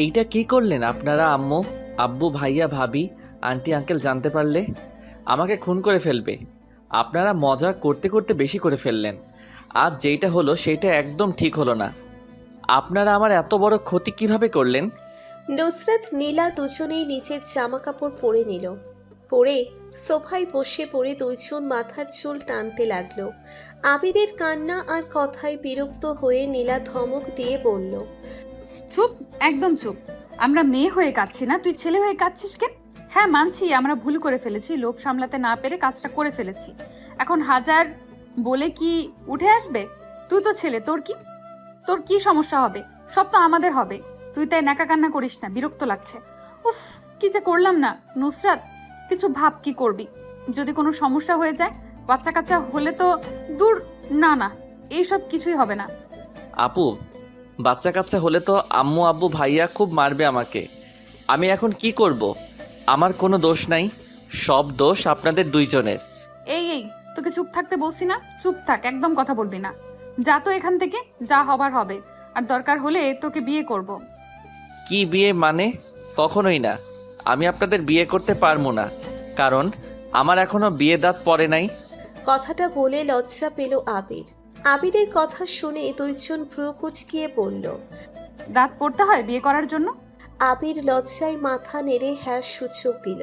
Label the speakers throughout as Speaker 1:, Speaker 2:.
Speaker 1: এইটা কি করলেন আপনারা? আম্মু, আব্বু, ভাইয়া, ভাবি, আন্টি, আঙ্কেল জানতে পারলে আমাকে খুন করে ফেলবে। আপনারা মজা করতে করতে বেশি করে ফেললেন। আজ যেইটা হলো সেইটা একদম ঠিক হলো না। আপনারা আমার এত বড় ক্ষতি কিভাবে করলেন?
Speaker 2: নুসরাত নীলা দুজনেই নিচের জামা কাপড় পরে নিল। পরে সোফায় বসে পড়ে দুইজন মাথার চুল টানতে লাগলো। আবিরের কান্না আর কথায় বিরক্ত হয়ে নীলা ধমক দিয়ে বলল,
Speaker 3: চুপ, একদম চুপ। আমরা মেয়ে হয়ে কাঁদছি না, তুই ছেলে হয়ে কাঁদছিস কেন? হ্যাঁ মানছি আমরা ভুল করে ফেলেছি, লোভ সামলাতে না পেরে কাজটা করে ফেলেছি। এখন হাজার বলে কি উঠে আসবে? তুই তো ছেলে, তোর কি সমস্যা হবে? সব তো আমাদের হবে। তুই তাই নাকা কান্না করিস না, বিরক্ত লাগছে। উফ, কি যে করলাম না। নুসরাত, কিছু ভাব, কি করবি যদি কোনো সমস্যা হয়ে যায়? বাচ্চা কাচ্চা হলে তো দূর। না না, এইসব কিছুই হবে না।
Speaker 1: আপু, বাচ্চা কাচ্চা হলে তো আম্মু, আব্বু, ভাইয়া খুব মারবে আমাকে। আমি এখন কি করব? আমার কোনো দোষ নাই, সব দোষ আপনাদের দুইজনের।
Speaker 3: এই তোকে চুপ থাকতে বলছি না? চুপ থাক, একদম কথা বলবি না। যা তো এখান থেকে, যা হবার হবে। আর দরকার হলে তোকে বিয়ে করব।
Speaker 1: কি বিয়ে মানে? কখনোই না। আমি আপনাদের বিয়ে করতে পারবো না, কারণ আমার এখনো বিয়ে দাঁত পড়ে নাই।
Speaker 2: কথাটা বলে লজ্জা পেল আবির। আবিরের কথা শুনে দুইজন ভ্রু কুঁচকিয়ে বলল।
Speaker 3: দাঁত পড়তে হয় বিয়ে করার জন্য?
Speaker 2: আবির লজ্জায় মাথা নেড়ে হ্যাঁ সূচক দিল।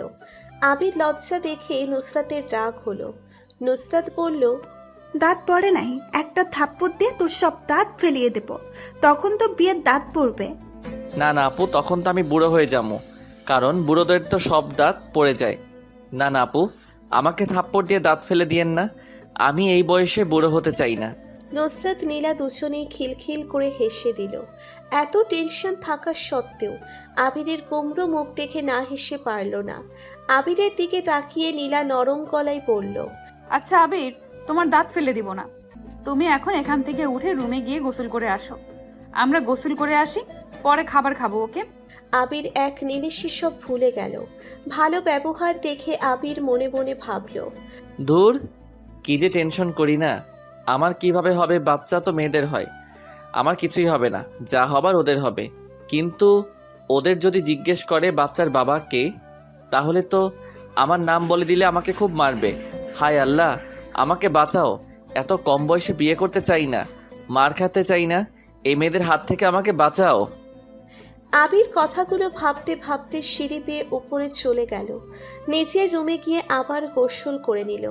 Speaker 2: আবির লজ্জা দেখে নুসরাতের রাগ হলো। নুসরাত বলল,
Speaker 4: দাঁত পড়ে নাই, একটা থাপ্পড় দিয়ে তোর সব দাঁত ফেলিয়ে দেব, তখন তো বিয়ের দাঁত পড়বে।
Speaker 1: না না আপু, তখন তো আমি বুড়ো হয়ে যাবো, কারণ বুড়োদের তো সব দাঁত পড়ে যায়। না না আপু, আমাকে থাপ্পড় দিয়ে দাঁত ফেলে দিয়েন না। আমি এই বয়সে বুড়ো হতে চাই না।
Speaker 2: নুসরাত নীলা দুজনেই খিলখিল করে হেসে দিল। এত টেনশন থাকা সত্ত্বেও আবিরের কুমড়ো মুখ দেখে না হেসে পারল না। আবিরের দিকে তাকিয়ে নীলা নরম গলায় বলল,
Speaker 3: আচ্ছা আবির, তোমার দাঁত ফেলে দিব না। তুমি এখন এখান থেকে উঠে রুমে গিয়ে গোসল করে আসো। আমরা গোসল করে আসি, পরে খাবার খাবো, ওকে?
Speaker 2: আবির এক নিমেষে সব ভুলে গেল। ভালো ব্যবহার দেখে আবির মনে মনে ভাবল,
Speaker 1: ধুর, কি যে টেনশন করি না। আমার কিভাবে হবে? বাচ্চা তো মেয়েদের হয়, আমার কিছুই হবে না। যা হবার ওদের হবে। কিন্তু ওদের যদি জিজ্ঞেস করে বাচ্চার বাবা কে, তাহলে তো আমার নাম বলে দিলে আমাকে খুব মারবে। হায় আল্লাহ, আমাকে বাঁচাও। এত কম বয়সে বিয়ে করতে চাই না, মার খেতে চাই না। এই মেয়েদের হাত থেকে আমাকে বাঁচাও।
Speaker 2: আবির কথাগুলো ভাবতে ভাবতে সিঁড়ি বেয়ে উপরে চলে গেল। নিচের রুমে গিয়ে আবার গোসল করে নিল।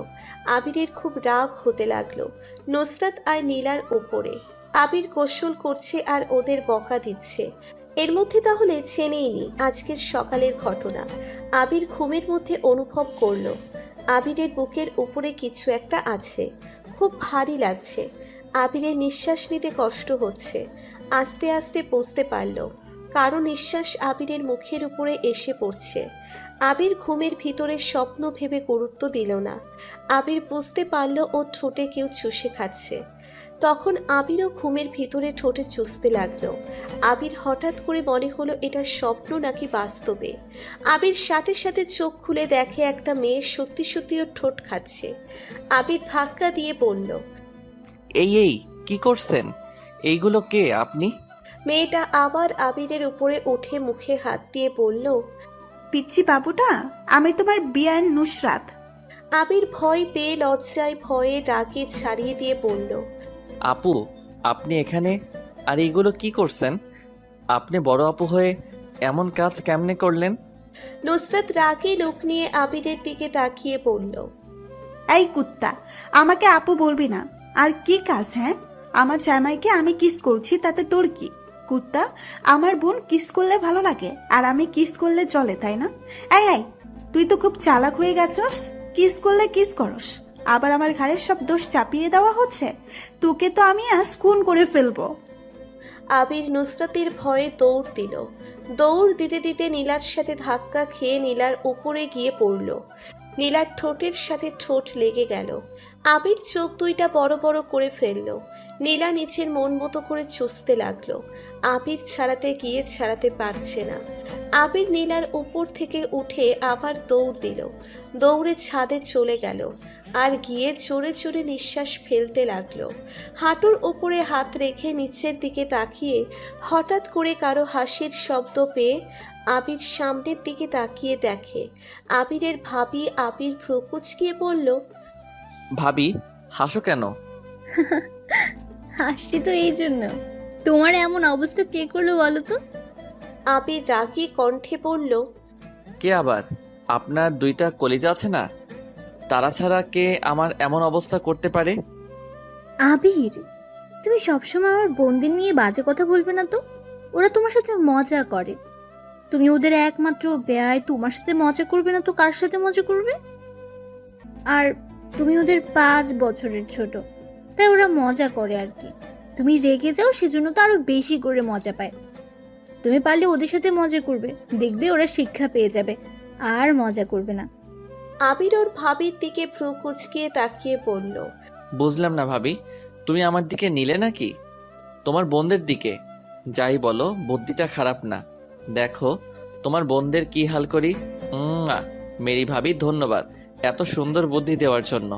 Speaker 2: আবিরের খুব রাগ হতে লাগলো নুসরাত আর নীলার উপরে। আবির গোসল করছে আর ওদের বকা দিচ্ছে। এর মধ্যে তাহলে চেনেই নি আজকের সকালের ঘটনা। আবির ঘুমের মধ্যে অনুভব করলো আবিরের বুকের উপরে কিছু একটা আছে। খুব ভারী লাগছে। আবিরের নিঃশ্বাস নিতে কষ্ট হচ্ছে। আস্তে আস্তে বুঝতে পারল কারো নিঃশ্বাস আবিরের মুখের উপরে এসে পড়ছে। আবির ঘুমের ভিতরে স্বপ্ন ভেবে গুরুত্ব দিল না। আবির বুঝতে পারল ও ঠোঁটে কেউ চুষে খাচ্ছে। তখন আবিরও ঘুমের ভিতরে ঠোঁটে চুষতে লাগলো। আবির হঠাৎ করে মনে হলো এটা স্বপ্ন নাকি বাস্তবে। আবির সাথে সাথে চোখ খুলে দেখে একটা মেয়ে সত্যি সত্যি ওর ঠোঁট খাচ্ছে। আবির ধাক্কা দিয়ে বলল,
Speaker 1: এই কি করছেন? এইগুলো কে আপনি?
Speaker 2: মেয়েটা আবার আবিরের উপরে উঠে মুখে হাত দিয়ে বলল,
Speaker 4: পিচ্ছি বাবুটা, আমি তোমার বিয়ান নুসরাত।
Speaker 2: আবির ভয় পেয়ে লজ্জায় ভয়ে রাগে ছাড়িয়ে দিয়ে বলল,
Speaker 1: আপু, আপনি এখানে? আর এইগুলো কি করছেন? আপনি বড় আপু হয়ে এমন কাজ কেমনে করলেন?
Speaker 2: নুসরাত রাগে লোক নিয়ে আবিরের দিকে তাকিয়ে বলল,
Speaker 4: এই কুত্তা, আমাকে আপু বলবি না। আর কি কাজ? হ্যাঁ, আমার জামাইকে আমি কিস করছি, তাতে তোর কি? কুত্তা, আমার বোন কিস করলে ভালো লাগে আর আমি কিস করলে চলে, তাই না? এই তুই তো খুব চালাক হয়ে গেছস। কিস করলে কিস করস, আবার আমার ঘাড়ের সব দোষ চাপিয়ে দেওয়া হচ্ছে। তোকে তো আমি আজ খুন করে ফেলবো।
Speaker 2: আবির নুসরাতের ভয়ে দৌড় দিল। দৌড় দিতে দিতে নীলার সাথে ধাক্কা খেয়ে নীলার উপরে গিয়ে পড়ল। নীলার ঠোঁটের সাথে ঠোঁট লেগে গেল। আবির চোখ দুইটা বড় বড় করে ফেলল। নীলা নিচের মন মতো করে চুষতে লাগলো। আবির ছাড়াতে গিয়ে ছাড়াতে পারছে না। আবির নীলার উপর থেকে উঠে আবার দৌড় দিল। দৌড়ে ছাদে চলে গেল আর গিয়ে জোরে জোরে নিঃশ্বাস ফেলতে লাগলো। হাঁটুর উপরে হাত রেখে নিচের দিকে তাকিয়ে হঠাৎ করে কারো হাসির শব্দ পেয়ে আবির সামনের দিকে তাকিয়ে দেখে আবিরের ভাবি। আবির ভ্রু কুঁচকিয়ে বলল,
Speaker 1: ভাবি, হাসো কেন?
Speaker 5: হাসছি তো এই জন্য, তোমার এমন অবস্থা কে করলো বলো তো?
Speaker 2: আবির রাগী কণ্ঠে বলল,
Speaker 1: কে আবার? আপনার দুইটা কলিজা আছে না, তারা ছাড়া কে আমার এমন অবস্থা করতে পারে?
Speaker 5: আবির, তুমি সবসময় আমার বোনদের নিয়ে বাজে কথা বলবে না তো। ওরা তোমার সাথে মজা করে, তুমি ওদের একমাত্র বেয়াই, তোমার সাথে মজা করবে না তো কার সাথে মজা করবে? আর তুমি ওদের 5 বছরের ছোট, তাই ওরা মজা করে আর কি। তুমি রেগে যাও সেজন্য তো আরো বেশি করে মজা পায়। তুমি পারলে ওদের সাথে মজা করবে, দেখবে ওরা শিক্ষা পেয়ে যাবে আর মজা করবে না।
Speaker 2: আবির ওর ভাবির দিকে ভ্রু কুঁচকিয়ে তাকিয়ে বলল,
Speaker 1: বুঝলাম না ভাবি, তুমি আমার দিকে নিলে নাকি তোমার বোনদের দিকে? যাই বলো, বুদ্ধিটা খারাপ না। দেখো তোমার বোনদের কি হাল করি। মেরি ভাবি, ধন্যবাদ এত সুন্দর বুদ্ধি দেওয়ার জন্য।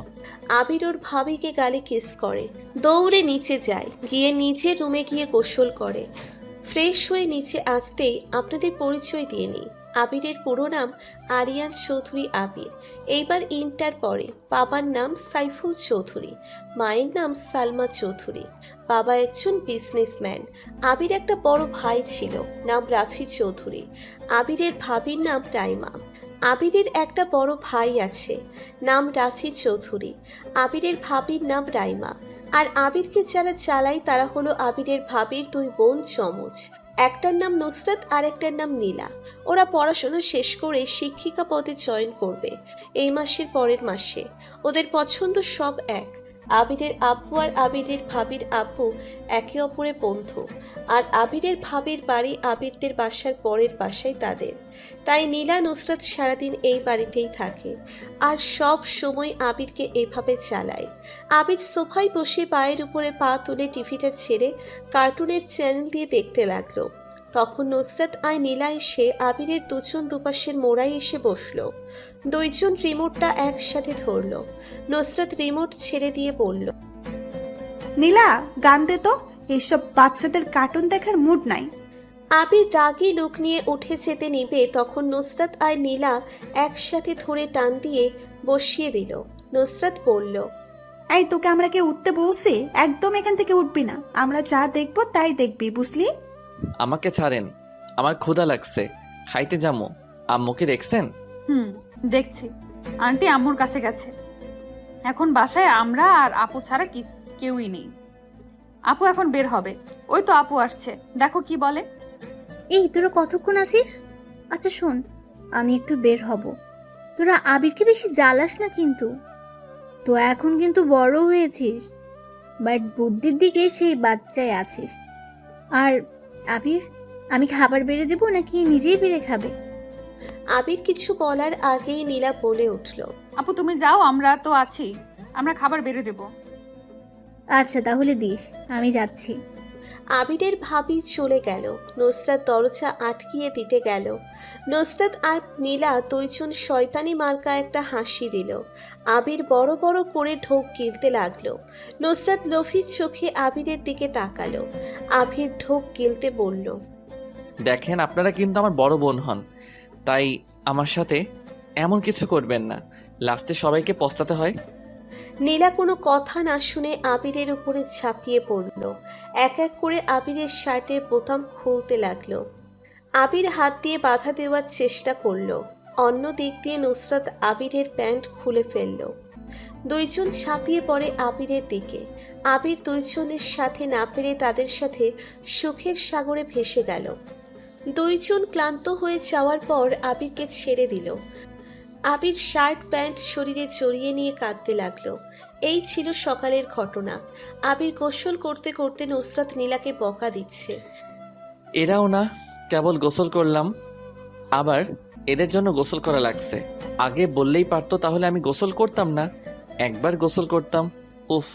Speaker 2: আবির ওর ভাবিকে গালে কিস করে, দৌড়ে নিচে যায়, গিয়ে নিচে রুমে গিয়ে গোসল করে। ফ্রেশ হয়ে নিচে আসতেই আপনাদের পরিচয় দিয়ে নিই। আবিরের পুরো নাম আরিয়ান চৌধুরী আবির। এইবার ইন্টার পড়ে। বাবার নাম সাইফুল চৌধুরী, মায়ের নাম সালমা চৌধুরী। বাবা একজন বিজনেসম্যান। আবির একটা বড় ভাই ছিল, নাম রাফি চৌধুরী। আবিরের ভাবির নাম রাইমা। আবিরের একটা বড় ভাই আছে, নাম রাফি চৌধুরী। আবিরের ভাবির নাম রাইমা। আর আবিরকে যারা চালায় তারা হলো আবিরের ভাবির 2 বোন চমচ। একটার নাম নুসরাত আর একটার নাম নীলা। ওরা পড়াশোনা শেষ করে শিক্ষিকা পদে জয়েন করবে এই মাসের পরের মাসে। ওদের পছন্দ সব এক। আবিরের আব্বু আর আবিরের ভাবির আব্বু একে অপরের বন্ধু। আর আবিরের ভাবির বাড়ি আবিরদের বাসার পরের বাসায় তাদের। তাই নীলা নুসরাত সারাদিন এই বাড়িতেই থাকে আর সব সময় আবিরকে এভাবে চালায়। আবির সোফায় বসে পায়ের উপরে পা তুলে টিভিটা ছেড়ে কার্টুনের চ্যানেল দিয়ে দেখতে লাগলো। তখন নুসরাত আর নীলা এসে আবিরের দুজন দুপাশের মোড়ায় এসে বসলো। দুইজন রিমোটটা একসাথে ধরলো। নুসরাত রিমোট ছেড়ে দিয়ে বলল,
Speaker 4: নীলা, গান দে তো, এইসব বাচ্চাদের কার্টুন দেখার মুড নাই।
Speaker 2: আবির রাগী লোক নিয়ে উঠে যেতে নিবে, তখন নুসরাত আর নীলা একসাথে ধরে টান দিয়ে বসিয়ে দিল। নুসরাত বলল,
Speaker 4: এই, তোকে আমরা কে উঠতে বলছি? একদম এখান থেকে উঠবি না। আমরা যা দেখবো তাই দেখবি, বুঝলি?
Speaker 1: আমাকে ছাড়েন, আমার ক্ষুধা লাগছে, খাইতে যামু। আম্মুকে দেখছেন?
Speaker 3: দেখছি, আন্টি আম্মুর কাছে গেছে। এখন বাসায় আমরা আর আপু ছাড়া কেউই নেই। আপু এখন বের হবে, ওই তো আপু আসছে, দেখো কি বলে।
Speaker 5: এই, তোরা কতক্ষণ আছিস? আচ্ছা শোন, আমি একটু বের হব, তোরা আবিরকে বেশি জ্বালাস না কিন্তু। তো এখন কিন্তু বড় হয়েছিস, বাট বুদ্ধির দিকে সেই বাচ্চায় আছিস। আর আবির, আমি খাবার বেড়ে দেবো নাকি নিজেই বেড়ে খাবে?
Speaker 2: আবির কিছু বলার আগেই নীলা বলে উঠল,
Speaker 3: আপু তুমি যাও, আমরা তো আছি, আমরা খাবার বেড়ে দেব।
Speaker 5: আচ্ছা তাহলে দিস, আমি যাচ্ছি।
Speaker 2: আবিরের ভাবি চলে গেল। নুসরাত দরজা আটকিয়ে দিতে গেল। নুসরাত আর নীলা দুইজন শয়তানি মার্কা একটা হাসি দিল। আবির বড় বড় করে ঢোক গিলতে লাগলো। নুসরাত লোভীর চোখে আবিরের দিকে তাকালো। আবির ঢোক গিলতে বলল,
Speaker 1: দেখেন, আপনারা কিন্তু আমার বড় বোন হন, তাই আমার সাথে এমন কিছু করবেন না, লাস্টে সবাইকে পস্তাতে হয়।
Speaker 2: নীলা কোনো কথা না শুনে আবিরের উপরে ঝাঁপিয়ে পড়ল। এক এক করে আবিরের শার্টের বোতাম খুলতে লাগলো। আবির হাত দিয়ে বাধা দেওয়ার চেষ্টা করলো। অন্য দিক দিয়ে নুসরাত আবিরের প্যান্ট খুলে ফেলল। দুইজন ঝাঁপিয়ে পড়ে আবিরের দিকে। আবির দুইজনের সাথে না পেরে তাদের সাথে সুখের সাগরে ভেসে গেল। দুইজন ক্লান্ত হয়ে যাওয়ার পর আবিরকে ছেড়ে দিল। আবির শার্ট প্যান্ট শরীরে জড়িয়ে নিয়ে কাঁদতে লাগলো। এই ছিল সকালের ঘটনা। আবির গোসল করতে করতে নুসরাত নীলাকে বকা দিচ্ছে।
Speaker 1: এরাও না, কেবল গোসল করলাম, আবার এদের জন্য গোসল করা লাগছে। আগে বললেই পারতো, তাহলে আমি গোসল করতাম না। একবার গোসল করতাম। উফ,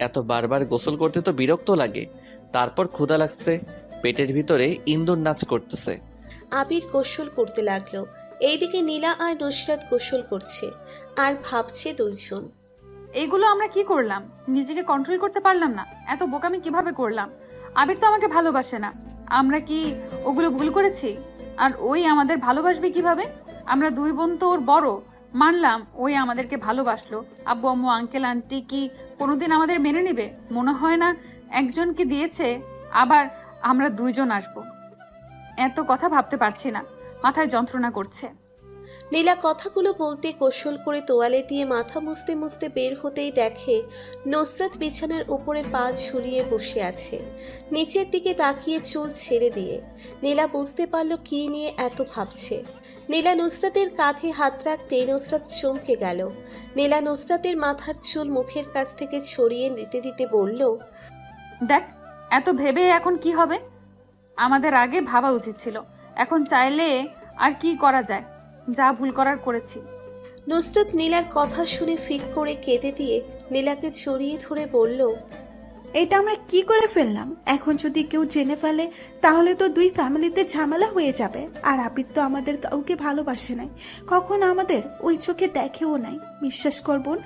Speaker 1: এত বারবার গোসল করতে তো বিরক্ত লাগে। তারপর ক্ষুধা লাগছে, পেটের ভিতরে ইন্দুর নাচ করতেছে।
Speaker 2: আবির গোসল করতে লাগলো। এইদিকে নীলা আর নুসরাত গোসল করছে আর ভাবছে দুইজন।
Speaker 3: এইগুলো আমরা কি করলাম? নিজেকে কন্ট্রোল করতে পারলাম না। এত বোকামি কিভাবে করলাম? আবির তো আমাকে ভালোবাসে না। আমরা কি ওগুলো ভুল করেছি? আর ওই আমাদের ভালোবাসবে কিভাবে? আমরা দুই বোন তো ওর বড়। মানলাম ওই আমাদেরকে ভালোবাসলো, আব্বু আম্মু আঙ্কেল আন্টি কি কোনোদিন আমাদের মেনে নেবে? মনে হয় না। একজনকে দিয়েছে, আবার আমরা দুইজন আসবো। এত কথা ভাবতে পারছি না, মাথায় যন্ত্রণা করছে।
Speaker 2: নীলা কথাগুলো বলতে গোসল করে তোয়ালে দিয়ে মাথা মুছতে মুছতে বের হতেই দেখে নুসরাত বিছানার উপরে পা ঝুলিয়ে বসে আছে, নিচের দিকে তাকিয়ে চুল ছেড়ে দিয়ে। নীলা বুঝতে পারল কি নিয়ে এত ভাবছে। নীলা নুসরাতের কাঁধে হাত রাখতেই নুসরাত চমকে গেল। নীলা নুসরাতের মাথার চুল মুখের কাছ থেকে ছড়িয়ে দিতে দিতে বলল,
Speaker 3: দেখ, এত ভেবে এখন কি হবে? আমাদের আগে ভাবা উচিত ছিল। এখন চাইলে আর কি করা যায়? যা ভুল করার করেছি।
Speaker 2: নুসরাত নীলার কথা শুনে ফিক করে কেঁদে দিয়ে নীলাকে জড়িয়ে ধরে বলল,
Speaker 4: এটা আমরা কি করে ফেললাম? এখন যদি কেউ জেনে ফেলে তাহলে তো দুই ফ্যামিলিতে ঝামেলা হয়ে যাবে। আর আবির তো আমাদের কাউকে ভালোবাসে নাই, কখনো আমাদের ওই চোখে দেখেও নাই। বিশ্বাস কর বোন,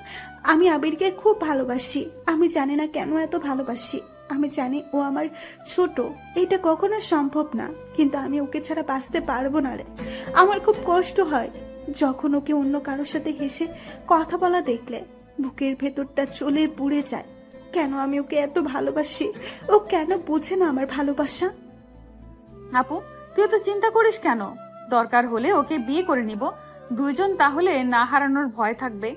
Speaker 4: আমি আবিরকে খুব ভালোবাসি। আমি জানি না কেন এত ভালোবাসি। আমি জানি ও আমার ছোট, এটা কখনো সম্ভব না, কিন্তু আমি ওকে ছাড়া বাঁচতে পারবো না রে। আমার খুব কষ্ট হয় যখন ওকে অন্য কারোর সাথে হেসে কথা বলা দেখলে। বুকের ভেতরটা চলে পুড়ে যায়। কেন আমি ওকে এত ভালোবাসি, ও কেন বুঝে না আমার ভালোবাসা?
Speaker 3: আপু, তুই তো চিন্তা করিস কেন? দরকার হলে ওকে বিয়ে করে নিব, দুইজন তাহলে না হারানোর ভয় থাকবে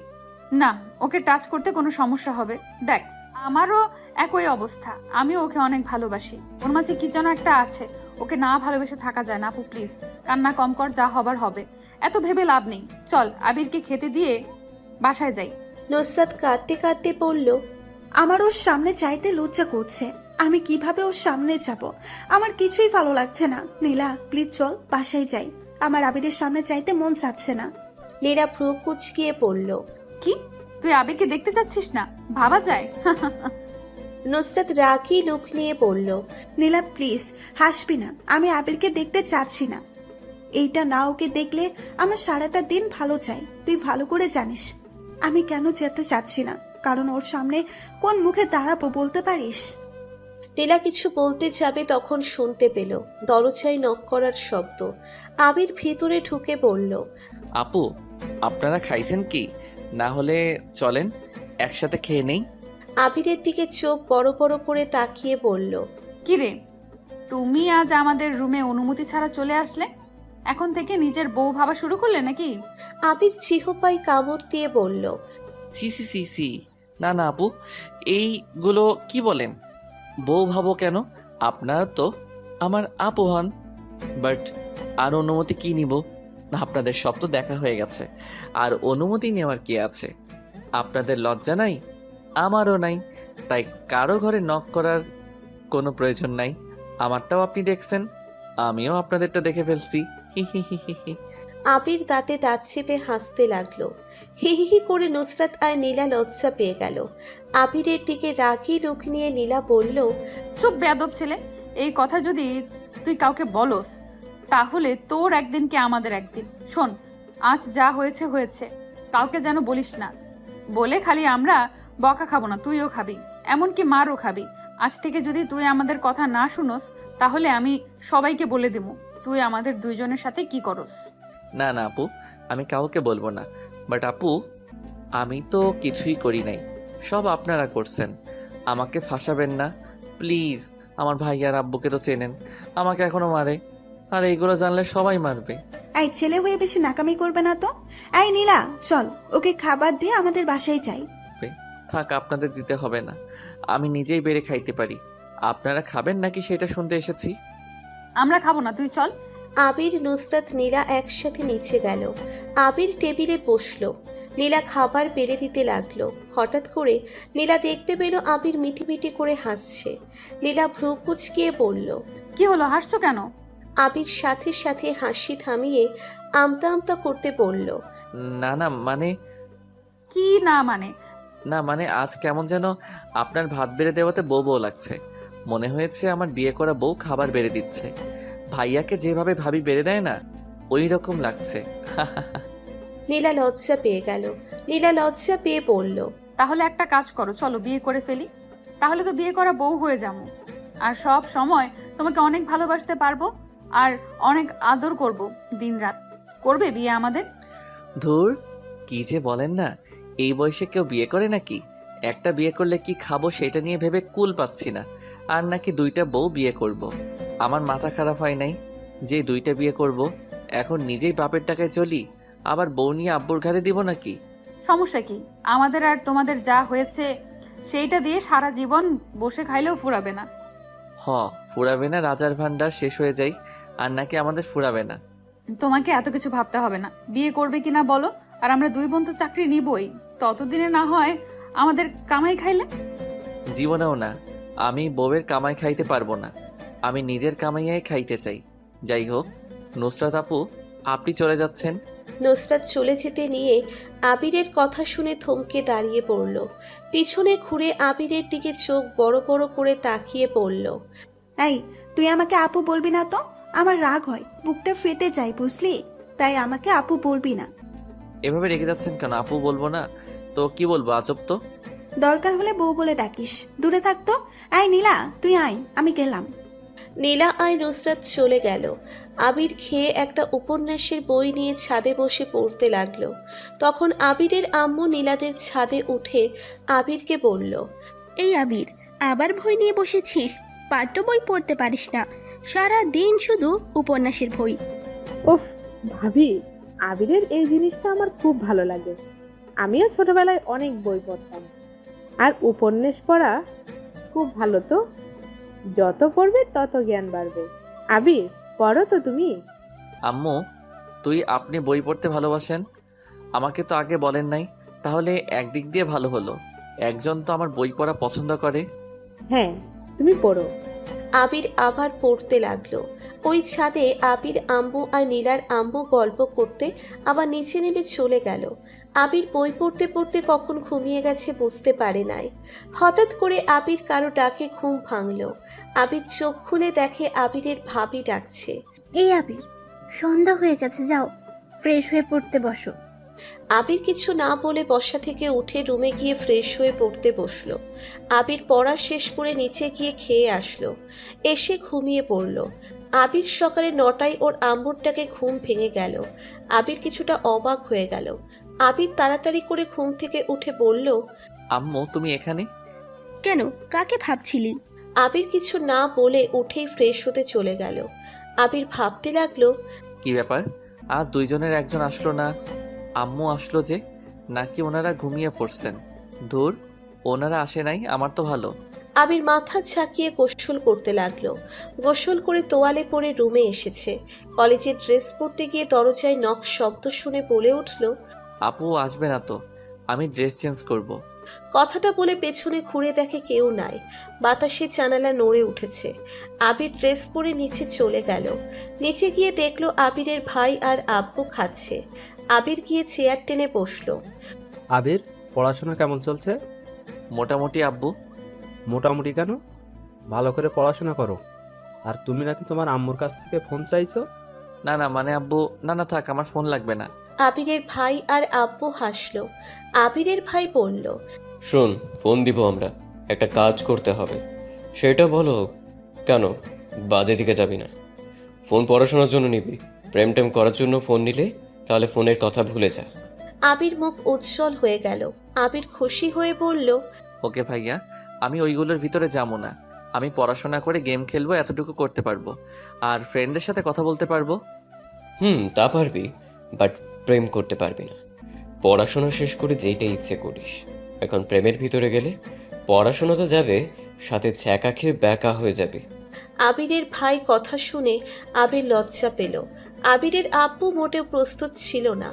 Speaker 3: না। ওকে টাচ করতে কোনো সমস্যা হবে? দেখ, আমারও একই অবস্থা। আমিও ওকে অনেক ভালোবাসি। ওর মাঝে কি যেন একটা আছে। ওকে না ভালোবেসে থাকা যায় না। আপু প্লিজ, কান্না কম কর, যা হবার হবে। এত ভেবে লাভ নেই। চল আবিরকে খেতে দিয়ে বাসায় যাই।
Speaker 2: নুসরাত কাঁদতে কাঁদতে বলল,
Speaker 4: আমার ওর সামনে চাইতে লজ্জা করছে। আমি কিভাবে ওর সামনে যাব? আমার কিছুই ভালো লাগছে না। নীলা প্লিজ চল বাসায় যাই। আমার আবিরের সামনে চাইতে মন চাচ্ছে না।
Speaker 2: নীলা ভ্রু কুচকিয়ে পড়ল।
Speaker 3: কি, তুই আবিরকে দেখতে চাচ্ছিস না? ভাবা যায়?
Speaker 2: নুসরাত রাগী লুক নিয়ে বলল,
Speaker 4: নীলা প্লিজ হাসবি না। আমি আবিরকে দেখতে চাচ্ছি না। এইটা না ওকে দেখলে আমার সারাটা দিন ভালো যায়। তুই ভালো করে জানিস আমি কেন যেতে চাচ্ছি না। কারণ ওর সামনে কোন মুখে দাঁড়াবো বলতে পারিস?
Speaker 2: নীলা কিছু বলতে যাবে তখন শুনতে পেল দরজায় নক করার শব্দ। আবির ভিতরে ঢুকে বলল,
Speaker 1: আপু, আপনারা খাইছেন কি? না হলে চলেন একসাথে খেয়ে নেই।
Speaker 2: আবিরের দিকে চোখ বড় বড় করে তাকিয়ে বলল,
Speaker 3: কি রে, তুমি আজ আমাদের রুমে অনুমতি ছাড়া চলে আসলে? এখন থেকে নিজের বউ ভাবা শুরু করলে নাকি?
Speaker 2: আবির চিহপাই কামড় দিয়ে বলল,
Speaker 1: সি সি সি সি, না না আপু, এইগুলো কি বলেন? বউ ভাবো কেন? আপনারা তো আমার আপু হন। বাট আর অনুমতি কি নিব? আপনাদের সব তো দেখা হয়ে গেছে, আর অনুমতি নেওয়ার কি আছে? আপনাদের লজ্জা নাই, আমারও নাই। তাই কারো ঘরে নক করার কোনো প্রয়োজন নাই। আমারটাও আপনি দেখছেন, আমিও আপনাদেরটা দেখে ফেলছি। হি হি হি হি হি।
Speaker 2: আবির দাঁতে দাঁত চেপে হাসতে লাগলো। হিহিহি করে নুসরাত আর নীলা লজ্জা পেয়ে গেল। আবিরের দিকে রাগী লুক নিয়ে নীলা বলল,
Speaker 3: চুপ বেয়াদব ছেলে। এই কথা যদি তুই কাউকে বলস তাহলে তোর একদিন কি আমাদের একদিন। শোন, আজ যা হয়েছে হয়েছে, কাউকে যেন বলিস না। বলে খালি আমরা বকা খাবো না, তুইও খাবি, এমনকি মারও খাবি। আজ থেকে যদি তুই আমাদের কথা না শুনোস তাহলে আমি সবাইকে বলে দেবো তুই আমাদের দুইজনের সাথে কি করস।
Speaker 1: না না আপু, আমি কাউকে বলবো না। বাট আপু, আমি তো কিছুই করি নাই, সব আপনারা করছেন। আমাকে ফাঁসাবেন না প্লিজ। আমার ভাই আর আব্বুকে তো চেনেন, আমাকে এখনো মারে, আর এইগুলো জানলে সবাই মারবে।
Speaker 4: এই ছেলে হয়ে বেশি নাকামি করবে না তো। এই নীলা চল, ওকে খাবার দিয়ে আমাদের বাসায় যাই।
Speaker 1: থাক, আপনাদের দিতে হবে না, আমি নিজেই বেড়ে খাইতে পারি। আপনারা খাবেন নাকি সেটা শুনতে এসেছি।
Speaker 3: আমরা খাবো না, তুই চল।
Speaker 2: আবির নুসরাত নীলা একসাথে নিচে গেল। আবির টেবিলে বসলো। নীলা খাবার বেড়ে দিতে লাগলো। হঠাৎ করে নীলা দেখতে পেল আবির মিটি মিটি করে হাসছে। নীলা ভ্রু কুচকিয়ে বলল,
Speaker 3: কি হলো, হাসছো কেন?
Speaker 2: আবির সাথে সাথে হাসি থামিয়ে আমতা আমতা করতে বলল,
Speaker 1: না না মানে।
Speaker 3: কি না মানে?
Speaker 1: না মানে আজ কেমন যেন আপনার ভাত বেড়ে দেওয়াতে বউ বউ লাগছে। মনে হয়েছে আমার বিয়ে করা বউ খাবার বেড়ে দিচ্ছে। ভাইয়াকে যেভাবে ভাবি বেড়ে দেয় না, ওই রকম লাগছে।
Speaker 2: নীলা লজ্জা পেয়ে গেল। নীলা লজ্জা পেয়ে বলল,
Speaker 3: তাহলে একটা কাজ করো, চলো বিয়ে করে ফেলি। তাহলে তো বিয়ে করা বউ হয়ে যাবো, আর সব সময় তোমাকে অনেক ভালোবাসতে পারবো আর অনেক আদর করব দিনরাত। করবে বিয়ে আমাদের?
Speaker 1: ধুর, কি যে বলেন না, এই বয়সে কেউ বিয়ে করে নাকি? একটা বিয়ে করলে কি খাবো সেটা নিয়ে ভেবে কুল পাচ্ছি না, আর নাকি 2টা বউ বিয়ে করব। আমার মাথা খারাপ হয় নাই যে 2টা বিয়ে করব। এখন নিজেই বাপের টাকায় চলি, আবার বউ নিয়ে আব্বুর ঘাড়ে দিব নাকি?
Speaker 3: সমস্যা কি? আমাদের আর তোমাদের যা হয়েছে সেইটা দিয়ে সারা জীবন বসে খাইলেও ফুরাবে না।
Speaker 1: ফুরাবে না? রাজার ভান্ডার শেষ হয়ে যাই আর নাকি আমাদের ফুরাবে না?
Speaker 3: তোমাকে এত কিছু ভাবতে হবে না। বিয়ে করবে কিনা বলো, আর আমরা 2 বোন তো চাকরি নিবই। ততদিনে না হয় আমাদের কামাই খাইলে।
Speaker 1: জীবনেও না, আমি বউয়ের কামাই খাইতে পারবো না। আমি নিজের কামাইয়াই খাইতে চাই। যাই হোক, নুসরাত আপু, আপনি চলে যাচ্ছেন?
Speaker 2: নুসরাত চলে যেতে নিয়ে আবিরের কথা শুনে থমকে দাঁড়িয়ে পড়ল। পিছনে ঘুরে আবিরের দিকে চোখ বড় বড় করে তাকিয়ে পড়ল।
Speaker 4: এই, তুই আমাকে আপু বলবি না তো? আমার রাগ হয়, বুকটা ফেটে যায়, বুঝলি? তাই আমাকে আপু বলবি না।
Speaker 1: এভাবে রেখে যাচ্ছেন কেন? আপু বলবো না তো কি বলবো? আজব তো।
Speaker 4: দরকার হলে বউ বলে ডাকিস, দূরে থাকতো। আয় নীলা, তুই আয়, আমি গেলাম।
Speaker 2: নীলা আর নুসরাত চলে গেল। আবির খেয়ে একটা উপন্যাসের বই নিয়ে ছাদে বসে পড়তে লাগলো। তখন আবিরের আম্মু নীলাদের ছাদে উঠে আবিরকে বলল,
Speaker 6: এই আবির, আবার বই নিয়ে বসেছিস? পাঠ্য বই পড়তে পারিস না, সারা দিন শুধু উপন্যাসের বই।
Speaker 7: উফ ভাবি, আবিরের এই জিনিসটা আমার খুব ভালো লাগে। আমিও ছোটবেলায় অনেক বই পড়তাম, আর উপন্যাস পড়া খুব ভালো। তো যত পড়বে তত জ্ঞান বাড়বে। আবির, পড়ো তো তুমি।
Speaker 1: আম্মু, আপনি বই পড়তে ভালোবাসেন? আমাকে তো আগে বলেন নাই। তাহলে একদিক দিয়ে ভালো হলো, একজন তো আমার বই পড়া পছন্দ করে।
Speaker 7: হ্যাঁ, তুমি পড়ো।
Speaker 2: আবির আবার পড়তে লাগলো। ওই ছাদে আবির আম্মু আর নীলার আম্মু গল্প করতে আবার নিচে নেমে চলে গেল। আবির বই পড়তে পড়তে কখন ঘুমিয়ে গেছে বুঝতে পারে নাই। হঠাৎ করে আবির কারো ডাকে ঘুম ভাঙল। আবির চোখ খুলে দেখে আবিরের ভাবি ডাকছে।
Speaker 5: এই আবির, সন্ধ্যা হয়ে গেছে, যাও ফ্রেশ হয়ে পড়তে বসো।
Speaker 2: আবির কিছু না বলে বসা থেকে উঠে রুমে গিয়ে ফ্রেশ হয়ে পড়তে বসলো। আবির পড়া শেষ করে নিচে গিয়ে খেয়ে আসলো, এসে ঘুমিয়ে পড়ল। আবির সকালে 9টায় ওর আম্মুর ডাকে ঘুম ভেঙে গেল। আবির কিছুটা অবাক হয়ে গেল। আবির তাড়াতাড়ি করে ঘুম থেকে উঠে বলল,
Speaker 1: আম্মু, তুমি এখানে?
Speaker 6: কেন, কাকে ভাবছিলি?
Speaker 2: আবির কিছু না বলে উঠেই ফ্রেশ হতে চলে গেল। আবির ভাবতে লাগলো,
Speaker 1: কি ব্যাপার, আজ 2জনের একজন আসলো না? আম্মু আসলো যে, নাকি ওনারা ঘুমিয়ে পড়ছেন? ধুর, ওনারা আসে নাই, আমার তো ভালো।
Speaker 2: আবির মাথা ঝাঁকিয়ে গোসল করতে লাগলো। গোসল করে তোয়ালে পরে রুমে এসেছে। কলেজের ড্রেস পরতে গিয়ে দরজায় নক শব্দ শুনে বলে উঠল,
Speaker 1: আপু আসবে না তো? আমি ড্রেস চেঞ্জ করব।
Speaker 2: কথাটা বলে পেছনে ঘুরে দেখে কেউ নাই। বাতাসে জানালা নড়ে উঠেছে। আবির ড্রেস পরে নিচে চলে গেল। নিচে গিয়ে দেখলো আবিরের ভাই আর আব্বু খাচ্ছে। আবির গিয়ে চেয়ার টেনে বসলো।
Speaker 8: আবির, পড়াশোনা কেমন চলছে?
Speaker 1: মোটামুটি আব্বু।
Speaker 8: মোটামুটি কেন? ভালো করে পড়াশোনা করো। আর তুমি নাকি তোমার আম্মুর কাছ থেকে ফোন চাইছো?
Speaker 1: না না মানে আব্বু, না থাক, আমার ফোন লাগবে না।
Speaker 2: আবিরের ভাই আর আব্বু হাসলো। আবিরের ভাই বলল,
Speaker 9: শোন, ফোন দিব আমরা, একটা কাজ করতে হবে। সেটা বলো। কেন বাজে দিকে যাবি না? ফোন পড়াশোনার জন্য নিবি? প্রেম টেম করার জন্য ফোন নিলে তাহলে ফোনের কথা ভুলে যা।
Speaker 2: আবির মুখ উজ্জ্বল হয়ে গেল। আবির খুশি হয়ে বলল,
Speaker 1: ওকে ভাইয়া, আমি ওইগুলোর ভিতরে যাবো না। আমি পড়াশোনা করে গেম খেলবো, এতটুকু করতে পারবো। আর ফ্রেন্ডদের সাথে কথা বলতে পারবো।
Speaker 9: তা পারবি, বাট প্রেম করতে পারবি না। পড়াশোনা শেষ করে যেটা ইচ্ছে করিস। এখন প্রেমের ভিতরে গেলে পড়াশোনা তো যাবে, সাথে ছ্যাঁকা খেয়ে ব্যাকা হয়ে যাবে।
Speaker 2: আবিরের ভাই কথা শুনে আবির লজ্জা পেল। আবিরের আব্বু মোটেও প্রস্তুত ছিল না।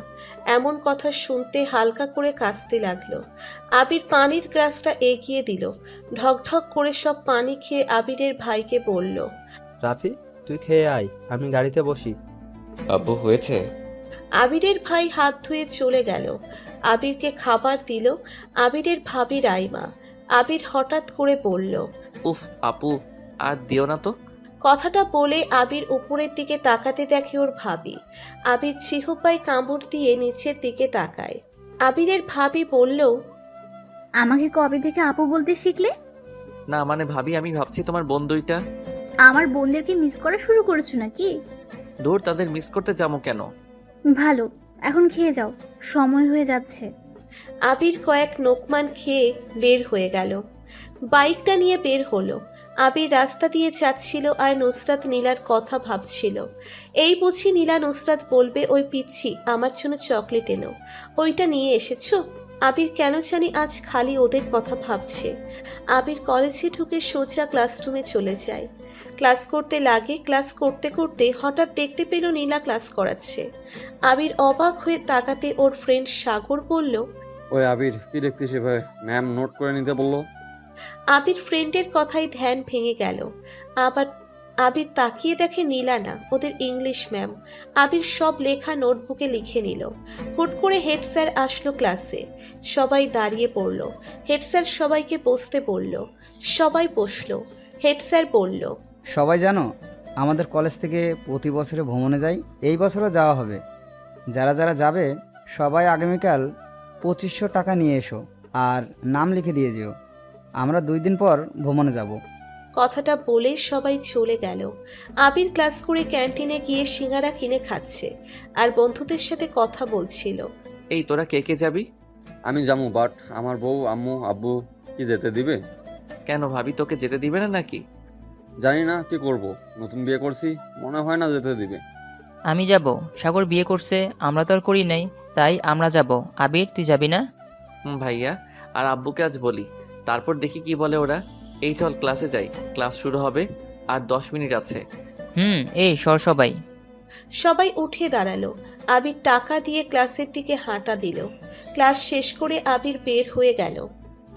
Speaker 2: এমন কথা শুনতে হালকা করে কাঁদতে লাগলো। আবির পানির গ্লাসটা এগিয়ে দিল। ঢকঢক করে সব পানি খেয়ে আবিরের ভাইকে বলল,
Speaker 8: রাফি, তুই খেয়ে আয়, আমি গাড়িতে বসি।
Speaker 9: আব্বু হয়েছে?
Speaker 2: আবিরের ভাই হাত ধুয়ে চলে গেল। আবিরকে খাবার দিল আবিরের ভাবি রাইমা। আবির হঠাৎ করে বলল,
Speaker 1: উফ আপু, আর দিও না তো।
Speaker 2: কথাটা বলে আবির উপরের দিকে তাকাতে দেখে ওর ভাবি। আবির চিহুপায় কামড় দিয়ে নিচের দিকে তাকায়। আবিরের ভাবি বলল,
Speaker 5: আমাকে কবে থেকে আপু বলতে শিখলে?
Speaker 1: না মানে ভাবি, আমি ভাবছি তোমার বোন দুইটা।
Speaker 5: আমার বোনদেরকে মিস করা শুরু করেছো নাকি?
Speaker 1: দূর, তাদের মিস করতে যাবো কেন?
Speaker 5: ভালো, এখন খেয়ে যাও, সময় হয়ে যাচ্ছে।
Speaker 2: আবির কয়েক নোকমান খেয়ে বের হয়ে গেল। বাইকটা নিয়ে বের হলো। আবির রাস্তা দিয়ে যাচ্ছিল আর নুসরাত নীলার কথা ভাবছিল। এই বুঝি নীলা নুসরাত বলবে, ওই পিচ্ছি আমার জন্য চকলেট এনো, ওইটা নিয়ে এসেছো। আবির কেন জানি আজ খালি ওদের কথা ভাবছে। আবির কলেজে ঢুকে সোজা ক্লাসরুমে চলে যায়। ক্লাস করতে লাগে। ক্লাস করতে করতে হঠাৎ দেখতে পেল নীলা ক্লাস করাচ্ছে। আবির অবাক হয়ে তাকাতে ওর ফ্রেন্ড সাগর বলল,
Speaker 10: ওই আবির, কি দেখছিস এভাবে? ম্যাম নোট করে নিতে বললো।
Speaker 2: আবির ফ্রেন্ডের কথায় ধ্যান ভেঙে গেল। আবির তাকিয়ে দেখে নীলা না, ওদের ইংলিশ ম্যাম। আবির সব লেখা নোটবুকে লিখে নিল। হুট করে হেড স্যার আসলো ক্লাসে। সবাই দাঁড়িয়ে পড়ল। হেড স্যার সবাইকে বসতে বলল। সবাই বসলো। হেড স্যার বলল,
Speaker 11: সবাই জানো, আমাদের কলেজ থেকে প্রতি বছরে ভ্রমণে যাই, এই বছরও যাওয়া হবে। যারা যারা যাবে সবাই আগামীকাল 2500 টাকা নিয়ে এসো আর নাম লিখে দিয়ে যেও। আমরা 2 দিন পর ভ্রমণে যাব।
Speaker 2: কথাটা বলে সবাই চলে গেল। আবির ক্লাস করে ক্যান্টিনে গিয়ে সিঙ্গারা কিনে খাচ্ছে আর বন্ধুদের সাথে কথা বলছিল।
Speaker 1: এই তোরা কে কে যাবি?
Speaker 10: আমি যাবো, বাট আমার বউ, আম্মু, আব্বু কি যেতে দিবে?
Speaker 1: কেন ভাবি, তোকে যেতে দিবে না নাকি?
Speaker 10: জানি না, কি করব, নতুন বিয়ে করছি, মনে হয় না যেতে দিবে।
Speaker 12: আমি যাব, সাগর বিয়ে করছে, আমরা তো আর করি নাই, তাই আমরা যাব। আবির, তুই যাবি না?
Speaker 1: ভাইয়া আর আব্বুকে আজ বলি, তারপর দেখি কি বলে ওরা। এই চল ক্লাসে যাই, ক্লাস শুরু হবে আর 10 মিনিট আছে।
Speaker 12: এই সর সবাই।
Speaker 2: সবাই উঠে দাঁড়ালো। আবির টাকা দিয়ে ক্লাসের দিকে হাঁটা দিল। ক্লাস শেষ করে আবির বের হয়ে গেল।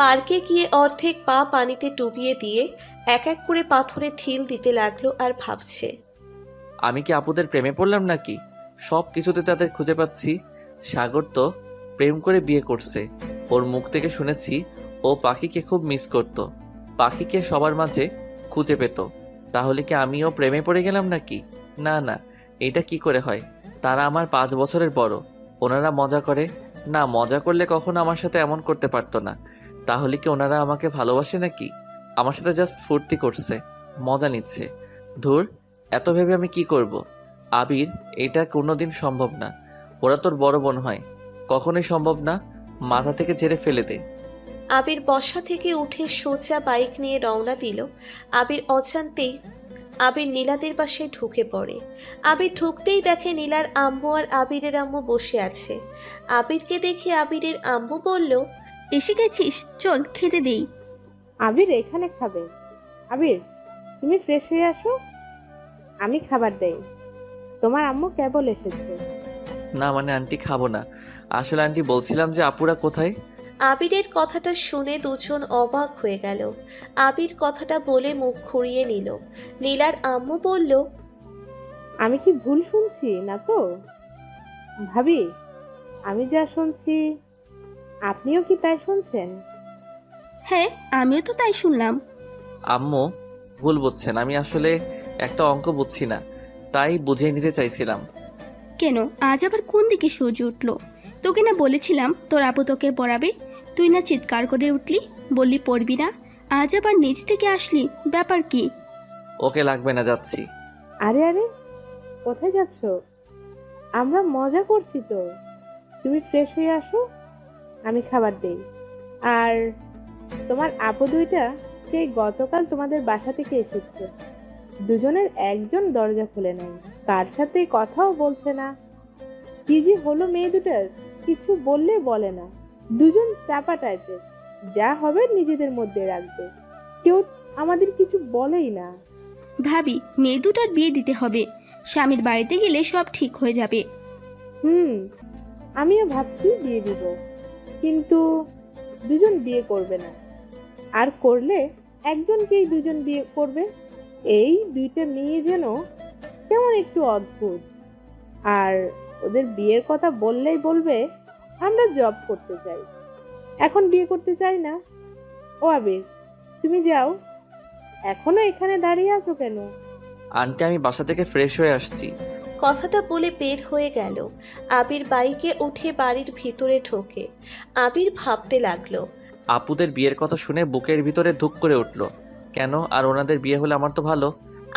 Speaker 2: পার্কে গিয়ে অর্ধেক পা পানিতে ডুবিয়ে দিয়ে এক এক করে পাথরে ঢিল দিতে লাগলো আর ভাবছে,
Speaker 1: আমি কি আপুদের প্রেমে পড়লাম নাকি? সব কিছুতে তাদের খুঁজে পাচ্ছি। সাগর তো প্রেম করে বিয়ে করছে। ওর মুখ থেকে শুনেছি ও পাখিকে খুব মিস করত, পাখিকে সবার মাঝে খুঁজে পেত। তাহলে কি আমিও প্রেমে পড়ে গেলাম নাকি? না না, এটা কি করে হয়? তারা আমার 5 বছরের বড়। ওনারা মজা করে না, মজা করলে কখনো আমার সাথে এমন করতে পারতো না। তাহলে কি ওনারা আমাকে ভালোবাসে নাকি? আমার সাথে জাস্ট ফুর্তি করছে, মজা নিচ্ছে। ধুর, এত ভেবে আমি কি করব? আবির, এটা কোনোদিন সম্ভব না। ওরা তোর বড় বোন হয়, কখনোই সম্ভব না। মাথা থেকে ঝেড়ে ফেলে দে।
Speaker 2: আবির বসা থেকে উঠে সোজা বাইক নিয়ে রওনা দিল। আবির অজান্তেই আবির নীলাদের বাসায় ঢুকে পড়ে। আবির ঢুকতেই দেখে নীলার আম্মু আর আবিরের আম্মু বসে আছে। আবিরকে দেখে আবিরের আম্মু বলল,
Speaker 6: এসে গেছিস, চল খেতে দেই।
Speaker 7: আবির এখানে খাবে। আবির, তুমি ফ্রেশ হয়ে আসো, আমি খাবার দেই। তোমার আম্মু কেবল এসেছে।
Speaker 1: না মানে আন্টি, খাবো না। আসলে আন্টি, বলছিলাম যে আপুরা কোথায়?
Speaker 2: আবিরের কথাটা শুনে দুজন অবাক হয়ে গেল। আবির কথাটা বলে মুখ ঘুরিয়ে নিল। নীলার আম্মু বলল,
Speaker 7: আমি কি ভুল শুনছি না তো? ভাবি, আমি যা শুনছি আপনিও কি তাই শুনছেন?
Speaker 6: হ্যাঁ, আমিও তো তাই শুনলাম।
Speaker 1: আম্মু ভুল বুঝছেন, আমি আসলে একটা অঙ্ক বুঝছি না, তাই বুঝিয়ে নিতে চাইছিলাম।
Speaker 6: কেন, আজ আবার কোন দিকে সূর্য উঠলো? তোকে না বলেছিলাম তোর আপু তোকে পড়াবে, তুই না চিৎকার করে উঠলি, বললি পড়বি না। আজ আবার নিচ থেকে আসলি, ব্যাপার কি?
Speaker 1: ওকে লাগবে না, যাচ্ছি।
Speaker 7: আরে আরে, কোথায় যাচ্ছ? আমরা মজা করছি তো। তুমি ফ্রেশ হয়ে আসো, আমি খাবার দেই। আর তোমার আপু দুইটা সেই গতকাল তোমাদের বাসা থেকে এসেছে। দুজনের একজন দরজা খুলে নাই, কার সাথে কথাও বলছে না। কি যে হলো মেয়ে দুটার, কিছু বললে বলে না। দুজন চাপা টাইপের, যা হবে নিজেদের মধ্যে রাখবে, কেউ আমাদের কিছু বলেই না।
Speaker 6: ভাবি, মেয়ে দুটার বিয়ে দিতে হবে, স্বামীর বাড়িতে গেলে সব ঠিক হয়ে যাবে।
Speaker 7: আমিও ভাবছি বিয়ে দিব, কিন্তু দুজন বিয়ে করবে না, আর করলে একজনকেই দুজন বিয়ে করবে। এই দুইটা মেয়ে যেন কেমন একটু অদ্ভুত। আর ওদের বিয়ের কথা বললেই বলবে আমরা জব করতে চাই, এখন বিয়ে করতে চাই না। ও আবির, তুমি যাও, এখনো এখানে দাঁড়িয়ে আছো কেন?
Speaker 1: আন্টি আমি বাসা থেকে ফ্রেশ হয়ে আসছি।
Speaker 2: কথাটা বলে বের হয়ে গেল। আবির বাইকে উঠে বাড়ির ভিতরে ঢোকে। আবির ভাবতে লাগলো।
Speaker 1: আপুদের বিয়ের কথা শুনে বুকের ভিতরে ধুক করে উঠল। কেন? আর ওনাদের বিয়ে হলে আমার তো ভালো।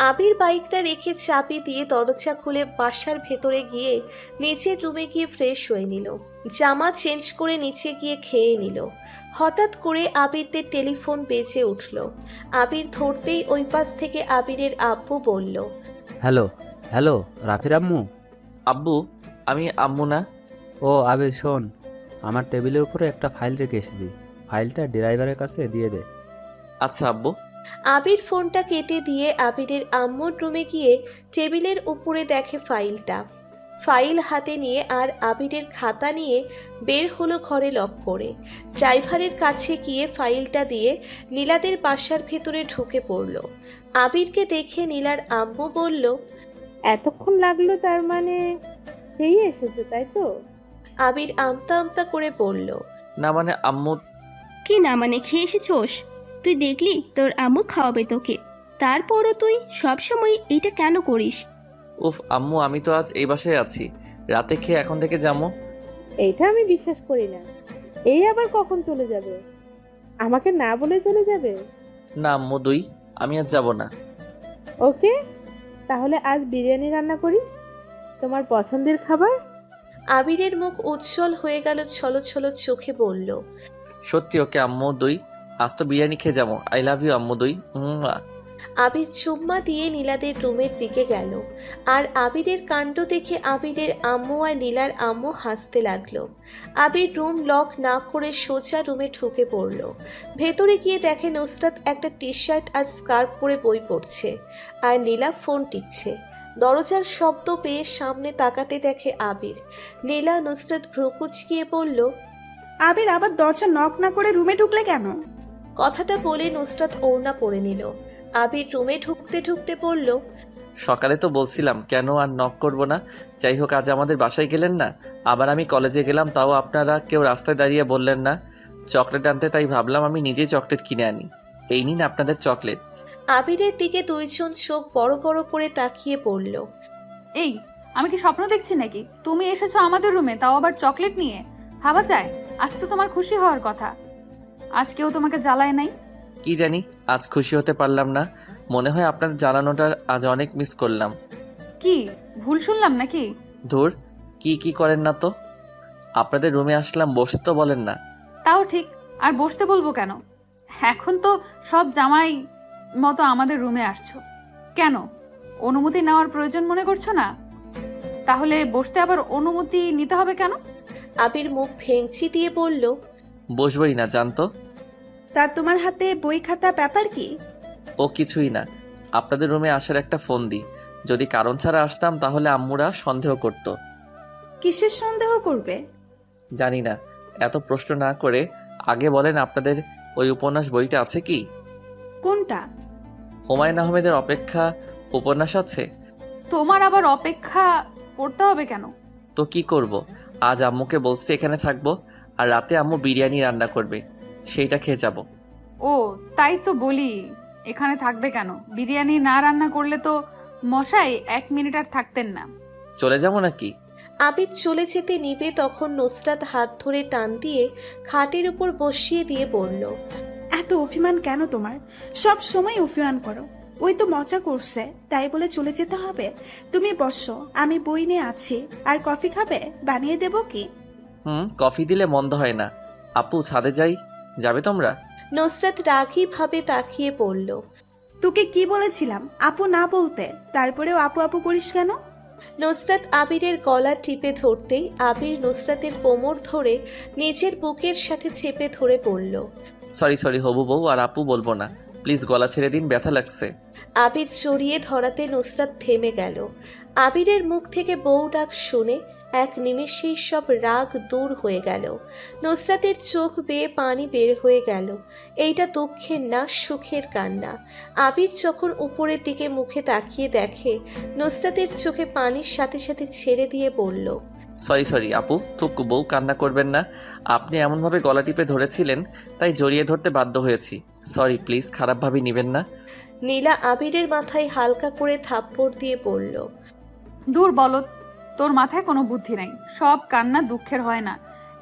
Speaker 2: আবির বাইকটা রেখে চাবি দিয়ে দরজা খুলে বাসার ভেতরে গিয়ে নিচের রুমে গিয়ে ফ্রেশ হয়ে নিল। জামা চেঞ্জ করে নিচে গিয়ে খেয়ে নিল। হঠাৎ করে আবিরদের টেলিফোন বেজে উঠল। আবির ধরতেই ওই পাশ থেকে আবিরের আব্বু বলল,
Speaker 8: হ্যালো হ্যালো, রাফির আম্মু?
Speaker 1: আব্বু, আমি আম্মু না।
Speaker 8: ও আবির শোন, আমার টেবিলের উপরে একটা ফাইল রেখে এসেছি, ফাইলটা ড্রাইভারের কাছে দিয়ে দে।
Speaker 1: আচ্ছা আব্বু।
Speaker 2: আবির ফোনটা কেটে দিয়ে আবিরের আম্মুর রুমে গিয়ে টেবিলের উপরে দেখে ফাইলটা। ফাইল হাতে নিয়ে আর আবিরের খাতা নিয়ে বের হলো ঘরে লক করে। ড্রাইভারের কাছে গিয়ে ফাইলটা দিয়ে নীলাদের বাসার ভেতরে ঢুকে পড়ল। আবিরকে দেখে নীলার আম্মু বলল,
Speaker 7: এতক্ষণ লাগলো, তার মানে সেই এসেছে, তাই তো?
Speaker 2: আবির আমতা আমতা করে বলল,
Speaker 1: না মানে আম্মু।
Speaker 6: কি না মানে, খেয়ে এসেছোস? তুই দেখলি তোর আম্মু খাওয়াবে তোকে, তারপরও তুই সবসময় এইটা কেন করিস?
Speaker 1: উফ আম্মু, আমি তো আজ এই বাসায় আছি, রাতে খেয়ে এখন থেকে যাবো।
Speaker 7: এইটা আমি বিশ্বাস করি না। এই আবার কখন চলে যাবে? আমাকে না বলে চলে যাবে?
Speaker 1: না আম্মু, আমি আর যাব না।
Speaker 7: ওকে, তাহলে আজ বিরিয়ানি রান্না করি, তোমার পছন্দের খাবার।
Speaker 2: আবিরের মুখ উজ্জ্বল হয়ে গেল, ছলো ছলো চোখে বলল,
Speaker 1: সত্যি? ওকে আম্মু, আজ তো বিরিয়ানি খেয়ে যাবো। আই লাভ ইউ আম্মু।
Speaker 2: আবির চুম্মা দিয়ে নীলাদের রুমের দিকে গেল। আর আবিরের কাণ্ড দেখে আবিরের আম্মু আর নীলার আম্মু হাসতে লাগলো। আবির রুম লক না করে সোজা রুমে ঢুকে পড়ল। ভেতরে গিয়ে দেখে নুসরাত একটা টি শার্ট আর স্কার্ফ পরে বই পড়ছে, আর নীলা ফোন টিপছে। দরজার শব্দ পেয়ে সামনে তাকাতে দেখে আবির। নীলা নুসরাত ভ্রু কুঁচকিয়ে বলল,
Speaker 4: আবির আবার দরজা নক না করে রুমে ঢুকলে কেন?
Speaker 2: কথাটা বলে নুসরাত ওড়না পরে নিল। আবির রুমে ঢুকতে ঢুকতে বলল,
Speaker 1: সকালে তো বলছিলাম কেন আর নক করব না। যাই হোক, আজ আমাদের বাসায় গেলেন না, আবার আমি কলেজে গেলাম, তাও আপনারা কেউ রাস্তায় দাঁড়িয়ে বললেন না চকলেট আনতে, তাই ভাবলাম আমি নিজেই চকলেট কিনে আনি। এই নিন আপনাদের চকলেট।
Speaker 2: আবিরের দিকে দুইজন চোখ বড় বড় করে তাকিয়ে পড়ল।
Speaker 3: এই, আমি কি স্বপ্ন দেখছি নাকি? তুমি এসেছো আমাদের রুমে, তাও আবার চকলেট নিয়ে? ভাবা যায়? আজ তো তোমার খুশি হওয়ার কথা, আজ কেউ তোমাকে জ্বালায় নাই।
Speaker 1: কি জানি, আজ খুশি হতে পারলাম না। মনে হয় আপনাদের জানানোটা আজ অনেক মিস করলাম।
Speaker 3: কি ভুল শুনলাম নাকি?
Speaker 1: ধুর, কি করেন না তো। আপনাদের রুমে আসলাম, বসতে তো বলেন না।
Speaker 3: তাও ঠিক, আর বসতে বলবো কেন? এখন তো সব জামাই মতো আমাদের রুমে আসছো, কেন অনুমতি নেওয়ার প্রয়োজন মনে করছো না? তাহলে বসতে আবার অনুমতি নিতে হবে কেন?
Speaker 2: আবির মুখ ভেঙচি দিয়ে বলল,
Speaker 1: বসবই না, জানতো।
Speaker 4: তার তোমার হাতে বই খাতা ব্যাপার কি?
Speaker 1: ও কিছুই না, আপনাদের রুমে আসার একটা ফোন দিই। যদি কারণ ছাড়া আসতাম তাহলে আম্মুরা সন্দেহ করত।
Speaker 4: কিসের সন্দেহ করবে?
Speaker 1: জানি না, এত প্রশ্ন না করে আগে বলেন আপনাদের ওই উপন্যাস বইটা আছে কি?
Speaker 4: কোনটা?
Speaker 1: হুমায়ুন আহমেদের অপেক্ষা উপন্যাস আছে?
Speaker 3: তোমার আবার অপেক্ষা করতে হবে কেন?
Speaker 1: তো কি করব, আজ আম্মুকে বলছি এখানে থাকবো, আর রাতে আম্মু বিরিয়ানি রান্না করবে, সেইটা খেয়ে যাব।
Speaker 3: ও তাই তো বলি, এখানে থাকবে কেন? বিরিয়ানি না রান্না করলে তো মশাই 1 মিনিট আর থাকতেন না।
Speaker 1: চলে যাবো নাকি?
Speaker 2: আবির চলে যেতে নিবে তখন নুসরাত হাত ধরে টান দিয়ে খাটের উপর বসিয়ে দিয়ে বলল,
Speaker 4: এত অভিমান কেন তোমার? সব সময় অভিমান করো। ওই তো মজা করছে, তাই বলে চলে যেতে হবে? তুমি বসো, আমি বই নিয়ে আছি। আর কফি খাবে? বানিয়ে দেবো কি?
Speaker 1: কফি দিলে মন্দ হয় না। আপু ছাদে যাই, যাবে তোমরা?
Speaker 2: নুসরাত রাগী ভাবে তাকিয়ে পড়ল।
Speaker 4: তোকে কি বলেছিলাম আপু না বলতে? তারপরেও আপু আপু করিস কেন?
Speaker 2: নুসরাত আবিরের গলা টিপে ধরতেই আবির নুসরাতের কোমর ধরে নিজের বুকের সাথে চেপে ধরে পড়ল।
Speaker 1: সরি হবু বউ, আর আপু বলবো না, প্লিজ গলা ছেড়ে দিন, ব্যথা লাগছে।
Speaker 2: আবির জড়িয়ে ধরাতে নুসরাত থেমে গেল। আবিরের মুখ থেকে বউ ডাক শুনে এক নিমেষেই সব রাগ দূর হয়ে গেল। নুসরাতের চোখ বেয়ে পানি বের হয়ে গেল। এইটা দুঃখের না, সুখের কান্না। আবির যখন উপরের দিকে মুখে তাকিয়ে দেখে, নুসরাতের চোখে পানির সাথে সাথে ছেড়ে দিয়ে বলল,
Speaker 1: সরি আপু, থুকু বউ, কান্না করবেন না। আপনি এমনভাবে গলা টিপে ধরেছিলেন তাই জড়িয়ে ধরতে বাধ্য হয়েছি। সরি, প্লিজ খারাপভাবে নেবেন না।
Speaker 2: নীলা আবিরের মাথায় হালকা করে থাপ্পড় দিয়ে বলল,
Speaker 3: দূর বলত, তোর মাথায় কোনো বুদ্ধি নাই। সব কান্না দুঃখের হয় না।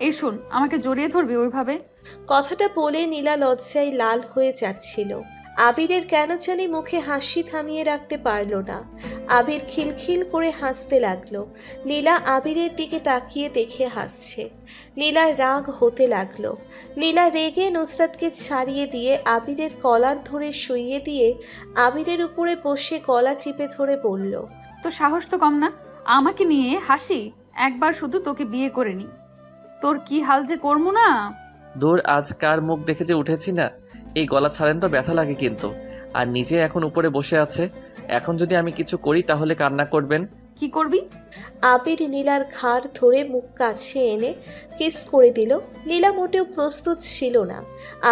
Speaker 3: এই শোন, আমাকে জড়িয়ে ধরবি ওইভাবে।
Speaker 2: কথাটা বলে নীলা লজ্জায় লাল হয়ে যাচ্ছিল। আবিরের কেন জানি মুখে হাসি থামিয়ে রাখতে পারল না। আবির খিলখিল করে হাসতে লাগলো। নীলা আবিরের দিকে তাকিয়ে দেখে হাসছে। নীলার রাগ হতে লাগলো। নীলা রেগে নুসরাতকে ছাড়িয়ে দিয়ে আবিরের কলার ধরে শুইয়ে দিয়ে আবিরের উপরে বসে গলা টিপে ধরে বলল,
Speaker 3: তো সাহস তো কম না, আমাকে নিয়ে হাসি। একবার শুধু তোকে বিয়ে করে নি, তোর কি হাল যে করবো না।
Speaker 1: দূর, আজ কার মুখ দেখে যে উঠেছি না। এই গলা ছাড়েন তো ব্যথা লাগে কিন্তু। আর নিজে এখন উপরে বসে আছে। এখন যদি আমি কিছু করি তাহলে কান্না করবেন।
Speaker 3: কি করবি?
Speaker 2: আবির নীলার ঘাড় ধরে মুখ কাছে এনে কিস করে দিল। নীলা মোটেও প্রস্তুত ছিল না।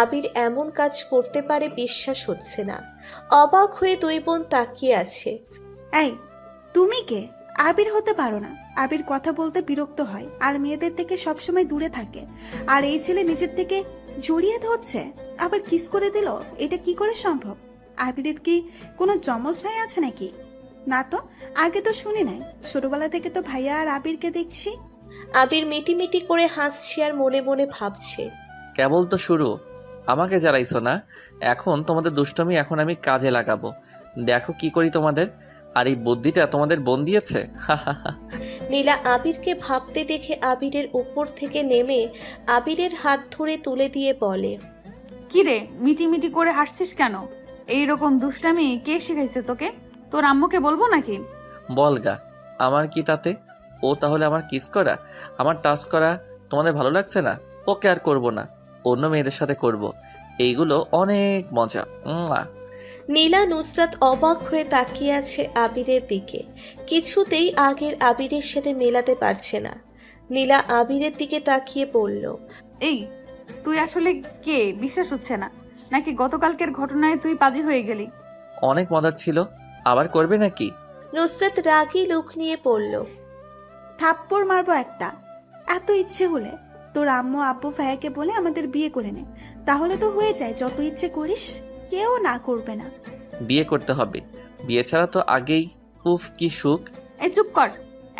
Speaker 2: আবির এমন কাজ করতে পারে বিশ্বাস হচ্ছে না। অবাক হয়ে দুই বোন তাকিয়ে আছে।
Speaker 4: এই, তুমি কে? আবির হতে পারো না। আবির কথা বলতে বিরক্ত হয় আর মেয়েদের থেকে সবসময় দূরে থাকে। আর এই ছেলে নিজের থেকে জড়িয়ে ধরছে, আবার কিস করে দিল। এটা কি করে সম্ভব? আবিরের কি কোনো যমজ ভাই আছে নাকি? না তো, আগে তো শুনি নাই। ছোটবেলা থেকে তো ভাইয়া আর আবিরকে দেখছি।
Speaker 2: আবির মিটিমিটি করে হাসছে আর মনে মনে ভাবছে,
Speaker 1: কেবল তো শুরু। আমাকে জ্বালাইছো না। এখন তোমাদের দুষ্টমি এখন আমি কাজে লাগাবো। দেখো কি করি তোমাদের। আর এই বুদ্ধিটা তোমাদের বোন দিয়েছে।
Speaker 2: নীলা আবিরকে ভাবতে দেখে আবিরের উপর থেকে নেমে আবিরের হাত ধরে তুলে দিয়ে বলে,
Speaker 3: কি রে, মিটি করে হাসছিস কেন? এইরকম দুষ্টামি কে শিখাইছে তোকে? তোর আম্মুকে বলবো নাকি?
Speaker 1: বলগা, আমার কি তাতে? ও তাহলে আমার কিস করা, আমার টাচ করা তোমাদের ভালো লাগছে না? ওকে আর করব না, অন্য মেয়েদের সাথে করব। এইগুলো অনেক মজা।
Speaker 2: নীলা নুসরাত অবাক হয়ে তাকিয়ে আছে আবিরের দিকে। কিছুতেই আগের আবিরের সাথে মেলাতে পারছে না। নীলা আবিরের দিকে তাকিয়ে বলল,
Speaker 3: এই, তুই আসলে কে? বিশ্বাস হচ্ছে না। নাকি গতকালকের ঘটনায় তুই পাজি হয়ে গেলি?
Speaker 1: অনেক মজার ছিল, আবার করবে নাকি?
Speaker 2: নুসরাত রাগী লুক নিয়ে বলল,
Speaker 4: থাপ্পড় মারবো একটা। এত ইচ্ছে হলে তোর আম্মু আব্বু ভাইয়াকে বলে আমাদের বিয়ে করে নে, তাহলে তো হয়ে যায়। যত ইচ্ছে করিস, কেউ না করবে না।
Speaker 1: বিয়ে করতে হবে, বিয়ে ছাড়া তো আগেই। উফ কি সুখ।
Speaker 3: এই চুপ কর,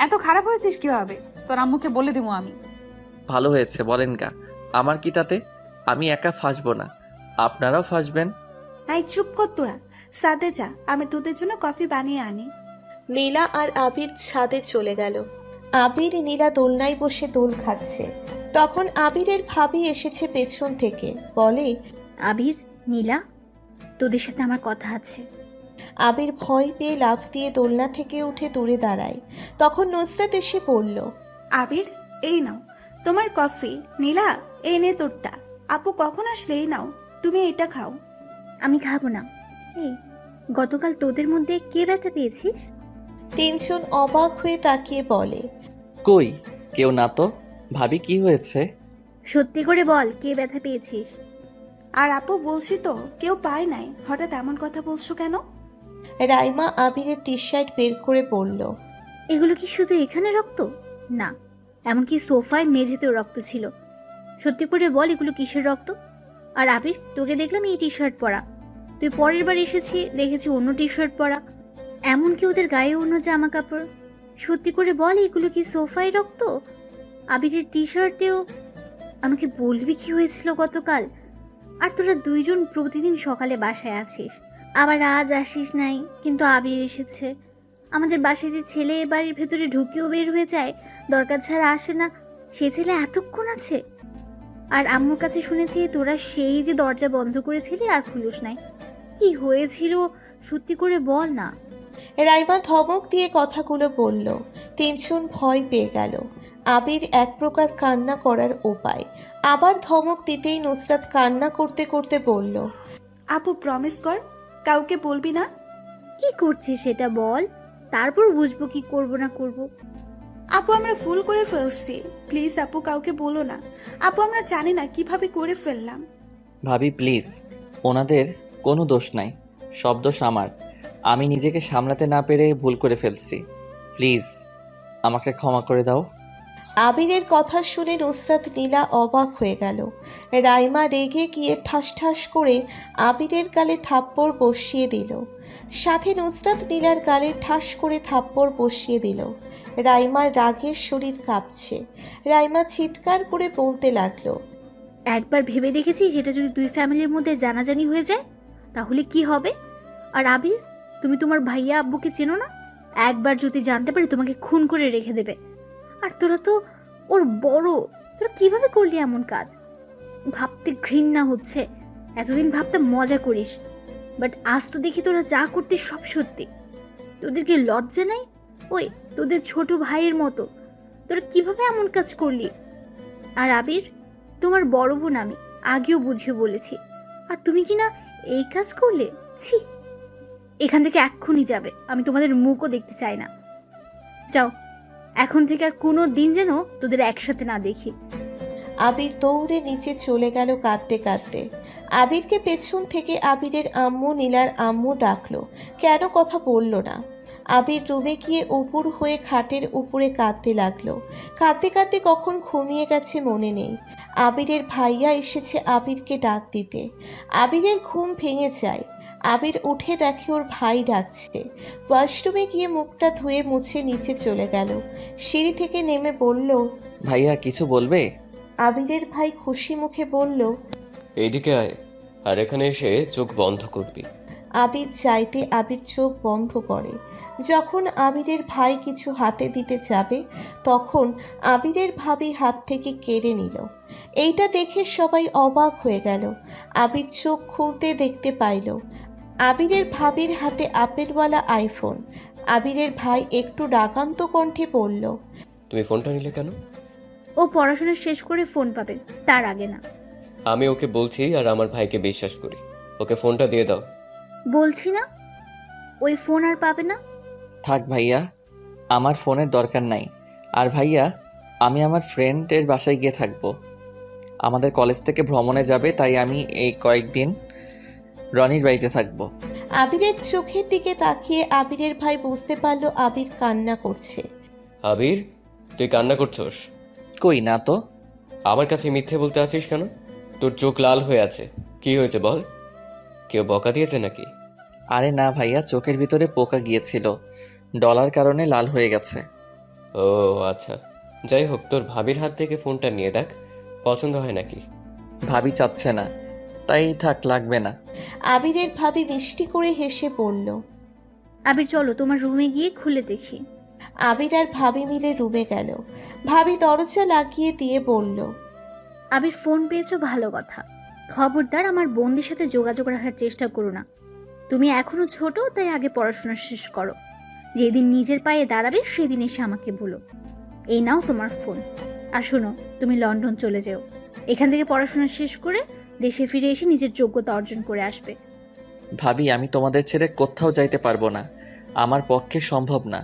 Speaker 3: এত খারাপ হয়েছিস কিভাবে? তোর আম্মুকে বলে দিব আমি।
Speaker 1: ভালো হয়েছে বলেন গা, আমার কি তাতে? আমি একা ফাঁসবো না, আপনারাও ফাঁসবেন।
Speaker 4: তাই চুপ কর তোরা, সাদে যা, আমি তোদের জন্য কফি বানিয়ে আনি।
Speaker 2: নীলা আর আবির ছাদে চলে গেল। আবির নীলা দোলনায় বসে দোল খাচ্ছে। তখন আবিরের ভাবি এসেছে পেছন থেকে, বলে,
Speaker 5: আবির, নীলা, তোদের সাথে আমার কথা আছে।
Speaker 2: আবির ভয় পেয়ে লাফ দিয়ে দোলনা থেকে উঠে দূরে দাঁড়ায়। তখন নুসরাত এসে বলল,
Speaker 4: আবির, এই নাও তোমার কফি। নীলা, এই নে তোরটা। আপু কখন আসলে? এই নাও, তুমি এটা খাও।
Speaker 5: আমি খাবো না। এই, গতকাল তোদের মধ্যে কে ব্যথা পেয়েছিস?
Speaker 2: তিনজন অবাক হয়ে তাকিয়ে বলে,
Speaker 1: কই, কেউ না তো। ভাবি কি হয়েছে?
Speaker 5: সত্যি করে বল, কে ব্যথা পেয়েছিস?
Speaker 4: আর আপু বলছি তো কেউ পায় নাই। হঠাৎ এমন কথা বলছো কেন?
Speaker 2: রাইমা আবিরের টি শার্ট বের করে বলল,
Speaker 5: এগুলো কি শুধু এখানে রক্ত? না, এমনকি সোফায় মেঝেতেও রক্ত ছিল। সত্যি করে বল, এগুলো কিসের রক্ত? আর আবির, তোকে দেখলাম এই টি শার্ট পরা। তুই পরের বার এসেছি দেখেছি অন্য টি শার্ট পরা, এমনকি ওদের গায়ে অন্য জামা কাপড়। সত্যি করে বল, এগুলো কি সোফায় রক্ত? আবিরের টি শার্টেও। আমাকে বলবি কি হয়েছিল গতকাল? আর তোরা দুইজন প্রতিদিন সকালে বাসায় আছিস, আবার আজ আসিস নাই, কিন্তু আবির এসেছে। আমাদের বাসায় যে ছেলে বাড়ির ভেতরে ঢুকেও বের হয়ে যায়, দরকার ছাড়া আসে না, সে ছেলে এতক্ষণ আছে। আর আম্মুর কাছে শুনেছি তোরা সেই যে দরজা বন্ধ করেছিলি আর খুলুস নাই। কি হয়েছিল সত্যি করে বল না।
Speaker 2: রাইমা ধমক দিয়ে কথাগুলো বলল। তিনজন ভয় পেয়ে গেল। আবির এক প্রকার কান্না করার উপায়। আবার ধমক দিতেই নুসরাত কান্না করতে করতে বলল,
Speaker 4: আপু প্রমিস কর, কাউকে বলবি না।
Speaker 5: কি করছিস সেটা বল, তারপর বুঝবো কি করব না করব।
Speaker 4: আপু আমরা ভুল করে ফেলছি, প্লিজ আপু কাউকে বলো না। আপু আমরা জানি না কিভাবে করে ফেললাম।
Speaker 1: ভাবি প্লিজ, ওনাদের কোনো দোষ নাই, সব দোষ আমার। আমি নিজেকে সামলাতে না পেরে ভুল করে ফেলছি। প্লিজ আমাকে ক্ষমা করে দাও।
Speaker 2: আবিরের কথা শুনে নুসরাত নীলা অবাক হয়ে গেল। রাইমা রেগে গিয়ে ঠাস ঠাস করে আবিরের গালে থাপ্পড় বসিয়ে দিল। সাথে নুসরাত নীলার গালে ঠাস করে থাপ্পড় বসিয়ে দিল। রাইমার রাগের শরীর কাঁপছে। রাইমা চিৎকার করে বলতে লাগলো,
Speaker 5: একবার ভেবে দেখেছি সেটা যদি দুই ফ্যামিলির মধ্যে জানাজানি হয়ে যায় তাহলে কি হবে? আর আবির, তুমি তোমার ভাইয়া আব্বুকে চেনো না? একবার যদি জানতে পারে তোমাকে খুন করে রেখে দেবে। আর তোরা তো ওর বড়, তোরা কিভাবে করলি এমন কাজ? ভাবতে ঘৃণা হচ্ছে। এতদিন ভাবতে মজা করিস, বাট আজ তো দেখি তোরা যা করতিস সব সত্যি। তোদেরকে লজ্জা নাই? ওই তোদের ছোট ভাইয়ের মতো তোরা কিভাবে এমন কাজ করলি? আর আবির, তোমার বড় বোন আমি আগেও বুঝিয়ে বলেছি, আর তুমি কি না এই কাজ করলে? ছি, এখান থেকে এক্ষুনি যাবে, আমি তোমাদের মুখও দেখতে চাই না। যাও, এখন থেকে আর কোনো দিন যেন তোদের একসাথে না দেখি।
Speaker 2: আবির দৌড়ে নিচে চলে গেল কাঁদতে কাঁদতে। আবিরকে পেছন থেকে আবিরের আম্মু নীলার আম্মু ডাকলো, কেন কথা বলল না। আবির রুমে গিয়ে উপুর হয়ে খাটের উপরে কাঁদতে লাগলো। কাঁদতে কাঁদতে কখন ঘুমিয়ে গেছে মনে নেই। আবিরের ভাইয়া এসেছে আবিরকে ডাক দিতে। আবিরের ঘুম ভেঙে যায়। আবির উঠে দেখে ওর ভাই ডাকছে। ওয়াশরুমে গিয়ে মুখটা ধুয়ে মুছে নিচে চলে গেল। সিঁড়ি থেকে নেমে বলল,
Speaker 1: ভাইয়া কিছু বলবে?
Speaker 2: আবিরের ভাই খুশি মুখে বলল,
Speaker 9: এইদিকে আয়, আর এখানে এসে চোখ বন্ধ করবি।
Speaker 2: আবির চাইতে আবির চোখ বন্ধ করে। যখন আবিরের ভাই কিছু হাতে দিতে যাবে তখন আবিরের ভাবি হাত থেকে কেড়ে নিল। এইটা দেখে সবাই অবাক হয়ে গেল। আবির চোখ খুলতে দেখতে পাইল আবিরের ভাবির হাতে আপেলওয়ালা আইফোন। আবিরের ভাই একটু রাগান্ত কণ্ঠে বলল,
Speaker 9: তুমি ফোনটা নিলে কেন?
Speaker 5: ও পড়াশোনা শেষ করে ফোন পাবে, তার আগে না।
Speaker 9: আমি ওকে বলছি আর আমার ভাইকে বিশ্বাস করি। ওকে ফোনটা দিয়ে দাও।
Speaker 5: বলছি না, ওই ফোন আর পাবে না।
Speaker 1: থাক ভাইয়া, আমার ফোনের দরকার নাই। আর ভাইয়া, আমি আমার ফ্রেন্ডের বাসায় গিয়ে থাকবো। আমাদের কলেজ থেকে ভ্রমণে যাবে, তাই আমি এই কয়েকদিন রনির বাড়িতে থাকবো।
Speaker 2: আবিরের চোখের দিকে তাকিয়ে আবিরের ভাই বুঝতে পারল আবির কান্না করছে।
Speaker 9: আবির, তুই কান্না করছস?
Speaker 1: কই না তো।
Speaker 9: আমার কাছে মিথ্যে বলতে আসিস কেন? তোর চোখ লাল হয়ে আছে, কি হয়েছে বল? কেউ বকা দিয়েছে নাকি?
Speaker 1: আরে না ভাইয়া, চোখের ভিতরে পোকা গিয়েছিল, ডলার কারণে লাল হয়ে গেছে।
Speaker 9: ও আচ্ছা, যাই হোক, তোর ভাবির হাত থেকে ফোনটা নিয়ে দেখ, পছন্দ হয় নাকি।
Speaker 1: ভাবি চাচ্ছে না, তাই থাক, লাগবে না।
Speaker 2: আবিরের ভাবি মিষ্টি করে হেসে বলল।
Speaker 5: আবির চলো তোমার রুমে গিয়ে খুলে দেখি।
Speaker 2: আবির আর ভাবি মিলে রুমে গেল। ভাবি দরজা লাগিয়ে দিয়ে বলল,
Speaker 5: আবির ফোন পেয়েছো, ভালো কথা। খবরদার আমার বোনদের সাথে যোগাযোগ রাখার চেষ্টা করো না। তুমি এখনো ছোট, তাই আগে পড়াশোনা শেষ করো। যেদিন নিজের পায়ে দাঁড়াবে সেদিন এসে আমাকে বলো। এই নাও তোমার ফোন। আর শোনো, তুমি লন্ডন চলে যেও। এখান থেকে পড়াশোনা শেষ করে দেশে ফিরে এসে নিজের যোগ্যতা অর্জন করে আসবে।
Speaker 1: ভাবি, আমি তোমাদের ছেড়ে কোথাও যাইতে পারবো না, আমার পক্ষে সম্ভব না।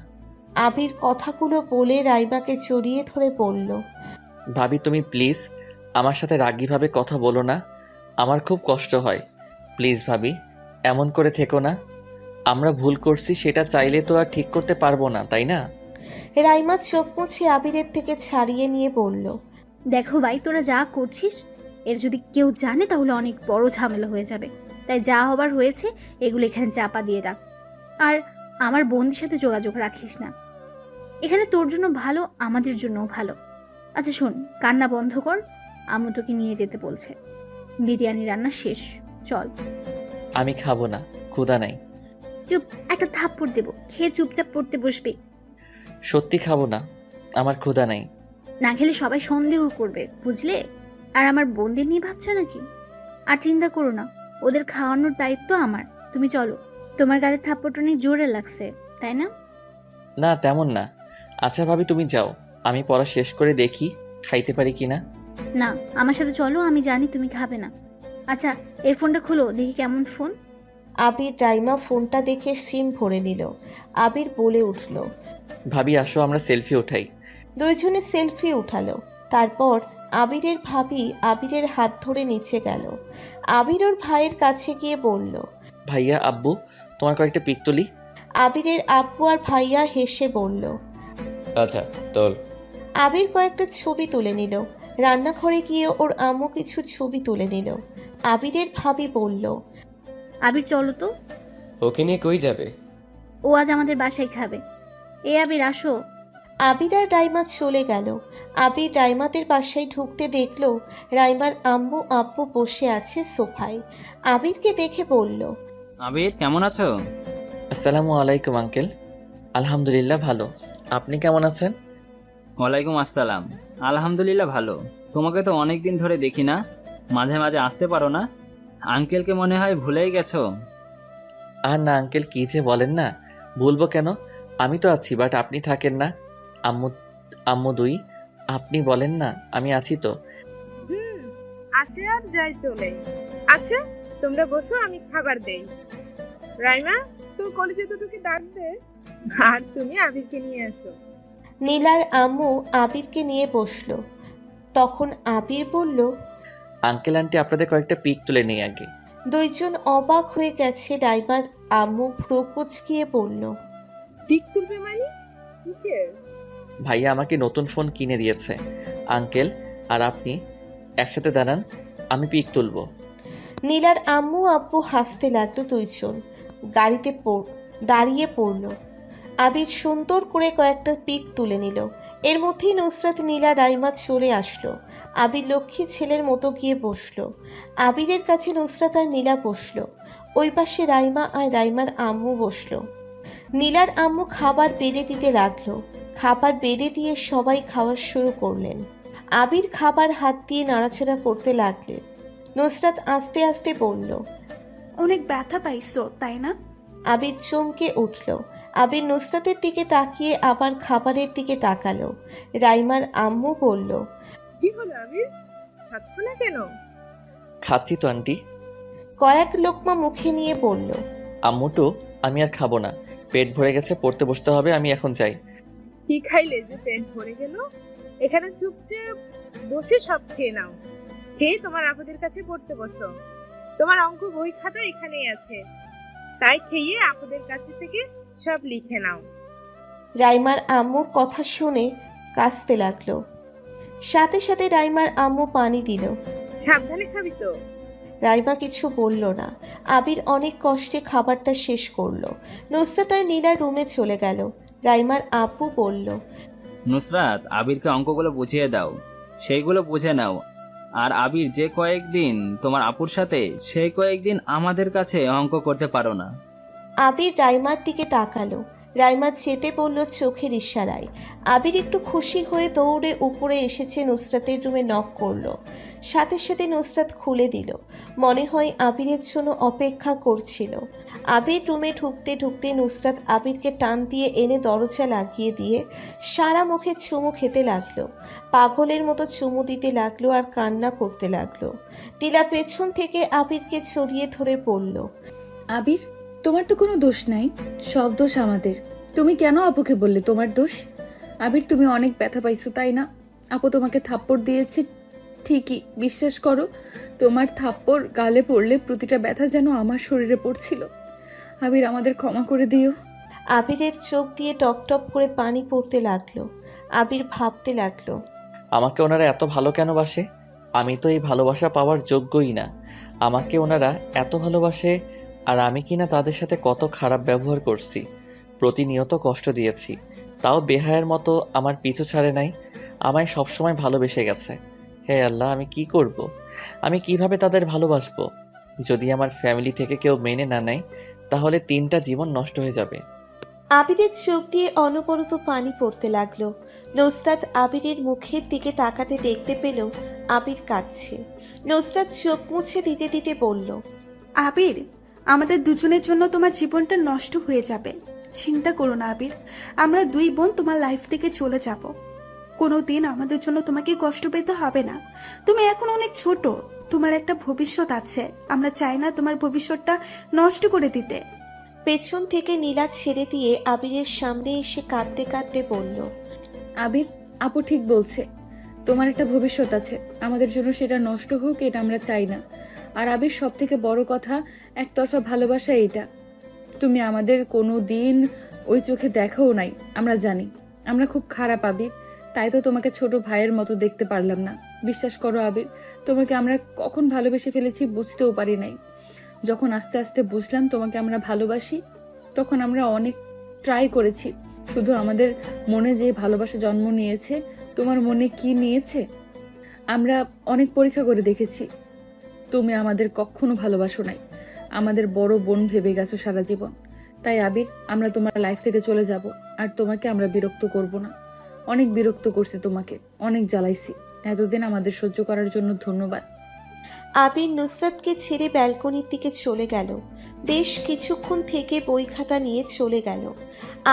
Speaker 2: আবির কথাগুলো বলে রাইমাকে জড়িয়ে ধরে বলল,
Speaker 1: ভাবি তুমি প্লিজ আমার সাথে রাগীভাবে কথা বলো না, আমার খুব কষ্ট হয়। প্লিজ ভাবি, এমন করে থেকো না। আমরা ভুল করছি সেটা চাইলে তো আর ঠিক করতে পারবো না, তাই না?
Speaker 2: রাইমা চোখ মুছে আবিরের থেকে ছাড়িয়ে নিয়ে বলল,
Speaker 5: দেখো ভাই, তোরা যা করছিস এর যদি কেউ জানে তাহলে অনেক বড় ঝামেলা হয়ে যাবে। তাই যা হবার হয়েছে এগুলো এখানে চাপা দিয়ে রাখ। আর আমার বোনদের সাথে যোগাযোগ রাখিস না। এখানে তোর জন্য ভালো, আমাদের জন্যও ভালো। আচ্ছা শোন, কান্না বন্ধ কর, আম্মু তোকে নিয়ে যেতে বলছে। বিরিয়ানি রান্না শেষ, চল।
Speaker 1: আমি খাবো না, ক্ষুধা নাই।
Speaker 5: চুপ, একটা থাপ্পড় দেবো, খেয়ে চুপচাপ পড়তে বসবে।
Speaker 1: সত্যি খাবো না, আমার ক্ষুধা নাই।
Speaker 5: না খেলে সবাই সন্দেহ করবে, বুঝলে? আর আমার বোনদের নিয়ে ভাবছো নাকি? আর চিন্তা করো না, ওদের খাওয়ানোর দায়িত্ব আমার। তুমি চলো। তোমার গালে থাপ্পড়টা অনেক জোরে লাগছে, তাই না?
Speaker 1: না তেমন না। আচ্ছা ভাবি তুমি যাও, আমি পড়া শেষ করে দেখি খাইতে পারি কিনা।
Speaker 5: না, আমার সাথে চলো, আমি জানি তুমি খাবে না। আচ্ছা, এই ফোনটা খোলো, দেখি কেমন ফোন।
Speaker 2: আবির রাইমা ফোনটা দেখে সিম ভরে নিল। আবির বলে উঠল।
Speaker 1: ভাবি আসো আমরা সেলফি উঠাই।
Speaker 2: দুইজনে সেলফি উঠালো। তারপর আবিরের ভাবি আবিরের হাত ধরে নিচে গেল। আবির ওর ভাইয়ের কাছে গিয়ে বলল।
Speaker 1: ভাইয়া আব্বু তোমার কয়েকটা পিক তুলি।
Speaker 2: আবিরের আব্বু আর ভাইয়া হেসে বলল।
Speaker 9: আচ্ছা তোল।
Speaker 2: আবির কয়েকটা ছবি তুলে নিল। রান্নাঘরে গিয়ে ওর আম্মু কিছু ছবি তুলে নিল। আবিরের ভাবি বলল।
Speaker 5: আবির চলো তো,
Speaker 9: ওকে নিয়ে কই যাবে?
Speaker 5: ও আজ আমাদের বাসায় খাবে। এ আবির আসো।
Speaker 2: আবির আর রাইমা চলে গেল। আবির রাইমাদের বাসায় ঢুকতে দেখলো রাইমার আম্মু আব্বু বসে আছে সোফায়। আবিরকে দেখে বলল।
Speaker 13: আবির কেমন আছো?
Speaker 1: আসসালামু আলাইকুম আঙ্কেল। আলহামদুলিল্লাহ ভালো, আপনি কেমন আছেন?
Speaker 13: ওয়ালাইকুম আসসালাম। আলহামদুলিল্লাহ ভালো। তোমাকে তো অনেক দিন ধরে দেখি না, মাঝে মাঝে আসতে পারো না? আঙ্কেলকে মনে হয় ভুলেই গেছো।
Speaker 1: আর না আঙ্কেল, কি যে বলেন না, ভুলবো কেন? আমি তো আছি, বাট আপনি থাকেন না। আম্মু আম্মু দুই, আপনি বলেন না আমি আছি তো।
Speaker 7: আসে আর যাই চলে। আচ্ছা তোমরা বসো, আমি খাবার দেই। রাইমা তোর কলেজে দুটোকে ডাক দে, আর তুমি আবিরকে নিয়ে আসো।
Speaker 2: নীলার আম্মু আবিরকে নিয়ে বসলো। তখন আবির বলল।
Speaker 1: আঙ্কেল আন্টি আপনাদের কয়েকটা পিক তুলে নিই আগে।
Speaker 2: দুইজন অবাক হয়ে গেছে। রাইমার আম্মু ভ্রু কুঁচকিয়ে বলল।
Speaker 7: পিক তুলবে মানে কিসের?
Speaker 1: ভাইয়া আমাকে নতুন ফোন কিনে দিয়েছে। আঙ্কেল আর আপনি একসাথে দাঁড়ান, আমি পিক তুলবো।
Speaker 2: নীলার আম্মু আব্বু হাসতে লাগলো। দুইজন গাড়িতে দাঁড়িয়ে পড়ল। আবির সুন্দর করে কয়েকটা পিক তুলে নিল। এর মধ্যেই নুসরাত নীলা রাইমা চলে আসলো। আবির লক্ষ্মী ছেলের মতো গিয়ে বসলো। আবিরের কাছে নুসরাত আর নীলা বসলো। ওই পাশে রাইমা আর রাইমার আম্মু বসলো। নীলার আম্মু খাবার বেড়ে দিতে লাগলো। খাবার বেড়ে দিয়ে সবাই খাওয়া শুরু করলেন। আবির খাবার হাত দিয়ে নাড়াচাড়া করতে লাগলেন। নুসরাত আস্তে আস্তে বলল।
Speaker 4: অনেক ব্যথা পাইছো তাই না?
Speaker 2: আবির চমকে উঠল। আবির নুসরাতের দিকে তাকিয়ে আবার খাবারের দিকে তাকালো। রাইমার আম্মু বলল।
Speaker 7: কি হলো আবির, খাচ্ছ না কেন?
Speaker 1: খাচ্ছি তো আন্টি।
Speaker 2: কয়েক লোকমা মুখে নিয়ে বলল।
Speaker 1: আম্মুটু আমি আর খাবো না, পেট ভরে গেছে, পড়তে বসতে হবে, আমি এখন যাই।
Speaker 7: কি খাইলে যে পেট ভরে গেল? এখানে চুপচাপ বসে সব খেয়ে নাও। খেয়ে তোমার আপুদের কাছে পড়তে বসো। তোমার অঙ্ক বই খাতা এখানেই আছে, তাই খেয়ে আপুদের কাছে থেকে সব লিখে নাও।
Speaker 2: রাইমার আম্মুর কথা শুনে কাঁদতে লাগলো। সাথে সাথে রাইমার আম্মু পানি দিল।
Speaker 7: সাবধানে খাবি তো।
Speaker 2: রাইমা কিছু বলল না। আবির অনেক কষ্টে খাবারটা শেষ করলো। নুসরাত আর নীলা রুমে চলে গেল। রাইমার আব্বু বলল।
Speaker 13: নুসরাত আবিরকে অঙ্কগুলো বুঝিয়ে দাও, সেইগুলো বুঝে নাও। আর আবির যে কয়েকদিন তোমার আপুর সাথে, সেই কয়েকদিন আমাদের কাছে অঙ্ক করতে পারো না।
Speaker 2: আবির রাইমার দিকে তাকালো। রাইমা যেতে বলল চোখের ইশারায়। আবির একটু খুশি হয়ে দৌড়ে উপরে এসেছে, নুসরাতের রুমে নক করলো। সাথে সাথে নুসরাত খুলে দিল। মনে হয় আবিরের জন্য অপেক্ষা করছিল। আবির রুমে ঢুকতে ঢুকতে নুসরাত আবিরকে টান দিয়ে এনে দরজা লাগিয়ে দিয়ে সারা মুখে চুমু খেতে লাগলো। পাগলের মতো চুমু দিতে লাগলো আর কান্না করতে লাগলো। টিলা পেছন থেকে আবিরকে জড়িয়ে ধরে বলল।
Speaker 3: আবির, তোমার তো কোনো দোষ নাই, সব দোষ আমাদের। তুমি কেন আপুকে বললে তোমার দোষ? আবির, তুমি অনেক ব্যথা পাইছো তাই না? আপু তোমাকে থাপ্পড় দিয়েছে ঠিকই, বিশ্বাস করো তোমার থাপ্পড় গালে পড়লে প্রতিটা ব্যথা যেন আমার শরীরে পড়ছিল। আবির, আমাদের ক্ষমা করে দিও।
Speaker 2: আবিরের চোখ দিয়ে টপ টপ করে পানি পড়তে লাগলো। আবির ভাবতে লাগলো,
Speaker 1: আমাকে ওনারা এত ভালো কেন বাসে? আমি তো এই ভালোবাসা পাওয়ার যোগ্যই না। আমাকে ওনারা এত ভালোবাসে, আর আমি কিনা তাদের সাথে কত খারাপ ব্যবহার করছি, প্রতিনিয়ত কষ্ট দিয়েছি, তাও বেহায়ের মতো আমার পিছু ছাড়ে নাই, আমায় সবসময় ভালোবেসে গেছে। হে আল্লাহ, আমি কি করব? আমি কিভাবে তাদের ভালোবাসবো? যদি আমার ফ্যামিলি থেকে কেউ মেনে না নেয়, তাহলে 3টা জীবন নষ্ট হয়ে যাবে।
Speaker 2: আবিরের চোখ দিয়ে অনবরত পানি পড়তে লাগলো। নুসরাত আবিরের মুখের দিকে তাকাতে দেখতে পেল আবির কাঁদছে। নুসরাত চোখ মুছে দিতে দিতে বলল।
Speaker 4: আবির, আমাদের দুজনের জন্য তোমার জীবনটা নষ্ট হয়ে যাবে। চিন্তা করো না আবির, আমরা দুই বোন তোমার লাইফ থেকে চলে যাব। কোনো দিন আমাদের জন্য তোমাকে কষ্ট পেতে হবে না। তুমি এখন অনেক ছোট, তোমার একটা ভবিষ্যৎ আছে, আমরা চাই না তোমার ভবিষ্যৎটা নষ্ট করে দিতে।
Speaker 2: পেছন থেকে নীলা ছেড়ে দিয়ে আবিরের সামনে এসে কাঁদতে কাঁদতে বলল,
Speaker 3: আবির, আপু ঠিক বলছে, তোমার একটা ভবিষ্যৎ আছে, আমাদের জন্য সেটা নষ্ট হোক এটা আমরা চাই না। আর আবির, সব থেকে বড় কথা, একতরফা ভালোবাসা এটা তুমি আমাদের কোনো দিন ওই চোখে দেখাও নাই। আমরা জানি আমরা খুব খারাপ আবির, তাই তো তোমাকে ছোট ভাইয়ের মতো দেখতে পারলাম না। বিশ্বাস করো আবির, তোমাকে আমরা কখন ভালোবেসে ফেলেছি বুঝতেও পারি নাই। যখন আস্তে আস্তে বুঝলাম তোমাকে আমরা ভালোবাসি, তখন আমরা অনেক ট্রাই করেছি। শুধু আমাদের মনে যে ভালোবাসা জন্ম নিয়েছে, তোমার মনে কি নিয়েছে আমরা অনেক পরীক্ষা করে দেখেছি। তুমি আমাদের কখনো ভালোবাসো নাই, আমাদের বড় বোন ভেবে গেছো সারা জীবন। তাই আবির, আমরা তোমার লাইফ থেকে চলে যাব, আর তোমাকে আমরা বিরক্ত করব না। অনেক বিরক্ত করছি তোমাকে, অনেক জ্বালাইছি, এতদিন আমাদের সহ্য করার জন্য ধন্যবাদ।
Speaker 2: আবির নুসরাতকে ছেড়ে ব্যালকনির দিকে চলে গেল। বেশ কিছুক্ষণ থেকে বই খাতা নিয়ে চলে গেল।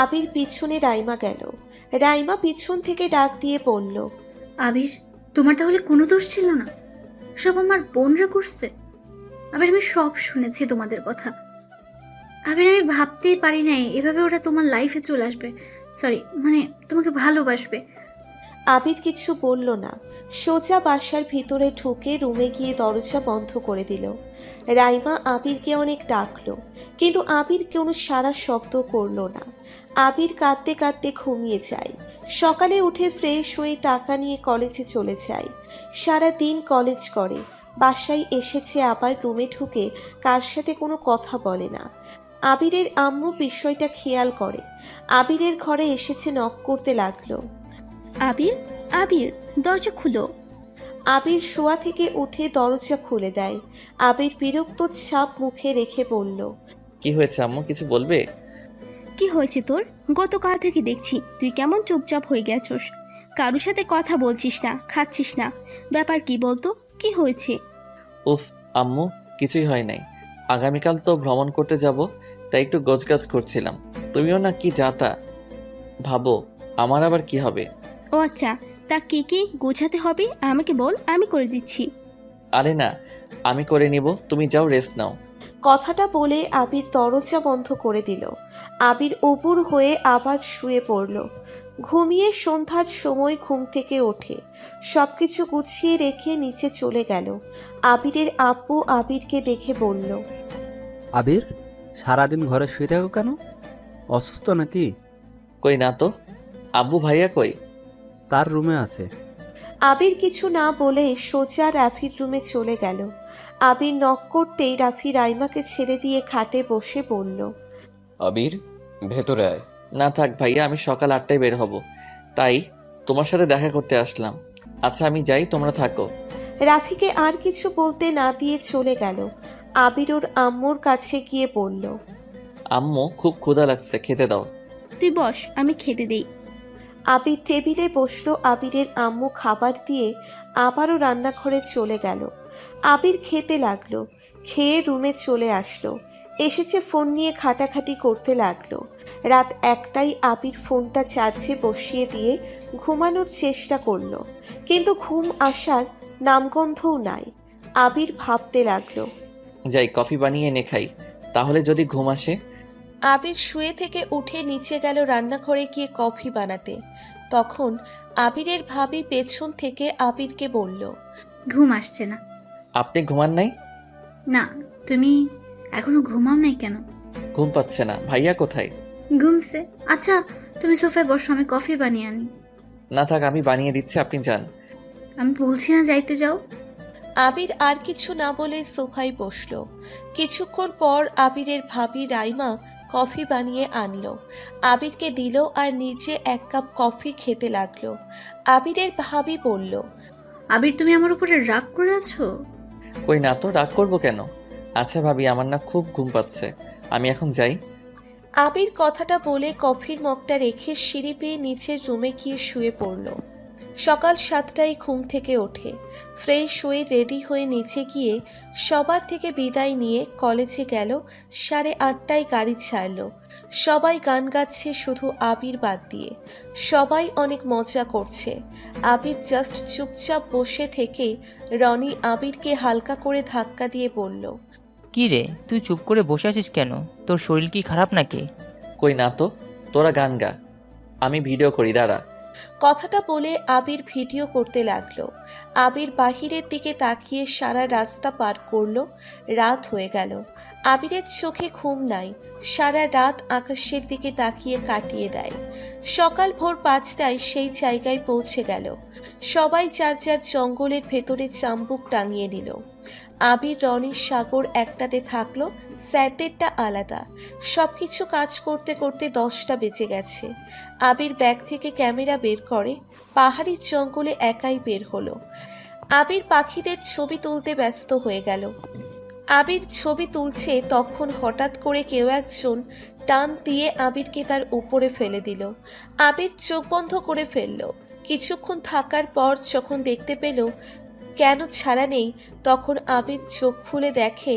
Speaker 2: আবির পিছনে রাইমা গেল। রাইমা পিছন থেকে ডাক দিয়ে বলল,
Speaker 5: আবির, তোমার তাহলে কোনো দোষ ছিল না? সব আমার বোনরা করছে? আবির, আমি সব শুনেছি তোমাদের কথা। আবির, আমি ভাবতেই পারি নাই এভাবে ওরা তোমার লাইফে চলে আসবে, সরি মানে তোমাকে ভালোবাসবে।
Speaker 2: আবির কিছু বলল না, সোজা বাসার ভিতরে ঢুকে রুমে গিয়ে দরজা বন্ধ করে দিল। রাইমা আবিরকে অনেক ডাকলো, কিন্তু আবির কোনো সারা শব্দ করলো না। আবির কাঁদতে কাঁদতে ঘুমিয়ে যায়। সকালে উঠে ফ্রেশ হয়ে টাকা নিয়ে কলেজে চলে যায়। সারা দিন কলেজ করে, বাসায় এসেছে আবার রুমে ঢুকে কার সাথে কোনো কথা বলে না। আবিরের আম্মু বিষয়টা খেয়াল করে, আবিরের ঘরে এসেছে, নক করতে লাগলো।
Speaker 6: আবির, আবির, দরজা খুলো।
Speaker 2: আবির শোয়া থেকে উঠে দরজা খুলে দেয়। আবির বিরক্ত ছাপ মুখে রেখে বলল,
Speaker 1: কি হয়েছে আম্মু, কিছু বলবে?
Speaker 6: কি হয়েছে তোর? গতকাল থেকে দেখছি তুই কেমন চুপচাপ হয়ে গেছস, কারোর সাথে কথা বলছিস না, খাচ্ছিস না। ব্যাপার কি বলতো, কি হয়েছে?
Speaker 1: উফ আম্মু, কিছুই হয় নাই। আগামীকাল তো ভ্রমণ করতে যাব, তাই একটু গোছগাছ করছিলাম। তুমিও না কি যাতা ভাবো, আমার আবার কি হবে?
Speaker 6: ও আচ্ছা, তা কি কি গোছাতে হবে আমাকে বল, আমি করে দিচ্ছি।
Speaker 1: আরে না, আমি করে নিব, তুমি যাও রেস্ট নাও।
Speaker 2: কথাটা বলে আবির দরজা বন্ধ করে দিল। আবির উপুর হয়ে আবার শুয়ে পড়ল। ঘুমিয়ে সন্ধ্যার সময় ঘুম থেকে ওঠে, সবকিছু গুছিয়ে রেখে নিচে চলে গেল। আবিরের আব্বু আবিরকে দেখে বলল,
Speaker 8: আবির, সারাদিন ঘরে শুয়ে থাকো কেন? অসুস্থ নাকি?
Speaker 1: কই না তো। আব্বু ভাইয়া কই?
Speaker 8: তার রুমে আছে।
Speaker 2: আবির কিছু না বলে সোজা রাফির রুমে চলে গেল। আবির নক করতেই রাফি রাইমাকে ছেড়ে দিয়ে খাটে বসে বলল,
Speaker 9: আবির, ভেতরে আয়।
Speaker 1: না থাক ভাইয়া, আমি সকাল 8টায় বের হব, তাই তোমার সাথে দেখা করতে আসলাম। আচ্ছা আমি যাই, তোমরা থাকো।
Speaker 2: রাফিকে আর কিছু বলতে না দিয়ে চলে গেল। আবির ওর আম্মুর কাছে গিয়ে বলল,
Speaker 1: আম্মু খুব ক্ষুধা লাগছে, খেতে দাও।
Speaker 6: তুই বস, আমি খেতে দেই।
Speaker 2: আবির টেবিলে বসলো। আবিরের আম্মু খাবার দিয়ে আবারও রান্নাঘরে চলে গেল। আবির খেতে লাগলো, খেয়ে রুমে চলে আসলো। এসেছে ফোন নিয়ে ঘাটাঘাটি করতে লাগলো। রাত 1টায় আবির ফোনটা চার্জে বসিয়ে দিয়ে ঘুমানোর চেষ্টা করলো, কিন্তু ঘুম আসার নামগন্ধও নাই। আবির ভাবতে লাগলো,
Speaker 1: যাই কফি বানিয়ে এনে খাই, তাহলে যদি ঘুম আসে।
Speaker 2: আবির শুয়ে থেকে উঠে নিচে গেল রান্নাঘরে গিয়ে কফি বানাতে। তখন আবিরের ভাবি পেছন থেকে আবিরকে বলল,
Speaker 5: ঘুম আসছে না?
Speaker 1: আপনি ঘুমান নাই?
Speaker 5: না, তুমি এখনো ঘুমাও নাই কেন?
Speaker 1: ঘুম পাচ্ছে না। ভাইয়া কোথায়?
Speaker 5: ঘুমছে। আচ্ছা তুমি সোফায় বসো, আমি কফি বানিয়ে আনি।
Speaker 1: না থাক, আমি বানিয়ে দিচ্ছি, আপনি যান।
Speaker 5: আমি বলছি না যাইতে যাও।
Speaker 2: আবির আর কিছু না বলে সোফায় বসলো। কিছুক্ষণ পর আবিরের ভাবি রাইমা কফি বানিয়ে আনলো, আবিরকে দিল আর নিচে 1 কাপ কফি খেতে লাগলো। আবিরের ভাবি বলল,
Speaker 5: আবির, তুমি আমার উপরে রাগ করে আছো?
Speaker 1: কই না তো, রাগ করবো কেন? আচ্ছা ভাবি, আমার না খুব ঘুম পাচ্ছে, আমি এখন যাই।
Speaker 2: আবির কথাটা বলে কফির মগটা রেখে সিঁড়ি পেয়ে নিচের রুমে গিয়ে শুয়ে পড়ল। সকাল 7টায় ঘুম থেকে ওঠে, ফ্রেশ হয়ে রেডি হয়ে নিচে গিয়ে সবার থেকে বিদায় নিয়ে কলেজে গেল। 8:30টায় গাড়ি ছাড়লো। সবাই গান গাচ্ছে, শুধু আবির বাদ দিয়ে। সবাই অনেক মজা করছে। আবির জাস্ট চুপচাপ বসে থেকে রনি আবিরকে হালকা করে ধাক্কা দিয়ে বলল,
Speaker 12: কি রে, তুই চুপ করে বসে আছিস কেন? তোর শরীর কি খারাপ নাকি?
Speaker 1: কই না তো, তোরা গান গা, আমি ভিডিও করি, দাঁড়া।
Speaker 2: কথাটা বলে আবির ভিডিও করতে লাগলো। আবির বাহিরের দিকে তাকিয়ে সারা রাস্তা পার করলো। রাত হয়ে গেল। আবিরের চোখে ঘুম নাই, সারা রাত আকাশের দিকে তাকিয়ে কাটিয়ে দেয়। সকাল ভোর 5টায় সেই জায়গায় পৌঁছে গেল। সবাই যার যার জঙ্গলের ভেতরে চাম্বুক টাঙিয়ে নিল। আবির, রনি, সাগর একটাতে থাকলো, স্যারদেরটা আলাদা। সবকিছু কাজ করতে করতে 10টা বেজে গেছে। আবির ব্যাগ থেকে ক্যামেরা বের করে, পাহাড়ি জঙ্গলে একাই বের হলো। আবির পাখিদের ছবি তুলতে ব্যস্ত হয়ে গেল। আবির ছবি তুলছে, তখন হঠাৎ করে কেউ একজন টান দিয়ে আবিরকে তার উপরে ফেলে দিল। আবির চোখ বন্ধ করে ফেলল। কিছুক্ষণ থাকার পর যখন দেখতে পেল কেন ছাড়া নেই, তখন আবির চোখ খুলে দেখে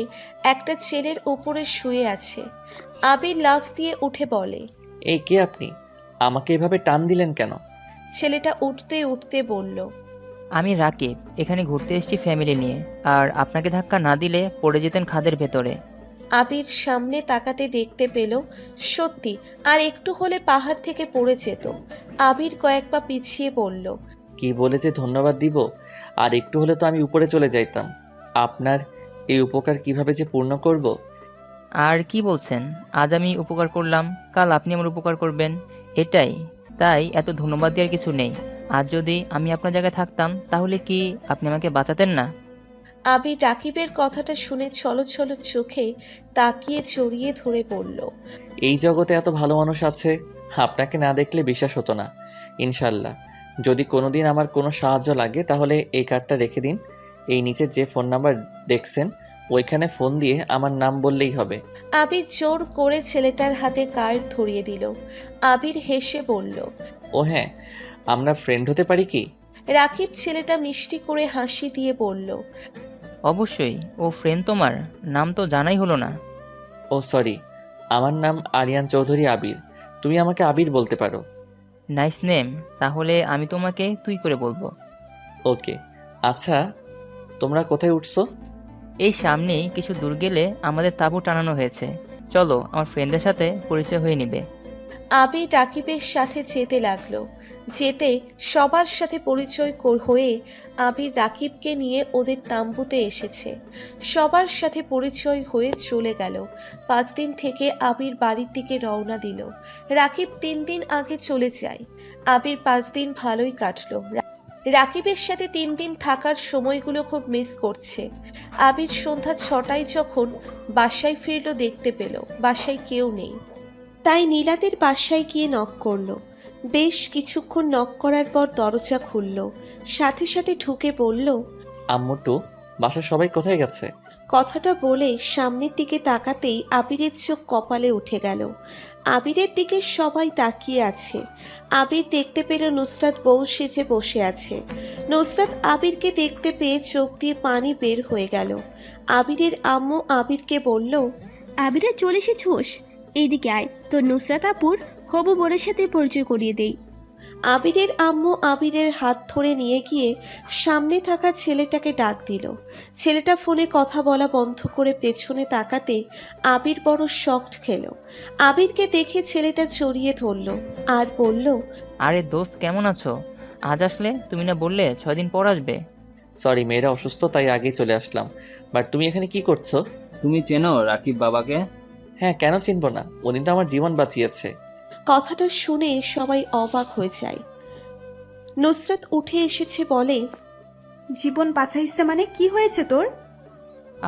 Speaker 2: একটা ছেলের উপরে শুয়ে আছে। আবির লাফ দিয়ে উঠে বলে,
Speaker 1: এই কে আপনি? আমাকে এভাবে টান দিলেন কেন?
Speaker 2: ছেলেটা উঠতে উঠতে বলল,
Speaker 12: আমি রাকিব, এখানে ঘুরতে এসেছি ফ্যামিলি নিয়ে, আর আপনাকে ধাক্কা না দিলে পড়ে যেতেন খাদের ভেতরে।
Speaker 2: আবির সামনে তাকাতে দেখতে পেল সত্যি আর একটু হলে পাহাড় থেকে পড়ে যেত। আবির কয়েক পা পিছিয়ে পড়ল।
Speaker 1: কি বলে যে ধন্যবাদ দিব, আর একটু হলে তো আমি উপরে চলে যাইতাম। আপনার এই উপকার কিভাবে যে পূর্ণ করব?
Speaker 12: আর কি বলছেন, আজ আমি উপকার করলাম, কাল আপনি আমার উপকার করবেন, এটাই। তাই এত ধন্যবাদ দেওয়ার কিছু নেই। আজ যদি আমি আপনার জায়গায় থাকতাম তাহলে কি আপনি আমাকে বাঁচাতেন না?
Speaker 2: আবির রাকিবের কথাটা শুনে ছলছল চোখে তাকিয়ে জড়িয়ে ধরে বলল,
Speaker 1: এই জগতে এত ভালো মানুষ আছে, আপনাকে না দেখলে বিশ্বাস হতো না। ইনশাল্লাহ যদি কোনোদিন আমার কোনো সাহায্য লাগে তাহলে এই কার্ডটা রেখে দিন। এই নিচে যে ফোন নাম্বার দেখছেন ওইখানে ফোন দিয়ে আমার নাম বললেই হবে।
Speaker 2: আবির জোর করে ছেলেটার হাতে কার্ড ধরিয়ে দিল। আবির হেসে বলল,
Speaker 1: ও হ্যাঁ, আমরা ফ্রেন্ড হতে পারি কি?
Speaker 2: রাকিব ছেলেটা মিষ্টি করে হাসি দিয়ে বলল,
Speaker 12: অবশ্যই, ও ফ্রেন্ড তোমার? নাম তো জানাই হলো না।
Speaker 1: ও সরি, আমার নাম আরিয়ান চৌধুরী আবির। তুমি আমাকে আবির বলতে পারো।
Speaker 12: নাইস নেম, তাহলে আমি তোমাকে তুই করে বলবো।
Speaker 1: ওকে। আচ্ছা, তোমরা কোথায় উঠছো?
Speaker 12: এই সামনেই কিছু দূর গেলে আমাদের তাঁবু টানানো হয়েছে, চলো আমার ফ্রেন্ডের সাথে পরিচয় হয়ে নিবে।
Speaker 2: আবির রাকিবের সাথে যেতে লাগলো। যেতে সবার সাথে পরিচয় হয়ে আবির রাকিবকে নিয়ে ওদের তাম্বুতে এসেছে। সবার সাথে পরিচয় হয়ে চলে গেল। 5 দিন থেকে আবির বাড়ির দিকে রওনা দিল। রাকিব 3 দিন আগে চলে যায়। আবির 5 দিন ভালোই কাটলো। রাকিবের সাথে 3 দিন থাকার সময়গুলো খুব মিস করছে। আবির সন্ধ্যা 6টায় যখন বাসায় ফিরল দেখতে পেল বাসায় কেউ নেই। তাই নীলাদের বাসায় গিয়ে নক করলো। বেশ কিছুক্ষণ নক করার পর দরজা খুলল। সাথে সাথে ঢুকে বলল,
Speaker 1: আম্মুটু, বাসার সবাই কোথায় গেছে?
Speaker 2: কথাটা বলে সামনের দিকে তাকাতেই আবিরের চোখ কপালে উঠে গেল। আবিরের দিকে সবাই তাকিয়ে আছে। আবির দেখতে পেল নুসরাত বউ সেজে বসে আছে। নুসরাত আবিরকে দেখতে পেয়ে চোখ দিয়ে পানি বের হয়ে গেল। আবিরের আম্মু আবিরকে বলল,
Speaker 6: আবিরা চলে এসেছোস, এইদিকে আয়, তোর নুসরাত আপুর হবু বোনের সাথে পরিচয় করিয়ে দেই।
Speaker 2: আবিরের আম্মু আবিরের হাত ধরে নিয়ে গিয়ে সামনে থাকা ছেলেটাকে ডাক দিল। ছেলেটা ফোনে কথা বলা বন্ধ করে পেছনে তাকাতে আবির বড় শকড খেল। আবিরকে দেখে ছেলেটা জড়িয়ে ধরল আর বলল,
Speaker 12: আরে দোস্ত, কেমন আছো? আজ আসলে, তুমি না বললে 6 দিন পর আসবে?
Speaker 1: সরি, মেয়েরা অসুস্থ তাই আগেই চলে আসলাম। বাট তুমি এখানে কি করছো?
Speaker 13: তুমি চেনো রাকিব বাবাকে?
Speaker 1: হ্যাঁ, কেন চিনব না, উনি তো আমার জীবন বাঁচিয়েছে।
Speaker 2: কথাটা শুনে সবাই অবাক হয়ে যায়। নুসরাত উঠে এসেছে বলে,
Speaker 4: জীবন বাঁচাইছে মানে কি হয়েছে তোর?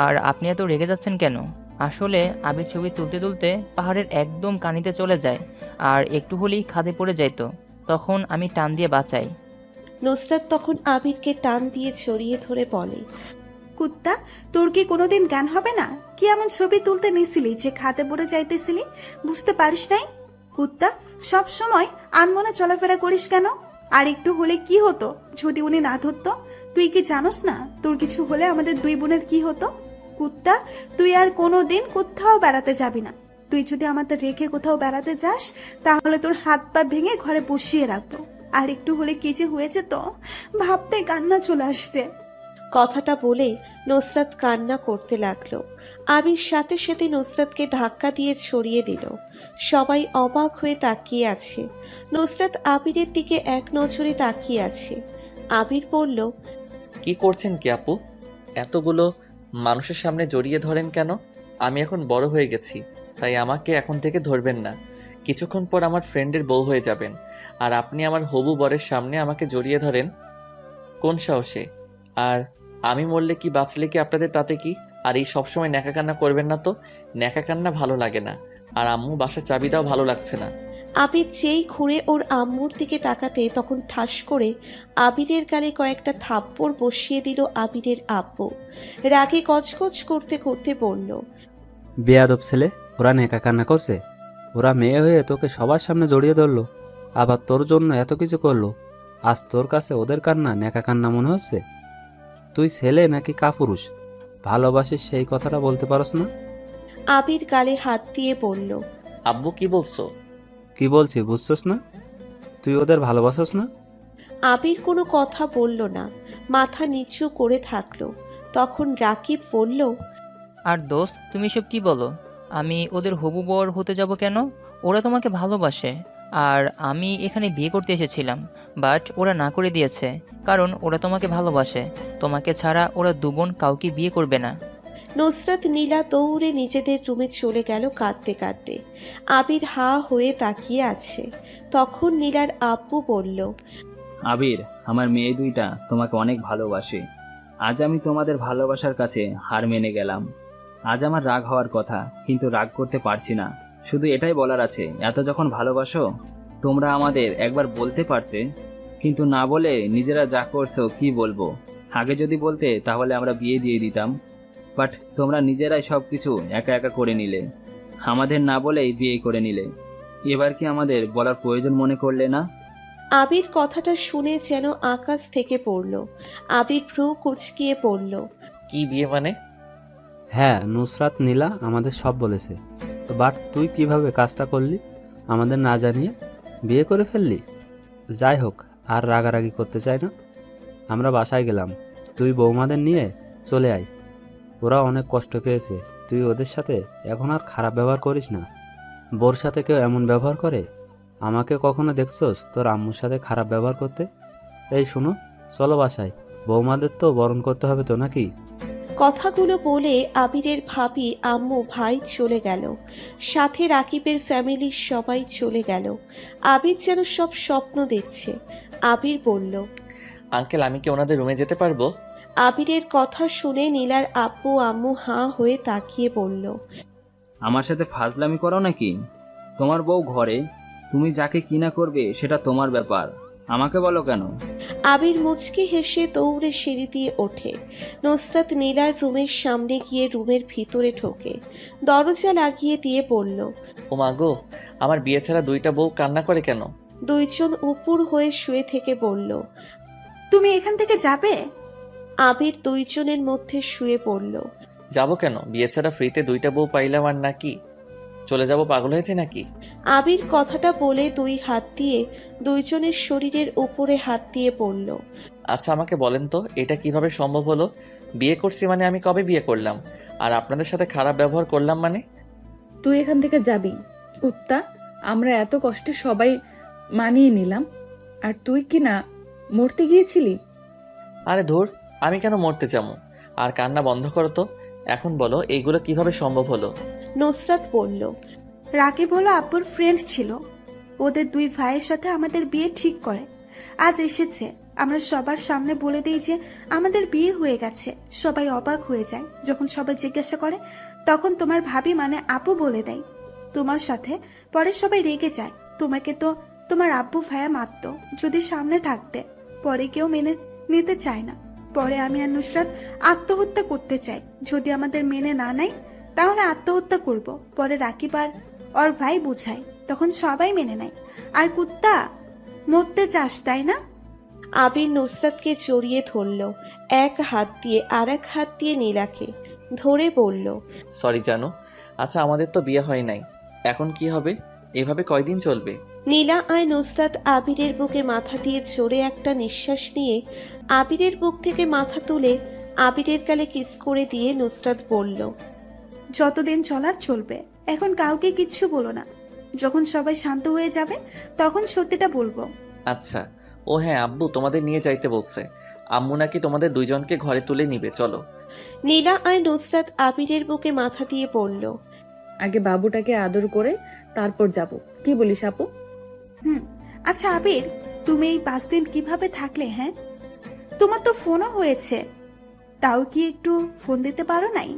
Speaker 12: আর আপনি এত রেগে যাচ্ছেন কেন? আসলে আবির ছবি তুলতে তুলতে পাহাড়ের একদম কানিতে চলে যায়, আর একটু হলেই খাদে পড়ে যাইতো, তখন আমি টান দিয়ে বাঁচাই।
Speaker 2: নুসরাত তখন আবিরকে টান দিয়ে জড়িয়ে ধরে বলে,
Speaker 4: কুত্তা, তোর কি কোনোদিন জ্ঞান হবে না? কি এমন ছবি তুলতে নিছিলি যে খাতে পড়ে যাইতেছিলি? বুঝতে পারিস নাই? কুত্তা, সব সময় আনমনে চলাফেরা করিস কেন? আর একটু হলে কি হতো যদি উনি না ধরতো? তুই কি জানোস না তোর কিছু হলে আমাদের দুই বোনের কি হতো? কুত্তা, তুই আর কোনোদিন কোথাও বেড়াতে যাবি না। তুই যদি আমাদের রেখে কোথাও বেড়াতে যাস তাহলে তোর হাত পা ভেঙে ঘরে বসিয়ে রাখবো। আর একটু হলে কি যে হয়েছে তো ভাবতে কান্না চলে আসছে।
Speaker 2: কথাটা বলে নুসরাত কান্না করতে লাগলো। আবির সাথে সাথে নুসরাতকে ধাক্কা দিয়ে ছড়িয়ে দিল। সবাই অবাক হয়ে তাকিয়ে আছে। নুসরাত আবিরের দিকে এক নজরে তাকিয়ে আছে। আবির বলল,
Speaker 1: কি করছেন কি আপু? এতগুলো মানুষের সামনে জড়িয়ে ধরেন কেন? আমি এখন বড় হয়ে গেছি, তাই আমাকে এখন থেকে ধরবেন না। কিছুক্ষণ পর আমার ফ্রেন্ডের বউ হয়ে যাবেন, আর আপনি আমার হবু বরের সামনে আমাকে জড়িয়ে ধরেন কোন সাহসে? আর আমি মরলে কি বাঁচলে কি আপনাদের তাতে কি? আর এই সবসময় ন্যাকা কান্না করবেন না তো, ন্যাকা কান্না ভালো লাগে না। আর আম্মু বাসার চাবি দাও, ভালো লাগছে না।
Speaker 2: আবির যেই ঘুরে ওর আম্মুর দিকে তাকাতে তখন ঠাস করে আবিরের গালে কয়েকটা থাপ্পড় বসিয়ে দিল আবিরের আব্বু। রাগে গজগজ করতে করতে বলল,
Speaker 8: বেয়াদব ছেলে, ওরা নেকা কান্না করছে? ওরা মেয়ে হয়ে তোকে সবার সামনে জড়িয়ে ধরলো, আবার তোর জন্য এত কিছু করলো। আজ তোর কাছে ওদের কান্না নেকা কান্না মনে হচ্ছে? তুই ছেলে নাকি কাপুরুষ? ভালোবাসিস সেই কথাটা বলতে পারস না?
Speaker 2: আবির গালে হাত দিয়ে বলল,
Speaker 1: আব্বু কি বলছো?
Speaker 8: কি বলছি বুঝছস না? তুই ওদের ভালোবাসস না?
Speaker 2: আবির কোনো কথা বলল না, মাথা নিচু করে থাকলো। তখন রাকিব বলল,
Speaker 12: আর দোস্ত, তুমি এসব কি বলো? আমি ওদের হবু বর হতে যাব কেন? ওরা তোমাকে ভালোবাসে, আর আমি এখানে বিয়ে করতে এসেছিলাম, বাট ওরা না করে দিয়েছে, কারণ ওরা তোমাকে ভালোবাসে। তোমাকে ছাড়া ওরা দুবোন কাউকে বিয়ে করবে না।
Speaker 2: নুসরাত নীলা দৌড়ে নিজেদের রুমে চলে গেল কাঁদতে কাঁদতে। আবির হা হয়ে তাকিয়ে আছে। তখন নীলার আব্বু বলল,
Speaker 13: আবির, আমার মেয়ে দুইটা তোমাকে অনেক ভালোবাসে। আজ আমি তোমাদের ভালোবাসার কাছে হার মেনে গেলাম। আজ আমার রাগ হওয়ার কথা, কিন্তু রাগ করতে পারছি না। শুধু এটাই বলার আছে, এত যখন ভালোবাসো তোমরা আমাদের একবার বলতে পারতে, কিন্তু না বলে নিজেরা যা করছো কি বলবো। আগে যদি বলতে তাহলে আমরা বিয়ে দিয়ে দিতাম, বাট তোমরা নিজেরাই সব কিছু একা একা করে নিলে, আমাদের না বলেই বিয়ে করে নিলে। এবার কি আমাদের বলার প্রয়োজন মনে করলে না?
Speaker 2: আবির কথাটা শুনে যেন আকাশ থেকে পড়ল। আবির ভ্রু কুচকিয়ে পড়ল,
Speaker 1: কি বিয়ে মানে?
Speaker 8: হ্যাঁ, নুসরাত নীলা আমাদের সব বলেছে, বাট তুই কিভাবে কাজটা করলি? আমাদের না জানিয়ে বিয়ে করে ফেললি। যাই হোক, আর রাগারাগি করতে চাই না। আমরা বাসায় গেলাম, তুই বৌমাদের নিয়ে চলে আয়। ওরা অনেক কষ্ট পেয়েছে, তুই ওদের সাথে এখন আর খারাপ ব্যবহার করিস না। বোর সাথে কেউ এমন ব্যবহার করে? আমাকে কখনো দেখছোস তোর আম্মুর সাথে খারাপ ব্যবহার করতে? এই শোনো, চলো বাসায়, বৌমাদের তো বরণ করতে হবে তো নাকি?
Speaker 2: কথাগুলো বলে আবিরের ভাবি, আম্মু, ভাই চলে গেল। সাথে রাকিবের ফ্যামিলির সবাই চলে গেল। আবির যেন সব স্বপ্ন দেখছে। আবির বলল,
Speaker 1: আঙ্কেল, আমি কি ওনাদের রুমে যেতে পারবো?
Speaker 2: আবিরের কথা শুনে নীলার আব্বু আম্মু হাঁ হয়ে তাকিয়ে বলল,
Speaker 13: আমার সাথে ফাজলামি করো নাকি? তোমার বউ ঘরে, তুমি যাকে কিনা করবে সেটা তোমার ব্যাপার, আমাকে বলো কেন?
Speaker 2: আবির মুচকি হেসে দৌড়ে সিঁড়ি দিয়ে ওঠে। নুসরাত নীলার রুমের সামনে গিয়ে রুমের ভিতরে ঢোকে। দরজা লাগিয়ে দিয়ে বলল,
Speaker 1: ও মা গো, আমার বিয়ে ছাড়া দুইটা বউ কান্না করে কেন?
Speaker 2: দুইজন উপুর হয়ে শুয়ে থেকে বলল,
Speaker 4: তুমি এখান থেকে যাবে?
Speaker 2: আবির দুইজনের মধ্যে শুয়ে পড়ল।
Speaker 1: যাবো কেন? বিয়ে ছাড়া ফ্রিতে দুইটা বউ পাইলাম আর নাকি চলে যাব? পাগল হয়েছে নাকি?
Speaker 2: আবির কথাটা বলে দুই হাত দিয়ে দুইজনের শরীরের উপরে হাত দিয়ে পড়ল।
Speaker 1: আচ্ছা, আমাকে বলেন তো, এটা কিভাবে সম্ভব হলো? বিয়ে করছি মানে আমি কবে বিয়ে করলাম? আর আপনাদের সাথে খারাপ ব্যবহার করলাম মানে?
Speaker 3: তুই এখান থেকে যাবি কুত্তা। আমরা এত কষ্টে সবাই মানিয়ে নিলাম, আর তুই কি না মরতে গিয়েছিলি?
Speaker 1: আরে ধুর, আমি কেন মরতে যাবো? আর কান্না বন্ধ করো তো। এখন বলো, এইগুলো কিভাবে সম্ভব হলো?
Speaker 2: নুসরাত বলল,
Speaker 4: রাকিব হলো আব্বুর ফ্রেন্ড ছিল, ওদের দুই ভাইয়ের সাথে আমাদের বিয়ে ঠিক করে। আজ এসেছে, আমরা সবার সামনে বলে দিই যে আমাদের বিয়ে হয়ে গেছে। সবাই অবাক হয়ে যায়। যখন সবাই জিজ্ঞাসা করে তখন তোমার ভাবি মানে আপু বলে দেয় তোমার সাথে। পরে সবাই রেগে যায়। তোমাকে তো তোমার আব্বু ভাইয়া মারত যদি সামনে থাকতে। পরে কেউ মেনে নিতে চায় না। পরে আমি আর নুসরাত আত্মহত্যা করতে চাই। যদি আমাদের মেনে না নেয় তাহলে আত্মহত্যা করব। পরে রাকিব আর ওর ভাই বুঝায়, তখন সবাই মেনে নেয়। আর কুত্তা, মরতে চাস তাই না?
Speaker 2: আবির নুসরাতকে জড়িয়ে ধরল, এক হাত দিয়ে আর এক হাত দিয়ে নীলাকে ধরে বলল,
Speaker 1: সরি জানো। আচ্ছা আমাদের তো বিয়ে হয় নাই, এখন কি হবে? এভাবে কয়দিন চলবে?
Speaker 2: নীলা আর নুসরাত আবিরের বুকে মাথা দিয়ে জোরে একটা নিঃশ্বাস নিয়ে আবিরের বুক থেকে মাথা তুলে আবিরের গালে কিস করে দিয়ে নুসরাত বলল,
Speaker 4: যতদিন চলার চলবে, এখন কাউকে কিচ্ছু বলো না। যখন সবাই শান্ত হয়ে যাবে তখন সত্যিটা বলবো।
Speaker 1: আচ্ছা। ও হ্যাঁ, আব্বু তোমাদের নিয়ে যাইতে বলছে। আম্মু নাকি তোমাদের দুইজনকে ঘরে তুলে নিবে, চলো।
Speaker 2: নীলা আর নুসরাত আবিরের বুকে মাথা দিয়ে বলল,
Speaker 3: আগে বাবুটাকে আদর করে তারপর যাব, কি বলিস আপু?
Speaker 4: আচ্ছা আবির, তুমি এই 5 দিন কিভাবে থাকলে? হ্যাঁ, তোমার তো ফোনও হয়েছে, তাও কি একটু ফোন দিতে পারো নাই?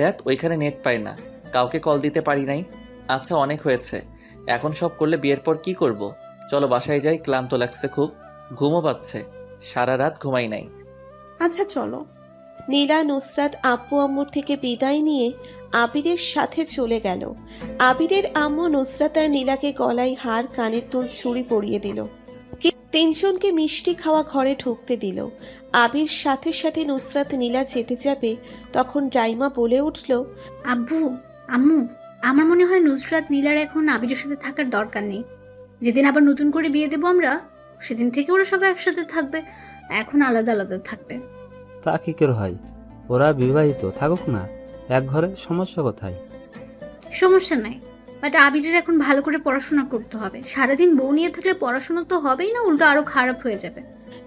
Speaker 1: দেখ ওইখানে নেট পায় না, কাউকে কল দিতে পারি নাই। আচ্ছা অনেক হয়েছে, এখন সব করলে বিয়ের পর কি করব? চলো বাসায় যাই, ক্লান্ত লাগছে খুব, ঘুমও পাচ্ছে, সারা রাত ঘুমাই নাই।
Speaker 4: আচ্ছা চলো।
Speaker 2: নীলা নুসরাত আব্বু আম্মুর থেকে বিদায় নিয়ে আবিরের সাথে চলে গেল। আবিরের আম্মু নুসরাত আর নীলাকে গলায় হার, কানের দুল, চুড়ি পরিয়ে দিল। তিনজনকে মিষ্টি খাওয়া ঘরে ঢুকতে দিল। আবির সাথে সাথে নুসরাত নীলা যেতে যাবে, তখন রাইমা বলে উঠল,
Speaker 5: আব্বু, আম্মু, আমার মনে হয় নুসরাত নীলার এখন আবিরের সাথে থাকার দরকার নেই। যেদিন আবার নতুন করে বিয়ে দেবো আমরা, সেদিন থেকে ওরা সবাই একসাথে থাকবে, এখন আলাদা আলাদা থাকবে।
Speaker 8: তা কি করে হয়? ওরা বিবাহিত, থাকুক না এক ঘরে, সমস্যা কোথায়?
Speaker 5: সমস্যা নাই, বাট আবিরের এখন ভালো করে পড়াশোনা করতে হবে। সারাদিন বউ নিয়ে থাকলে পড়াশোনা তো হবেই না, উল্টো আরো খারাপ হয়ে যাবে।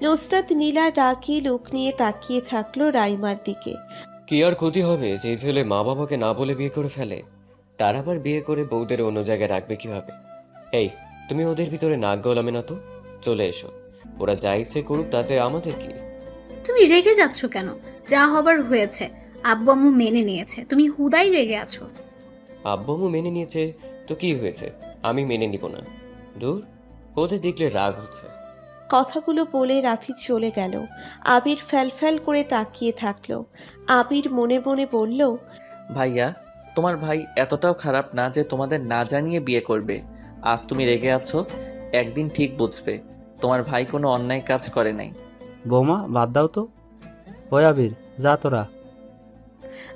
Speaker 2: নুসরাত নীলা রাগী লোক নিয়ে তাকিয়ে থাকলো রাইমার দিকে।
Speaker 9: কি আর ক্ষতি হবে যে ছেলে মা বাবাকে না বলে বিয়ে করে ফেলে? তার আবার বিয়ে করে বউদের অন্য জায়গায় রাখবে কিভাবে? এই, তুমি ওদের ভিতরে নাক গলাবে না তো, চলে এসো। ওরা যা ইচ্ছে করুক, তাতে আমাদের কি?
Speaker 5: তুমি রেগে যাচ্ছ কেন? যা হবার হয়েছে, আব্বু আম্মু মেনে নিয়েছে, তুমি হুদাই রেগে আছো।
Speaker 9: আব্বু আম্মু মেনে নিয়েছে তো কি হয়েছে? আমি মেনে নিব না? দূর, ওদের দেখলে রাগ হচ্ছে।
Speaker 2: কথাগুলো বলে রাফি চলে গেল। আবির ফ্যালফ্যাল করে তাকিয়ে থাকলো। আবির মনে মনে বলল,
Speaker 1: ভাইয়া, তোমার ভাই এতটাও খারাপ না যে তোমাদের না জানিয়ে বিয়ে করবে। আজ তুমি রেগে আছো, একদিন ঠিক বুঝবে তোমার ভাই কোনো অন্যায় কাজ করে নাই।
Speaker 8: বৌমা বাদ দাও তো। ওই আবির, যা তোরা।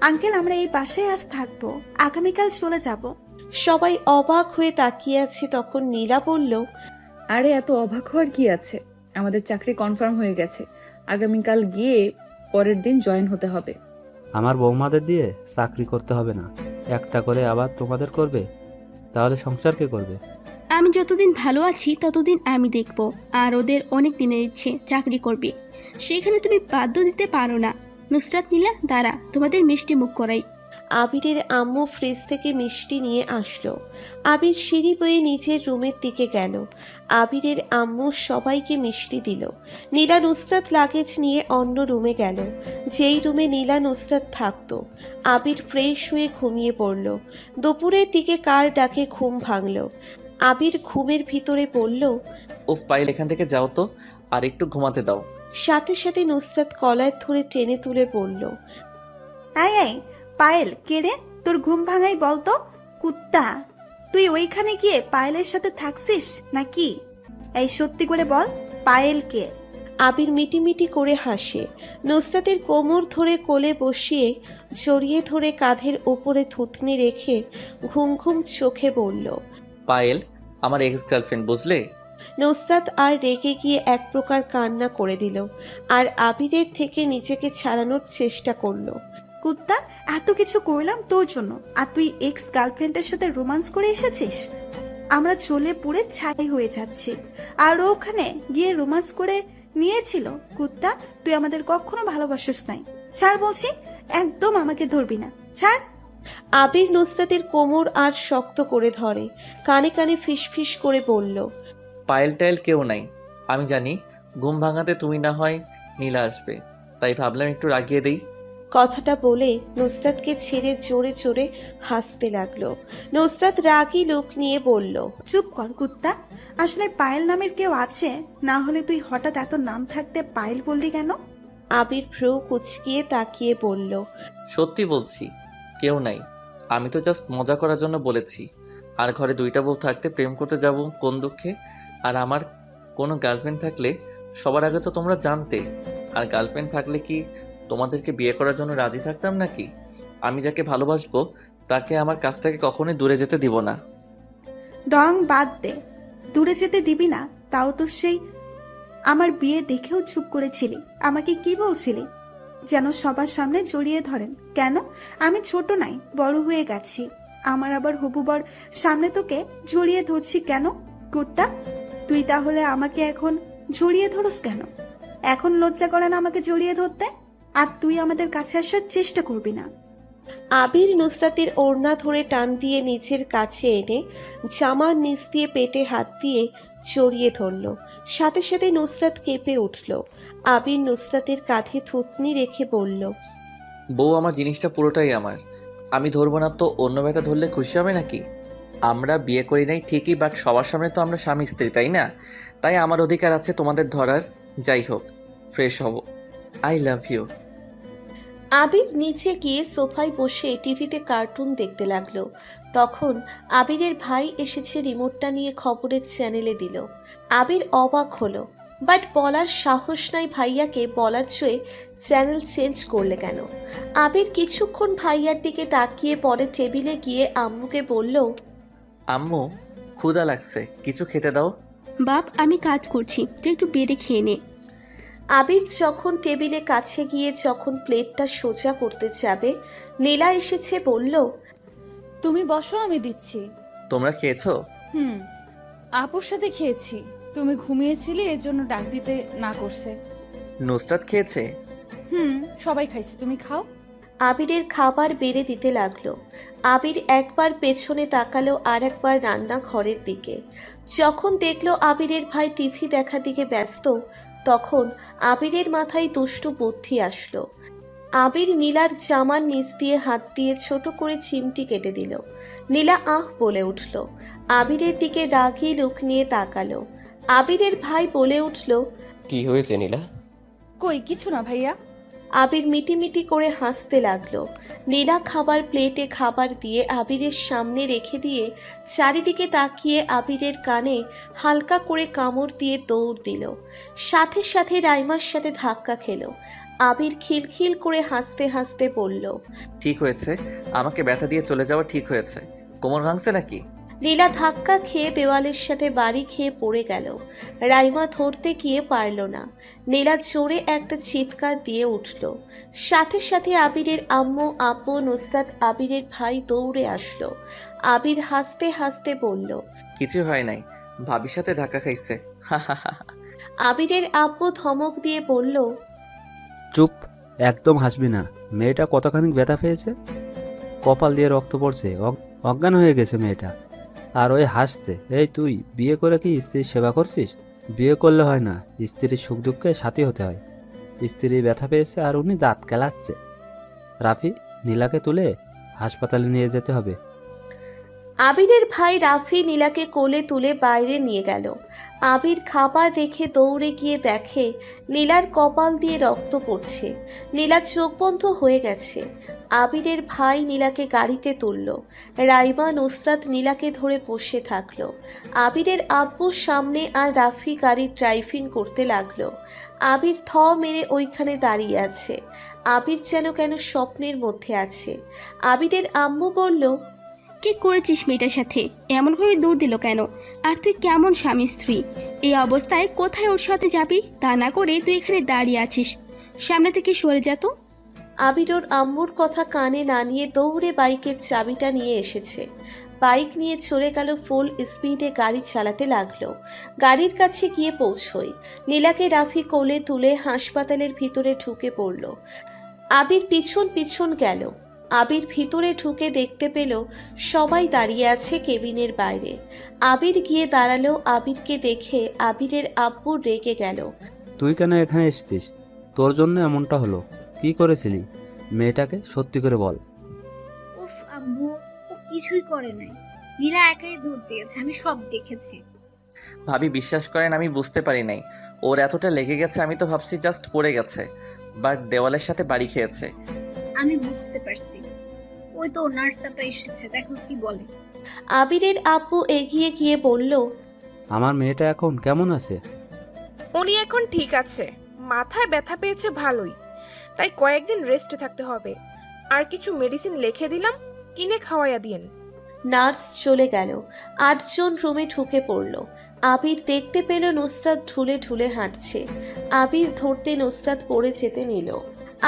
Speaker 4: আঙ্কেল, আমরা এই বাসায় আজ থাকবো, আগামীকাল চলে যাব।
Speaker 2: সবাই অবাক হয়ে তাকিয়ে আছে। তখন নীলা বলল,
Speaker 3: আরে এত অবাক হওয়ার কি আছে, আমাদের চাকরি কনফার্ম হয়ে গেছে, আগামীকাল গিয়ে পরের দিন জয়েন হতে হবে।
Speaker 8: আমার বৌমাদের দিয়ে চাকরি করতে হবে না, একটা করে আবার তোমাদের করবে, তাহলে সংসার কে করবে?
Speaker 6: আমি যতদিন ভালো আছি ততদিন আমি দেখব, আর ওদের অনেক দিনের ইচ্ছে চাকরি করবে, সেখানে তুমি বাধ্য দিতে পারো না। নুসরাত নীলা, দাঁড়া, তোমাদের মিষ্টি মুখ করাই।
Speaker 2: আবিরের আম্মু ফ্রিজ থেকে মিষ্টি নিয়ে আসলো। আবির সিঁড়ি বয়ে নিজের রুমের দিকে গেল। আবিরের আম্মু সবাইকে মিষ্টি দিল। নীলা নুসরাত লাগেজ নিয়ে অন্য রুমে গেল, যেই রুমে নীলা নুসরাত থাকতো। আবির ফ্রেশ হয়ে ঘুমিয়ে পড়ল। দুপুরের দিকে কার ডাকে ঘুম ভাঙল। আবির ঘুমের ভিতরে বলল,
Speaker 1: উফ পাইল, এখান থেকে যাও তো, আর একটু ঘুমাতে দাও।
Speaker 2: সাথে সাথে নুসরাত কলার ধরে টেনে তুলে বলল,
Speaker 4: আয় আয়, পায়েল কে রে? তোর ঘুম ভাঙাই বলতো। কুত্তা, তুই ওইখানে গিয়ে পায়েলের সাথে থাকছিস নাকি? এই সত্যি করে বল, পায়েল কে?
Speaker 2: আবির মিটিমিটি করে হাসে। নুসরাতের কোমর ধরে কোলে বসিয়ে জড়িয়ে ধরে কাঁধের ওপরে থুতনি রেখে ঘুম ঘুম চোখে বলল,
Speaker 1: পায়েল আমার এক্স গার্লফ্রেন্ড, বুঝলে?
Speaker 2: নুসরাত আর রেগে গিয়ে এক প্রকার কান্না করে দিল, আর আবিরের থেকে নিজেকে ছাড়ানোর চেষ্টা করলো।
Speaker 4: কুত্তা, এত কিছু করলাম তোর জন্য, আর তুই এক্স গার্লফ্রেন্ডের সাথে রোমান্স করে এসেছিস? আমরা চলে পুড়ে ছাই হয়ে যাচ্ছি, আর ও ওখানে গিয়ে রোমান্স করে নিয়েছিল। কুত্তা, তুই আমাদের কখনো ভালোবাসিস নাই। ছাড় বলছি, একদম আমাকে ধরবি না, ছাড়।
Speaker 2: আবির নুসরাতের কোমর আর শক্ত করে ধরে, কানে কানে ফিসফিস করে বলল,
Speaker 1: পায়েল টাইল কেউ নাই, আমি জানি ঘুম ভাঙাতে তুমি না হয় নীলা আসবে, তাই ভাবলাম একটু রাগিয়ে দেই।
Speaker 2: কথাটা বলে নুসরাতকে ছেড়ে জোরে জোরে হাসতে লাগলো। নুসরাত রাগী লোক নিয়ে বলল,
Speaker 4: চুপ কর কুত্তা, আসলে পায়েল নামের কেউ আছে, না হলে তুই হঠাৎ এত নাম থাকতে পায়েল বললি কেন?
Speaker 2: আবির ভ্রু কুচকিয়ে তাকিয়ে বলল,
Speaker 1: সত্যি বলছি, কেউ নাই, আমি তো জাস্ট মজা করার জন্য বলেছি। আর ঘরে দুইটা বউ থাকতে প্রেম করতে যাব কোন দুঃখে? আর আমার কোনো গার্লফ্রেন্ড থাকলে সবার আগে তো তোমরা জানতে। আর গার্লফ্রেন্ড থাকলে কি তোমাদেরকে বিয়ে করার জন্য রাজি থাকতাম নাকি? আমি যাকে ভালোবাসবো তাকে আমার কাছ থেকে কখনোই দূরে যেতে দিব না।
Speaker 4: রং বাদ দে, দূরে যেতে দিবি না, তাও তো সেই আমার বিয়ে দেখেও চুপ করেছিলি। আমাকে কি বলছিলি? যেন সবার সামনে জড়িয়ে ধরেন। কেন? আমি ছোট নাই, বড় হয়ে গেছি। আমার আবার হবু বর সামনে তোকে জড়িয়ে ধরছি কেন? কুত্তা, তুই তাহলে আমাকে এখন জড়িয়ে ধরস কেন? এখন লজ্জা করে না আমাকে জড়িয়ে ধরতে? আর তুই আমাদের কাছে আসার চেষ্টা করবি না।
Speaker 2: আবির নুসরাতের ওড়না ধরে টান দিয়ে নিচের কাছে এনে জামার নিচ দিয়ে পেটে হাত দিয়ে জড়িয়ে ধরল। সাথে সাথে নুসরাত কেঁপে উঠল। আবির নুসরাতের কাঁধে থুতনি রেখে বলল,
Speaker 1: বউ, আমার জিনিসটা পুরোটাই আমার। আমি ধরবো না তো অন্য বেটা ধরলে খুশি হবে নাকি? আমরা বিয়ে করি নাই ঠিকই, বাট সবার সামনে তো আমরা স্বামী স্ত্রী, তাই না? তাই আমার অধিকার আছে তোমাদের ধরার। যাই হোক, ফ্রেশ হব। I love you.
Speaker 2: আবির নিচে গিয়ে সোফায় বসে টিভিতে কার্টুন দেখতে লাগলো। তখন আবিরের ভাই এসেছে রিমোটটা নিয়ে খবরের চ্যানেলে দিল। আবির অবাক হলো, বাট বলার সাহস নাই ভাইয়াকে। বলার চেয়ে চ্যানেল চেঞ্জ করলে কেন? আবির কিছুক্ষণ ভাইয়ার দিকে তাকিয়ে পরে টেবিলে গিয়ে আম্মুকে বলল,
Speaker 1: আম্মু, ক্ষুধা লাগছে, কিছু খেতে দাও।
Speaker 6: বাপ, আমি কাজ করছি, তুই একটু বেড়ে খেয়ে নে।
Speaker 2: আবির যখন টেবিলে কাছে গিয়ে যখন প্লেটটা সোজা করতে যাবে, নীলা এসেছে বলল,
Speaker 3: তুমি বসো, আমি দিচ্ছি।
Speaker 1: তোমরা খেয়েছো?
Speaker 3: আপুর সাথে খেয়েছি, তুমি ঘুমিয়েছিলে এর জন্য ডাক দিতে না করছে।
Speaker 1: নুসরাত খেয়েছে?
Speaker 3: সবাই খাইছে, তুমি খাও।
Speaker 2: আবিরের খাবার বেড়ে দিতে লাগলো। আবির একবার পেছনে তাকালো আর একবার রান্নাঘরের দিকে। যখন দেখলো আবিরের ভাই টিভি দেখার দিকে ব্যস্ত, তখন আবিরের মাথায় দুষ্টু বুদ্ধি আসলো। আবির নীলার জামার নিচ দিয়ে হাত দিয়ে ছোট করে চিমটি কেটে দিল। নীলা আহ বলে উঠল। আবিরের দিকে রাগী লুক নিয়ে তাকালো। আবিরের ভাই বলে উঠল,
Speaker 9: কি হয়েছে নীলা?
Speaker 3: কই কিছু না ভাইয়া।
Speaker 2: আবির মিটিমিটি করে হাসতে লাগলো। নীলা খাবার প্লেটে খাবার দিয়ে আবিরের সামনে রেখে দিয়ে চারিদিকে তাকিয়ে আবিরের কানে হালকা করে কামড় দিয়ে দৌড় দিল। সাথে সাথে রাইমার সাথে ধাক্কা খেলো। আবির খিলখিল করে হাসতে হাসতে বলল,
Speaker 1: ঠিক হয়েছে, আমাকে ব্যথা দিয়ে চলে যাওয়া ঠিক হয়েছে। কোমর ভাঙছে নাকি?
Speaker 2: নীলা ধাক্কা খেয়ে দেওয়ালের সাথে বাড়ি খেয়ে পড়ে গেল। রাইমা ধরতে গিয়ে পারল না। নীলা জোরে একটা চিৎকার দিয়ে উঠল। সাথে সাথে আবিরের আম্মু, আব্বু, নুসরাত, আবিরের ভাই দৌড়ে আসলো। আবির হাসতে হাসতে বলল,
Speaker 1: কিছু হয় নাই, ভাবির সাথে ধাক্কা খাইছে।
Speaker 2: আবিরের আব্বু ধমক দিয়ে বলল,
Speaker 8: চুপ, একদম হাসবি না। মেয়েটা কতখানি ব্যথা পেয়েছে, কপাল দিয়ে রক্ত পড়ছে, অজ্ঞান হয়ে গেছে মেয়েটা, আর ওই হাসছে। এই তুই বিয়ে করে কি স্ত্রীর সেবা করছিস? বিয়ে করলে হয় না, স্ত্রীর সুখ দুঃখে সাথী হতে হয়। স্ত্রী ব্যথা পেয়েছে আর উনি দাঁত কেলাচ্ছে। রাফি, নীলাকে তুলে হাসপাতালে নিয়ে যেতে হবে।
Speaker 2: আবিরের ভাই রাফি নীলাকে কোলে তুলে বাইরে নিয়ে গেল। আবির খাবার রেখে দৌড়ে গিয়ে দেখে নীলার কপাল দিয়ে রক্ত পড়ছে। নীলা চোখ বন্ধ হয়ে গেছে। আবিরের ভাই নীলাকে গাড়িতে তুলল। রাইমা, নুসরাত নীলাকে ধরে বসে থাকলো। আবিরের আব্বু সামনে আর রাফি গাড়ি ড্রাইভিং করতে লাগলো। আবির থ মেরে ওইখানে দাঁড়িয়ে আছে। আবির যেন কেন স্বপ্নের মধ্যে আছে। আবিরের আম্মু বলল,
Speaker 6: কি করেছিস মেয়েটার সাথে? এমনভাবে দৌড় দিল কেন? আর তুই কেমন স্বামী স্ত্রী? এই অবস্থায় কোথায় ওর সাথে যাবি? তা না করে তুই এখানে দাঁড়িয়ে আছিস, সামনে থেকে সরে যেত।
Speaker 2: আবির ওর আম্মুর কথা কানে না নিয়ে দৌড়ে বাইকের চাবিটা নিয়ে এসেছে। বাইক নিয়ে চলে গেল, ফুল স্পিডে গাড়ি চালাতে লাগলো। গাড়ির কাছে গিয়ে পৌঁছয়। নীলাকে রাফি কোলে তুলে হাসপাতালের ভিতরে ঢুকে পড়ল। আবির পিছন পিছন গেল। আবির ভিতরে ঢুকে দেখতে পেল সবাই দাঁড়িয়ে আছে কেবিনের বাইরে। আবির গিয়ে দাঁড়ালো। আবিরকে দেখে আবিরের আব্বু রেগে গেল।
Speaker 8: তুই কেন এখানে এসেছিস? তোর জন্য এমনটা হলো। কি করেছিলি? মেয়েটাকে সত্যি করে বল।
Speaker 5: উফ আব্বু, ও কিছুই করে নাই। নীলা একাই দৌড় দিয়েছে, আমি সব দেখেছি।
Speaker 1: ভাবি, বিশ্বাস করেন আমি বুঝতে পারি নাই ওর এতটা লেগে গেছে। আমি তো ভাবছি জাস্ট পড়ে গেছে, বাট দেওয়ালের সাথে বাড়ি খেয়েছে।
Speaker 5: আমি বুঝতে পারছি, ওই তো নার্স আপা এসেছে, দেখো কি বলে।
Speaker 2: আবিরের আব্বু এগিয়ে গিয়ে বলল,
Speaker 8: আমার মেয়েটা এখন কেমন আছে?
Speaker 14: উনি এখন ঠিক আছে, মাথায় ব্যথা পেয়েছে ভালোই, তাই কয়েকদিন রেস্টে থাকতে হবে। আর কিছু মেডিসিন লিখে দিলাম, কিনে খাওয়াইয়া দিয়েন।
Speaker 2: নার্স চলে গেল। 8 জন রুমে ঢুকে পড়ল। আবির দেখতে পেল নুসরাত ঢুলে ঢুলে হাঁটছে। আবির ধরতে নুসরাত পড়ে যেতে নিল।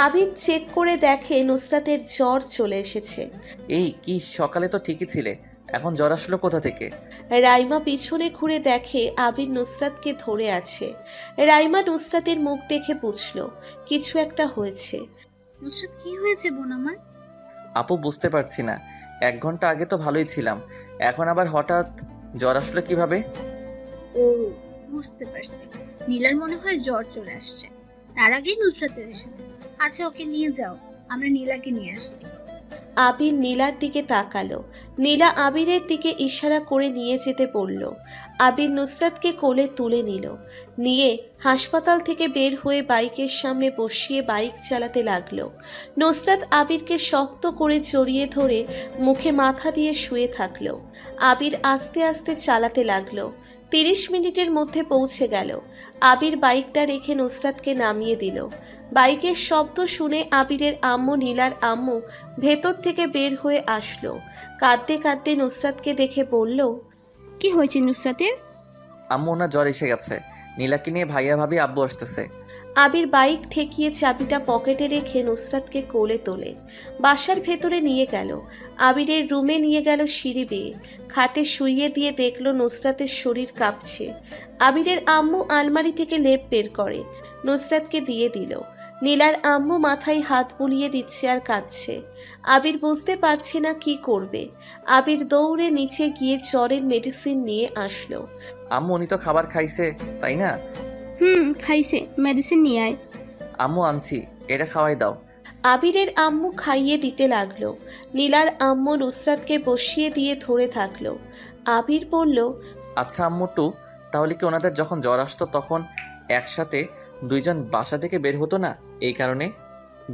Speaker 2: আবির চেক করে দেখে নুসরাতের জ্বর চলে এসেছে।
Speaker 1: এই কি, সকালে তো ঠিকই ছিলে, এখন জ্বর আসলো কোথা থেকে?
Speaker 2: রাইমা পিছনে ঘুরে দেখে আবির নুসরাতকে ধরে আছে। রাইমা নুসরাতের মুখ দেখে বুঝল কিছু একটা হয়েছে।
Speaker 5: নুসরাত, কি হয়েছে বোন আমার?
Speaker 1: আপু বুঝতে পারছি না, 1 ঘন্টা আগে তো ভালোই ছিলাম, এখন আবার হঠাৎ জ্বর আসলো কিভাবে?
Speaker 5: ও, বুঝতে পারছি। নীলার মনে হয় জ্বর চলে আসছে, তার আগেই নুসরাতের এসেছে। আচ্ছা, ওকে নিয়ে যাও, আমরা নীলাকে নিয়ে আসছি।
Speaker 2: আবির নীলার দিকে তাকালো। নীলা আবিরের দিকে ইশারা করে নিয়ে যেতে বলল। আবির নুসরাতকে কোলে তুলে নিল। নিয়ে হাসপাতাল থেকে বের হয়ে বাইকের সামনে বসিয়ে বাইক চালাতে লাগলো। নুসরাত আবিরকে শক্ত করে জড়িয়ে ধরে মুখে মাথা দিয়ে শুয়ে থাকলো। আবির আস্তে আস্তে চালাতে লাগলো। 30 মিনিটের মধ্যে পৌঁছে গেল। আবির বাইকটা রেখে নুসরাতকে নামিয়ে দিল। বাইকের শব্দ শুনে আবিরের আম্মু নীলার আম্মু ভেতর থেকে বের হয়ে আসলো। কাঁদতে কাঁদতে নুসরাতকে দেখে বলল,
Speaker 6: কি হয়েছে নুসরাতের?
Speaker 1: আম্মু, ওনার জ্বর এসে গেছে, নীলাকে নিয়ে ভাইয়া ভাবি আব্বু আসতেছে।
Speaker 2: আবির বাইক ঠেকিয়ে চাবিটা পকেটে রেখে নুসরাতকে কোলে তোলে বাসার ভেতরে নিয়ে গেল। আবিরের রুমে নিয়ে গেল সিঁড়ি বেয়ে। খাটে শুইয়ে দিয়ে দেখলো নুসরাতের শরীর কাঁপছে। আবিরের আম্মু আলমারি থেকে লেপ বের করে নুসরাতকে দিয়ে দিল। নীলার আম্মু মাথায় হাত বুলিয়ে দিচ্ছে আর কাঁদছে। আবির বুঝতে পারছে না কি করবে। আবির দৌড়ে নিচে গিয়ে জ্বরের মেডিসিন নিয়ে আসলো।
Speaker 1: আম্মু, উনি তো খাবার খাইছে তাই না?
Speaker 6: খাইছে, মেডিসিন নিয়ে আয়।
Speaker 1: আম্মু আনছি, এটা খাওয়াই দাও।
Speaker 2: আবিরের আম্মু খাইয়ে দিতে লাগলো। নীলার আম্মু নুসরাতকে বসিয়ে দিয়ে ধরে থাকলো। আবির বলল,
Speaker 1: আচ্ছা আম্মু টু, তাহলে কি ওনাদের যখন জ্বর আসতো তখন একসাথে 2 জন বাসা থেকে বের হতো না? এই কারণে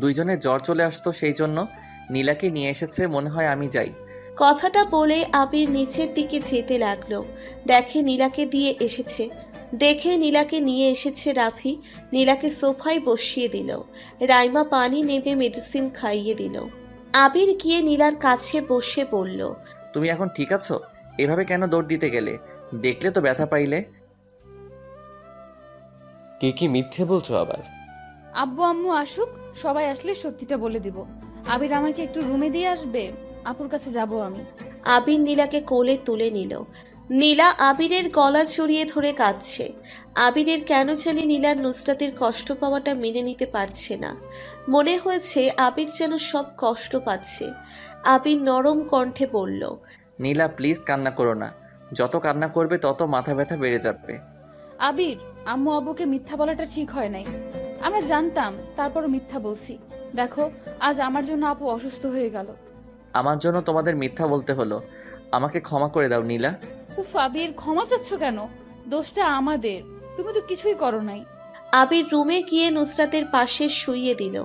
Speaker 1: 2 জনের জ্বর চলে আসতো, সেই জন্য নীলাকে নিয়ে এসেছে মনে হয়, আমি যাই।
Speaker 2: কথাটা বলে আবির নিচের দিকে যেতে লাগলো। দেখে নীলাকে নিয়ে এসেছে রাফি। নীলাকে সোফায় বসিয়ে দিল। রাইমা পানি নেবে মেডিসিন খাইয়ে দিল। আবির গিয়ে নীলার কাছে বসে বলল,
Speaker 1: তুমি এখন ঠিক আছো? এভাবে কেন দৌড় দিতে গেলে? দেখলে তো ব্যথা পাইলে।
Speaker 9: কি মিথ্যে বলছো আবার?
Speaker 3: আব্বু আম্মু আসুক, সবাই আসলে সত্যিটা বলে দিব। আবির আমাকে একটু রুমে দিয়ে আসবে, আপুর কাছে যাব আমি।
Speaker 2: আবির নীলাকে কোলে তুলে নিল। নীলা আবিরের গলা জড়িয়ে ধরে কাঁদছে। আবিরের কেন জানি নীলার নুসরাতের কষ্ট পাওয়াটা মেনে নিতে পারছে না। মনে হয়েছে আবির যেন সব কষ্ট পাচ্ছে। আবির নরম কণ্ঠে বলল,
Speaker 1: নীলা প্লিজ কান্না করো না, যত কান্না করবে তত মাথা ব্যথা বেড়ে যাবে।
Speaker 3: আবির, আম্মু আব্বুকে মিথ্যা বলাটা ঠিক হয় নাই। আমরা জানতাম, তারপরও মিথ্যা বলছি। দেখো, আজ আমার জন্য আপু অসুস্থ হয়ে গেল।
Speaker 1: আমার জন্য তোমাদের মিথ্যা বলতে হলো, আমাকে ক্ষমা করে দাও নীলা।
Speaker 3: উফ আবির, ক্ষমা চাচ্ছ কেন? দোষটা আমাদের, তুমি তো কিছুই করো নাই।
Speaker 2: আবির রুমে গিয়ে নুসরাতের পাশে শুইয়ে দিল।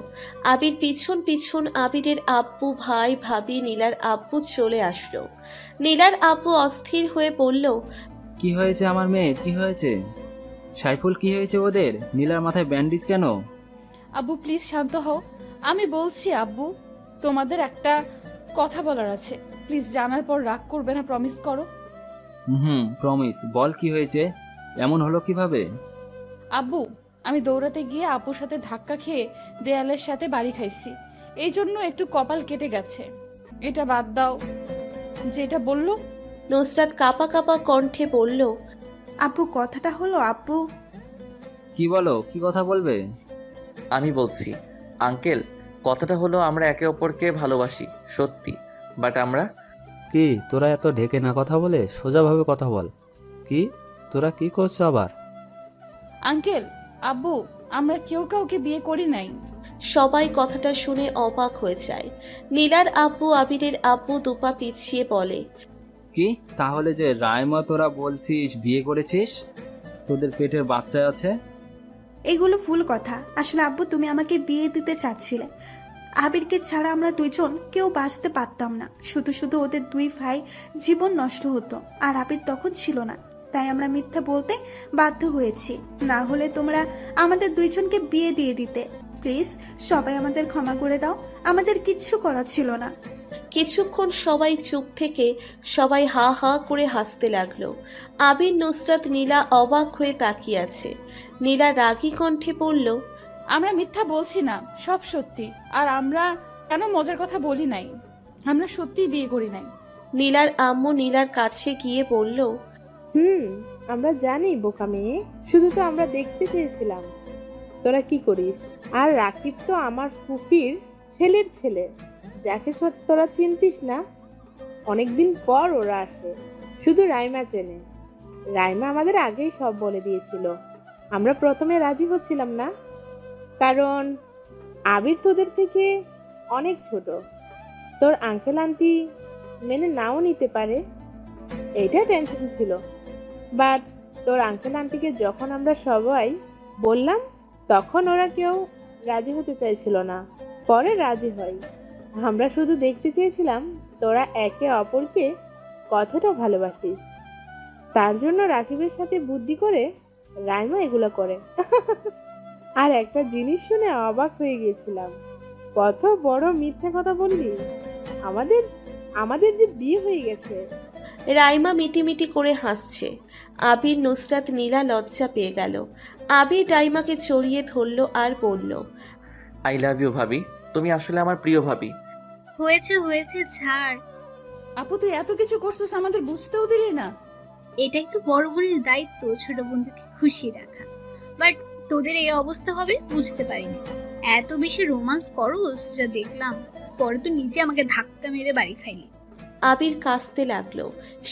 Speaker 2: আবির পিছন পিছন আবিরের আব্বু, ভাই, ভাবি, নীলার আব্বু চলে আসলো। নীলার আব্বু অস্থির হয়ে বলল,
Speaker 13: কি হয়েছে আমার মেয়ে, কি হয়েছে? সাইফুল, কি হয়েছে ওদের? নীলার মাথায় ব্যান্ডেজ কেন?
Speaker 3: আব্বু প্লিজ শান্ত হও, আমি বলছি। আব্বু, তোমাদের একটা কথা বলার আছে, প্লিজ জানার পর রাগ করবে না, প্রমিস করো।
Speaker 13: প্রমিস, বল কি হয়েছে? এমন হলো কিভাবে?
Speaker 3: আব্বু, আমি দৌড়াতে গিয়ে আপুর সাথে ধাক্কা খেয়ে দেয়ালের সাথে বাড়ি খাইছি, এই জন্য একটু কপাল কেটে গেছে। এটা বাদ দাও, যেটা বললো।
Speaker 2: নুসরাত কাঁপা কাঁপা কণ্ঠে বলল,
Speaker 4: আপু, কথাটা হলো আপু।
Speaker 13: কি বলো, কি কথা বলবে?
Speaker 1: আমি বলছি আঙ্কেল, কথাটা হলো আমরা একে অপরকে ভালোবাসি সত্যি, বাট আমরা।
Speaker 8: কি তোরা এত ঢেকে না কথা বলে সোজাভাবে কথা বল। কি তোরা কি করছো আবার?
Speaker 3: আঙ্কেল, আব্বু, আমরা কেউ কাউকে বিয়ে করি নাই।
Speaker 2: সবাই কথাটা শুনে অবাক হয়ে যায়। নীলার আব্বু আবিরের আব্বু দুপা পিছিয়ে বলে,
Speaker 13: কি তাহলে যে রায়মা তোরা বলছিস বিয়ে করেছিস, তোদের পেটের বাচ্চা আছে?
Speaker 4: এগুলো ফুল কথা। আসলে আব্বু, তুমি আমাকে বিয়ে দিতে চাচ্ছিলে। আবিরকে ছাড়া আমরা 2 জন কেউ বাঁচতে পারতাম না। শুধু শুধু ওদের 2 ভাই জীবন নষ্ট হতো, আর আবির তখন ছিল না। তাই আমরা মিথ্যা বলতে বাধ্য হয়েছি, না হলে তোমরা আমাদের দুইজনকে বিয়ে দিয়ে দিতে। প্লিজ সবাই আমাদের ক্ষমা করে দাও, আমাদের কিচ্ছু করার ছিল না।
Speaker 2: কিছুক্ষণ সবাই চুপ থেকে সবাই হা হা করে হাসতে লাগলো। আবির, নুসরাত, নীলা অবাক হয়ে তাকিয়ে আছে। নীলা রাগী কণ্ঠে বলল,
Speaker 3: আমরা মিথ্যা বলছি না, সব সত্যি। আর আমরা কেন মজার কথা বলি নাই? আমরা সত্যিই বিয়ে করি নাই।
Speaker 2: নীলার আম্মু নীলার কাছে গিয়ে বলল,
Speaker 7: আমরা জানি বোকা মেয়ে, শুধু তো আমরা দেখতে চেয়েছিলাম তোরা কি করিস। আর রাকিব তো আমার ফুফির ছেলের ছেলে, যাকে তোরা চিনতিস না। অনেকদিন পর ওরা আসে, শুধু রাইমা চেনে। রাইমা আমাদের আগেই সব বলে দিয়েছিল। আমরা প্রথমে রাজি হচ্ছিলাম না, কারণ আবির তোদের থেকে অনেক ছোট। তোর আঙ্কেল আন্টি মেনে নাও নিতে পারে, এইটা টেনশন ছিল। বাট তোর আঙ্কেল আন্টিকে যখন আমরা সবাই বললাম, তখন ওরা কেউ রাজি হতে চাইছিল না। পরে রাজি হয়। আমরা শুধু দেখতে চেয়েছিলাম তোরা একে অপরকে কতটা ভালোবাসিস। তার জন্য রাকিবের সাথে বুদ্ধি করে রাইমা এগুলো করে। আর একটা জিনিস শুনে অবাক হয়ে গিয়েছিলাম, কত বড় মিথ্যে কথা বললি। আমাদের আমাদের যে বিয়ে হয়ে গেছে।
Speaker 2: রাইমা মিটিমিটি করে হাসছে। আবির, নুসরাত, নীলা লজ্জা পেয়ে গেল। আবির রাইমাকে জড়িয়ে ধরল আর বলল,
Speaker 1: আই লাভ ইউ ভাবি, তুমি আসলে আমার প্রিয় ভাবি।
Speaker 5: হয়েছে হয়েছে, ছাড়।
Speaker 3: আপু তুই এত কিছু করছিস, আমাদের বুঝতেও দিলি না।
Speaker 5: এটাই তো বড় বোনের দায়িত্ব, ছোট বোনকে খুশি রাখা। বাট তোদের এই অবস্থা হবে বুঝতে পারিনি। এত বেশি রোমান্স করস যা দেখলাম, পরে তো নিচে আমাকে ধাক্কা মেরে বাড়ি খাইলি।
Speaker 2: আবির কাঁদতে লাগলো।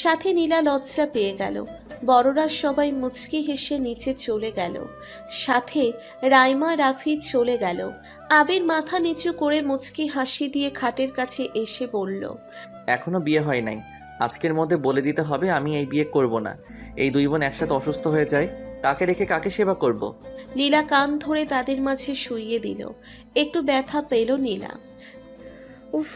Speaker 2: সাথে নীলা লজ্জা পেয়ে গেল। বড়রা সবাই মুচকি হেসে নিচে চলে গেল। সাথে রাইমা, রাফি চলে গেল। আবির মাথা নিচু করে মুচকি হাসি দিয়ে খাটের কাছে এসে বলল,
Speaker 1: এখনো বিয়ে হয় নাই, আজকের মধ্যে বলে দিতে হবে আমি এই বিয়ে করব না। এই দুই বোন একসাথে অসুস্থ হয়ে যায়, কাকে রেখে কাকে সেবা করব?
Speaker 2: নীলা কান ধরে তাদের মাঝে শুইয়ে দিল। একটু ব্যথা পেল নীলা।
Speaker 3: উফ,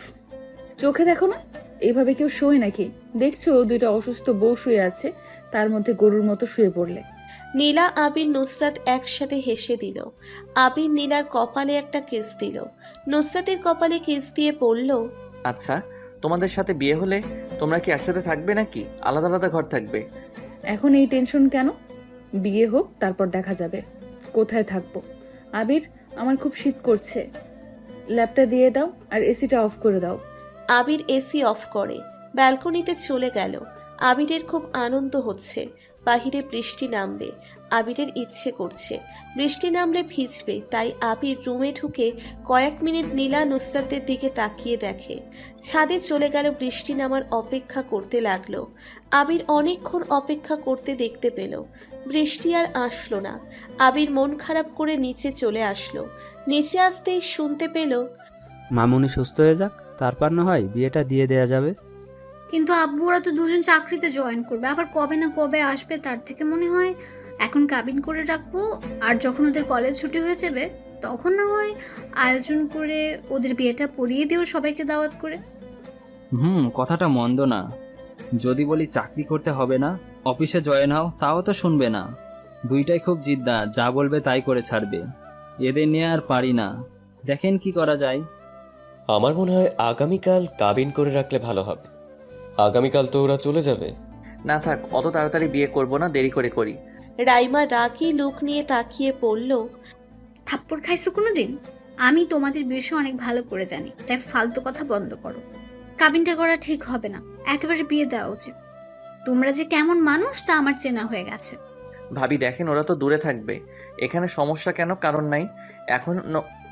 Speaker 3: চোখে দেখো না, এইভাবে কেউ শোয় নাকি? দেখছো দুইটা অসুস্থ বউ শুয়ে আছে, তার মধ্যে গরুর মতো শুয়ে পড়লে।
Speaker 2: নীলা, আবির, নুসরাত একসাথে হেসে দিল। আবির নীলার কপালে একটা কিস দিল। নুসরাতের কপালে কিস দিয়ে বলল,
Speaker 1: আচ্ছা, তোমাদের সাথে বিয়ে হলে তোমরা কি একসাথে থাকবে নাকি আলাদা আলাদা ঘর থাকবে?
Speaker 3: এখন এই টেনশন কেন? বিয়ে হোক, তারপর দেখা যাবে কোথায় থাকবো। আবির, আমার খুব শীত করছে, ল্যাপটা দিয়ে দাও আর এসিটা অফ করে দাও।
Speaker 2: আবির এসি অফ করে ব্যালকনিতে চলে গেল। আবিরের খুব আনন্দ হচ্ছে। বাহিরে বৃষ্টি নামবে, আবিরের ইচ্ছে করছে বৃষ্টি নামলে ভিজবে। তাই আবির রুমে ঢুকে কয়েক মিনিট নীলা, নুসরাতের দিকে তাকিয়ে দেখে। ছাদে চলে গেল, বৃষ্টি নামার অপেক্ষা করতে লাগলো। আবির অনেকক্ষণ অপেক্ষা করতে দেখতে পেল বৃষ্টি আর আসলো না। আবির মন খারাপ করে নিচে চলে আসলো। নিচে আসতেই শুনতে পেল,
Speaker 8: মামুনি সুস্থ হয়ে যাক, তারপর না হয় বিয়েটা দিয়ে দেয়া যাবে।
Speaker 5: কিন্তু আব্বু ওরা তো দুজন চাকরিতে জয়েন করবে, আবার কবে না কবে আসবে। তার থেকে মনে হয় এখন কাবিন করে রাখবো, আর যখন ওদের কলেজ ছুটি হয়ে যাবে তখন না হয় আয়োজন করে ওদের বিয়েটা পড়িয়ে দিও সবাইকে দাওয়াত করে।
Speaker 13: কথাটা মন্দ না। যদি বলি চাকরি করতে হবে না, অফিসে জয়েন হও, তাও তো শুনবে না। দুইটাই খুব জিদ্দা, যা বলবে তাই করে ছাড়বে। এদের নিয়ে আর পারি না, দেখেন কি করা যায়।
Speaker 9: আমার মনে হয় আগামীকাল কাবিন করে রাখলে ভালো হবে। আগামীকাল তো ওরা চলে যাবে।
Speaker 1: না থাক, অত তাড়াতাড়ি বিয়ে করব না, দেরি করে করি।
Speaker 2: রাইমা রাগী লুক নিয়ে তাকিয়ে পড়ল,
Speaker 5: থাপ্পড় খাইছো কোনোদিন? আমি তোমাদের বিষয়ে অনেক ভালো করে জানি, তাই ফালতু কথা বন্ধ করো। কাবিনটা করা ঠিক হবে না, একেবারে বিয়ে দেওয়া উচিত। তোমরা যে কেমন মানুষ তা আমার চেনা হয়ে গেছে।
Speaker 1: ভাবি দেখেন, ওরা তো দূরে থাকবে, এখানে সমস্যা কেন? কারণ নাই।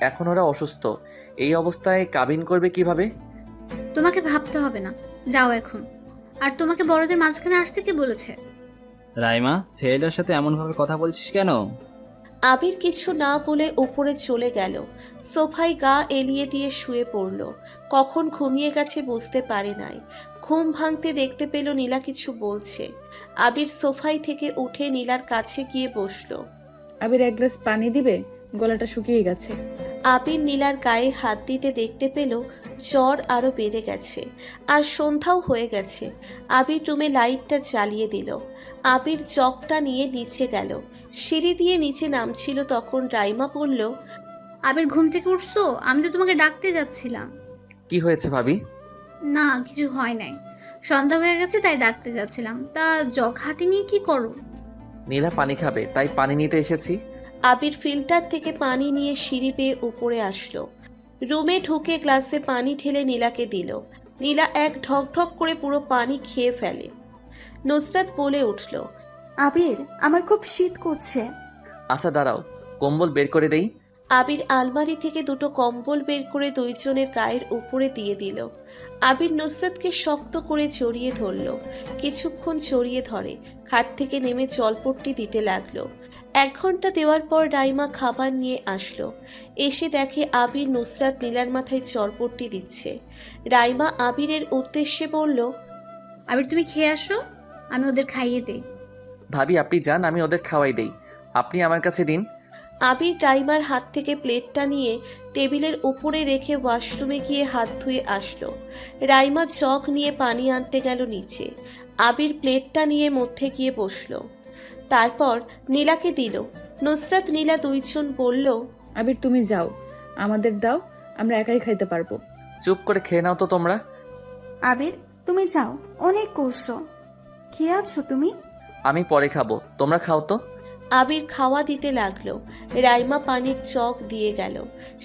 Speaker 1: এখন ওরা অসুস্থ, এই অবস্থায় কাবিন করবে কিভাবে?
Speaker 5: তোমাকে ভাবতে হবে না, যাও এখন। আর তোমাকে বড়দের মাঝখানে আসতে কে বলেছে?
Speaker 13: রাইমা, ছেলেটার সাথে এমনভাবে কথা বলছিস কেন?
Speaker 2: আবির কিছু না বলে উপরে চলে গেল। সোফায় গা এলিয়ে দিয়ে শুয়ে পড়ল। কখন ঘুমিয়ে গেছে বুঝতে পারে নাই। ঘুম ভাঙতে দেখতে পেল নীলা কিছু বলছে। আবির সোফায় থেকে উঠে নীলার কাছে গিয়ে বসলো।
Speaker 3: আবির, এক গ্লাস পানি দিবে, গলাটা শুকিয়ে গেছে।
Speaker 2: আবির নীলার গায়ে হাত দিতে দেখতে পেল জ্বর আরও বেড়ে গেছে আর সন্ধ্যাও হয়ে গেছে। আবির রুমে লাইটটা জ্বালিয়ে দিল। আবির জগটা নিয়ে নিচে গেল। সিঁড়ি দিয়ে নিচে নামছিল তখন রাইমা বলল,
Speaker 5: আবির ঘুম থেকে উঠছো? আমি তো তোমাকে ডাকতে যাচ্ছিলাম।
Speaker 1: কি হয়েছে ভাবি?
Speaker 5: না, কিছু হয় নাই। সন্ধ্যা হয়ে গেছে তাই ডাকতে যাচ্ছিলাম। তা জগ হাতে নিয়ে কি করো?
Speaker 1: নীলা পানি খাবে তাই পানি নিতে এসেছি।
Speaker 2: আবির ফিল্টার থেকে পানি নিয়ে সিঁড়ি বেয়ে উপরে আসলো। রুমে ঢুকে গ্লাসে পানি ঢেলে নীলাকে দিল। নীলা এক ঢক ঢক করে পুরো পানি খেয়ে ফেলে। নুসরাত বলে উঠল,
Speaker 4: আবির, আমার খুব শীত করছে।
Speaker 1: আচ্ছা দাঁড়াও, কম্বল বের করে দেই।
Speaker 2: আবির আলমারি থেকে দুটো কম্বল বের করে দুইজনের গায়ের উপরে দিয়ে দিল। আবির নুসরাতকে শক্ত করে জড়িয়ে ধরল। কিছুক্ষণ জড়িয়ে ধরে খাট থেকে নেমে জলপট্টি দিতে লাগলো। 1 ঘন্টা দেওয়ার পর রাইমা খাবার নিয়ে আসলো। এসে দেখে আবির নুসরাত নীলার মাথায় জলপট্টি দিচ্ছে। রাইমা আবিরের উদ্দেশ্যে বলল,
Speaker 5: আবির তুমি খেয়ে আসো, আমি ওদের খাইয়ে দেই।
Speaker 1: ভাবি আপনি যান, আমি ওদের খাওয়াই দেই, আপনি আমার কাছে দিন।
Speaker 2: আবির রাইমার হাত থেকে প্লেটটা নিয়ে টেবিলের উপরে রেখে ওয়াশরুমে গিয়ে হাত ধুয়ে আসলো। রাইমা জগ নিয়ে পানি আনতে গেল নিচে। আবির প্লেটটা নিয়ে মধ্যে গিয়ে বসলো। তারপর নীলাকে দিল। নুসরাত নীলা দুইজন বলল,
Speaker 3: আবির তুমি যাও, আমাদের দাও, আমরা একাই খাইতে পারবো।
Speaker 1: চুপ করে খেয়ে নাও তো তোমরা।
Speaker 4: আবির, তুমি যাও, অনেক করছো। খেয়ে আছো তুমি?
Speaker 1: আমি পরে খাবো, তোমরা খাও তো।
Speaker 2: আবির খাওয়া দিতে লাগলো। রাইমা পানির চক দিয়ে গেল।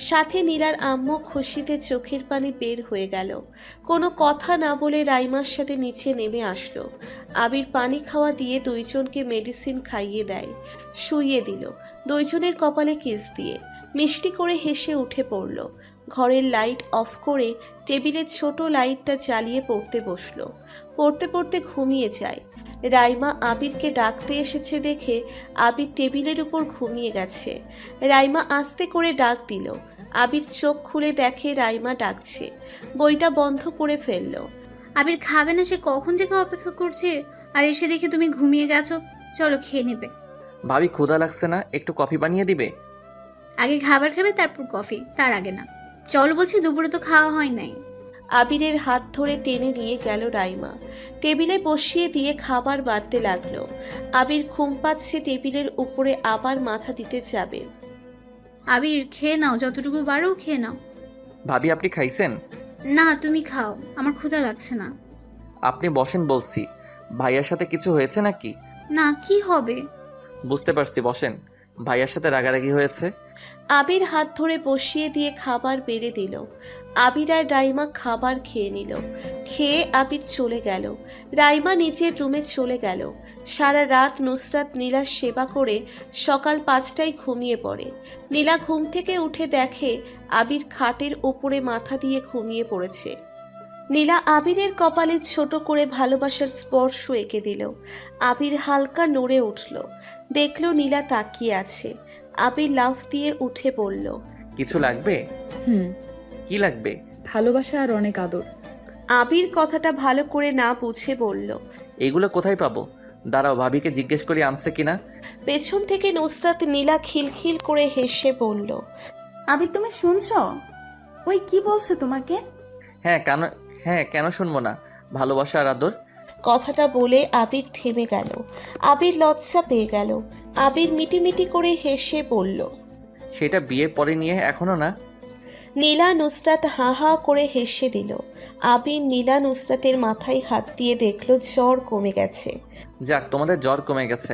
Speaker 2: সাথে নীলার আম্মু খুশিতে চোখের পানি বের হয়ে গেল। কোনো কথা না বলে রাইমার সাথে নিচে নেমে আসলো। আবির পানি খাওয়া দিয়ে দুইজনকে মেডিসিন খাইয়ে দেয়, শুইয়ে দিল। দুইজনের কপালে কিস দিয়ে মিষ্টি করে হেসে উঠে পড়ল। ঘরের লাইট অফ করে টেবিলের ছোট লাইটটা জ্বালিয়ে পড়তে বসলো। পড়তে পড়তে ঘুমিয়ে যায়। রাইমা আবিরকে ডাকতে এসেছে দেখে আবির টেবিলের উপর ঘুমিয়ে গেছে। রাইমা আস্তে করে ডাক দিল। আবির চোখ খুলে দেখে রাইমা ডাকছে। বইটা বন্ধ করে ফেলল।
Speaker 5: আবির খাবে না, সে কখন থেকে অপেক্ষা করছে, আর এসে দেখে তুমি ঘুমিয়ে গেছো। চলো খেয়ে নেবে।
Speaker 1: ভাবি ক্ষুধা লাগছে না? একটু কফি বানিয়ে দিবে?
Speaker 5: আগে খাবার খাবে তারপর কফি, তার আগে না। চলো বলছি, দুপুরে তো খাওয়া হয় নাই।
Speaker 2: আবিরের হাত ধরে টেনে নিয়ে গেল রাইমা। টেবিলে বসিয়ে দিয়ে খাবার বাড়তে লাগলো। আবির ঘুম পাচ্ছে, টেবিলের উপরে আবার মাথা দিতে যাবে।
Speaker 5: আবির খেয়ে নাও, যতটুকু পারো খেয়ে নাও।
Speaker 1: ভাবি আপনি খাইছেন?
Speaker 5: না, তুমি খাও, আমার ক্ষুধা লাগছে না।
Speaker 1: আপনি বসেন বলছি। ভাইয়ার সাথে কিছু হয়েছে নাকি?
Speaker 5: না, কি হবে?
Speaker 1: বুঝতে পারছি, বসেন। ভাইয়ার সাথে রাগারাগি হয়েছে।
Speaker 2: আবির হাত ধরে বসিয়ে দিয়ে খাবার বেড়ে দিল। আবির আর রাইমা খাবার খেয়ে নিল। খেয়ে আবির চলে গেল। রাইমা নিজের রুমে চলে গেল। সারা রাত নুসরাত নীলার সেবা করে সকাল 5টায় ঘুমিয়ে পড়ে। নীলা ঘুম থেকে উঠে দেখে আবির খাটের উপরে মাথা দিয়ে ঘুমিয়ে পড়েছে। নীলা আবিরের কপালে ছোট করে ভালোবাসার স্পর্শ এঁকে দিল। আবির হালকা নড়ে উঠল। দেখল নীলা তাকিয়ে আছে। আবির লাফ দিয়ে উঠে পড়ল।
Speaker 1: কিছু লাগবে? কি লাগবে?
Speaker 3: ভালোবাসা আর অনেক আদর।
Speaker 2: আবির কথাটা ভালো করে না বুঝে বলল,
Speaker 1: এগুলো কোথায় পাবো? দাঁড়াও, ভাবিকে জিজ্ঞেস করি আনছে কিনা।
Speaker 2: পেছন থেকে নুসরাত নীলা খিলখিল করে হেসে বলল,
Speaker 4: আবির, তুমি শুনছো? ওই কি বলছে তোমাকে?
Speaker 1: হ্যাঁ, কেন শুনবো না? ভালোবাসা আর আদর।
Speaker 2: কথাটা বলে আবির থেমে গেল। আবির লজ্জা পেয়ে গেল। আবির মিটিমিটি করে হেসে বলল,
Speaker 1: সেটা বিয়ের পরে নিয়ে, এখনো না।
Speaker 2: নীলা নুসরাত হা হা করে হেসে দিল। আবির নীলা নুসরাতের মাথায় হাত দিয়ে দেখলো জ্বর কমে গেছে।
Speaker 1: যাক, তোমাদের জ্বর কমে গেছে।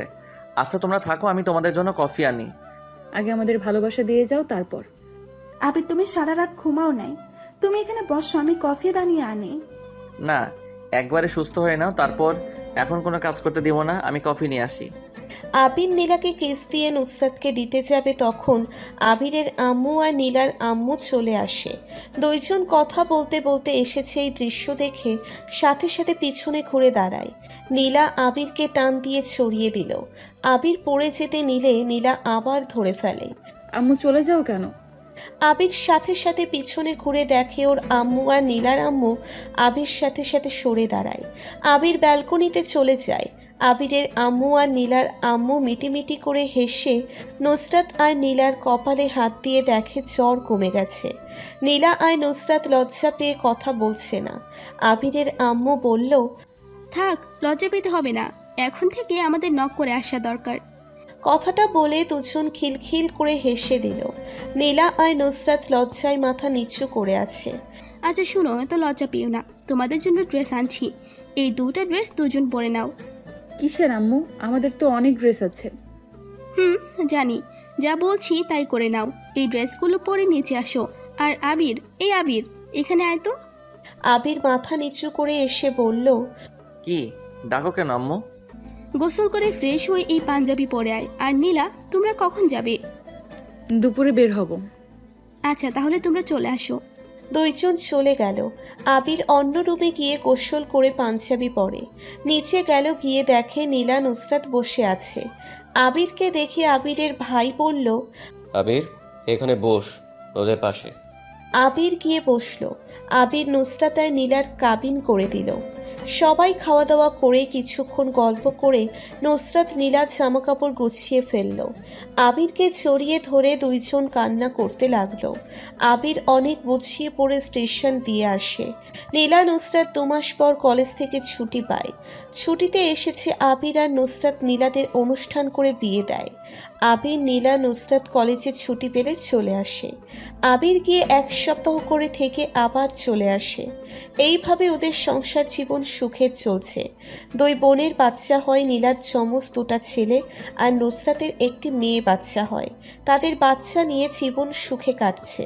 Speaker 1: আচ্ছা তোমরা থাকো, আমি তোমাদের জন্য কফি আনি।
Speaker 3: আগে আমাদের ভালোবাসা দিয়ে যাও, তারপর।
Speaker 4: আবির, তুমি সারা রাত ঘুমাও নাই? তুমি এখানে বসো, আমি কফি বানিয়ে আনি।
Speaker 1: না, একবারে সুস্থ হয়ে নাও, তারপর। এখন কোনো কাজ করতে দিব না, আমি কফি নিয়ে আসি।
Speaker 2: আবির নীলাকে কিস দিয়ে নুসরাতকে দিতে যাবে তখন আবিরের আম্মু আর নীলার আম্মু চলে আসে। দুইজন কথা বলতে বলতে এসেছে এই দৃশ্য দেখে সাথে সাথে পিছনে ঘুরে দাঁড়ায়। নীলা আবিরকে টান দিয়ে ছড়িয়ে দিল। আবির পড়ে যেতে নিলে নীলা আবার ধরে ফেলে।
Speaker 3: আম্মু চলে যাও কেন?
Speaker 2: আবির সাথে সাথে পিছনে ঘুরে দেখে ওর আম্মু আর নীলার আম্মু আবির সাথে সাথে সরে দাঁড়ায়। আবির ব্যালকনিতে চলে যায়। আবিরের আম্মু আর নীলার আম্মু মিটিমিটি করে হেসে নুসরাত আর নীলার কপালে হাত দিয়ে দেখে জ্বর কমে গেছে। নীলা আর নুসরাত লজ্জা পেয়ে কথা বলছে না। আবিরের আম্মু বলল,
Speaker 6: থাক, লজ্জা পেতে হবে না, এখন থেকে আমাদের নক করে আসা দরকার।
Speaker 2: কথাটা বলে দুজন খিলখিল করে হেসে দিল। নীলা আর নুসরাত লজ্জায় মাথা নিচু করে আছে।
Speaker 6: আচ্ছা শুনো, এত লজ্জা পেও না, তোমাদের জন্য ড্রেস আনছি, এই দুটো ড্রেস দুজন পরে নাও।
Speaker 3: কিসের আম্মু? আমাদের তো অনেক ড্রেস আছে।
Speaker 6: জানি, যা বলছি তাই করে নাও। এই ড্রেসগুলো পরে নিচে আসো। আর আবির, এই আবির, এখানে আয় তো।
Speaker 2: আবির মাথা নিচু করে এসে বলল,
Speaker 1: কি ডাকো কেন আম্মু?
Speaker 6: গোসল করে ফ্রেশ হয়ে এই পাঞ্জাবি পরে আয়। আর নীলা, তোমরা কখন যাবে?
Speaker 3: দুপুরে বের হব।
Speaker 6: আচ্ছা, তাহলে তোমরা চলে আসো।
Speaker 2: দুইজন চলে গেল। আবির অন্য রুমে গিয়ে গোসল করে পাঞ্জাবি পরে নিচে গেল, গিয়ে দেখে নীলা নুসরাত বসে আছে। আবিরকে দেখে আবিরের ভাই বলল,
Speaker 9: আবির, এখানে বস, ওদের পাশে।
Speaker 2: আবির গিয়ে বসলো। আবির নুসরাত আর নীলার কাবিন করে দিল। সবাই খাওয়া দাওয়া করে কিছুক্ষণ গল্প করে নুসরাত নীলার জামাকাপড় গুছিয়ে ফেলল। আবিরকে জড়িয়ে ধরে দুইজন কান্না করতে লাগলো। আবির অনেক বুঝিয়ে পড়ে স্টেশন দিয়ে আসে। নীলা নুসরাত 2 মাস পর কলেজ থেকে ছুটি পায়। ছুটিতে এসেছে আবির আর নুসরাত নীলাদের অনুষ্ঠান করে বিয়ে দেয়। আবির, নীলা, নুসরাত কলেজে ছুটি পেলে চলে আসে। আবির গিয়ে 1 সপ্তাহ করে থেকে আবার চলে আসে। এইভাবে ওদের সংসার জীবন সুখের চলছে। 2 বোনের বাচ্চা হয়, নীলার যমজ 2টা ছেলে আর নুসরাতের একটি মেয়ে বাচ্চা হয়। তাদের বাচ্চা নিয়ে জীবন সুখে কাটছে।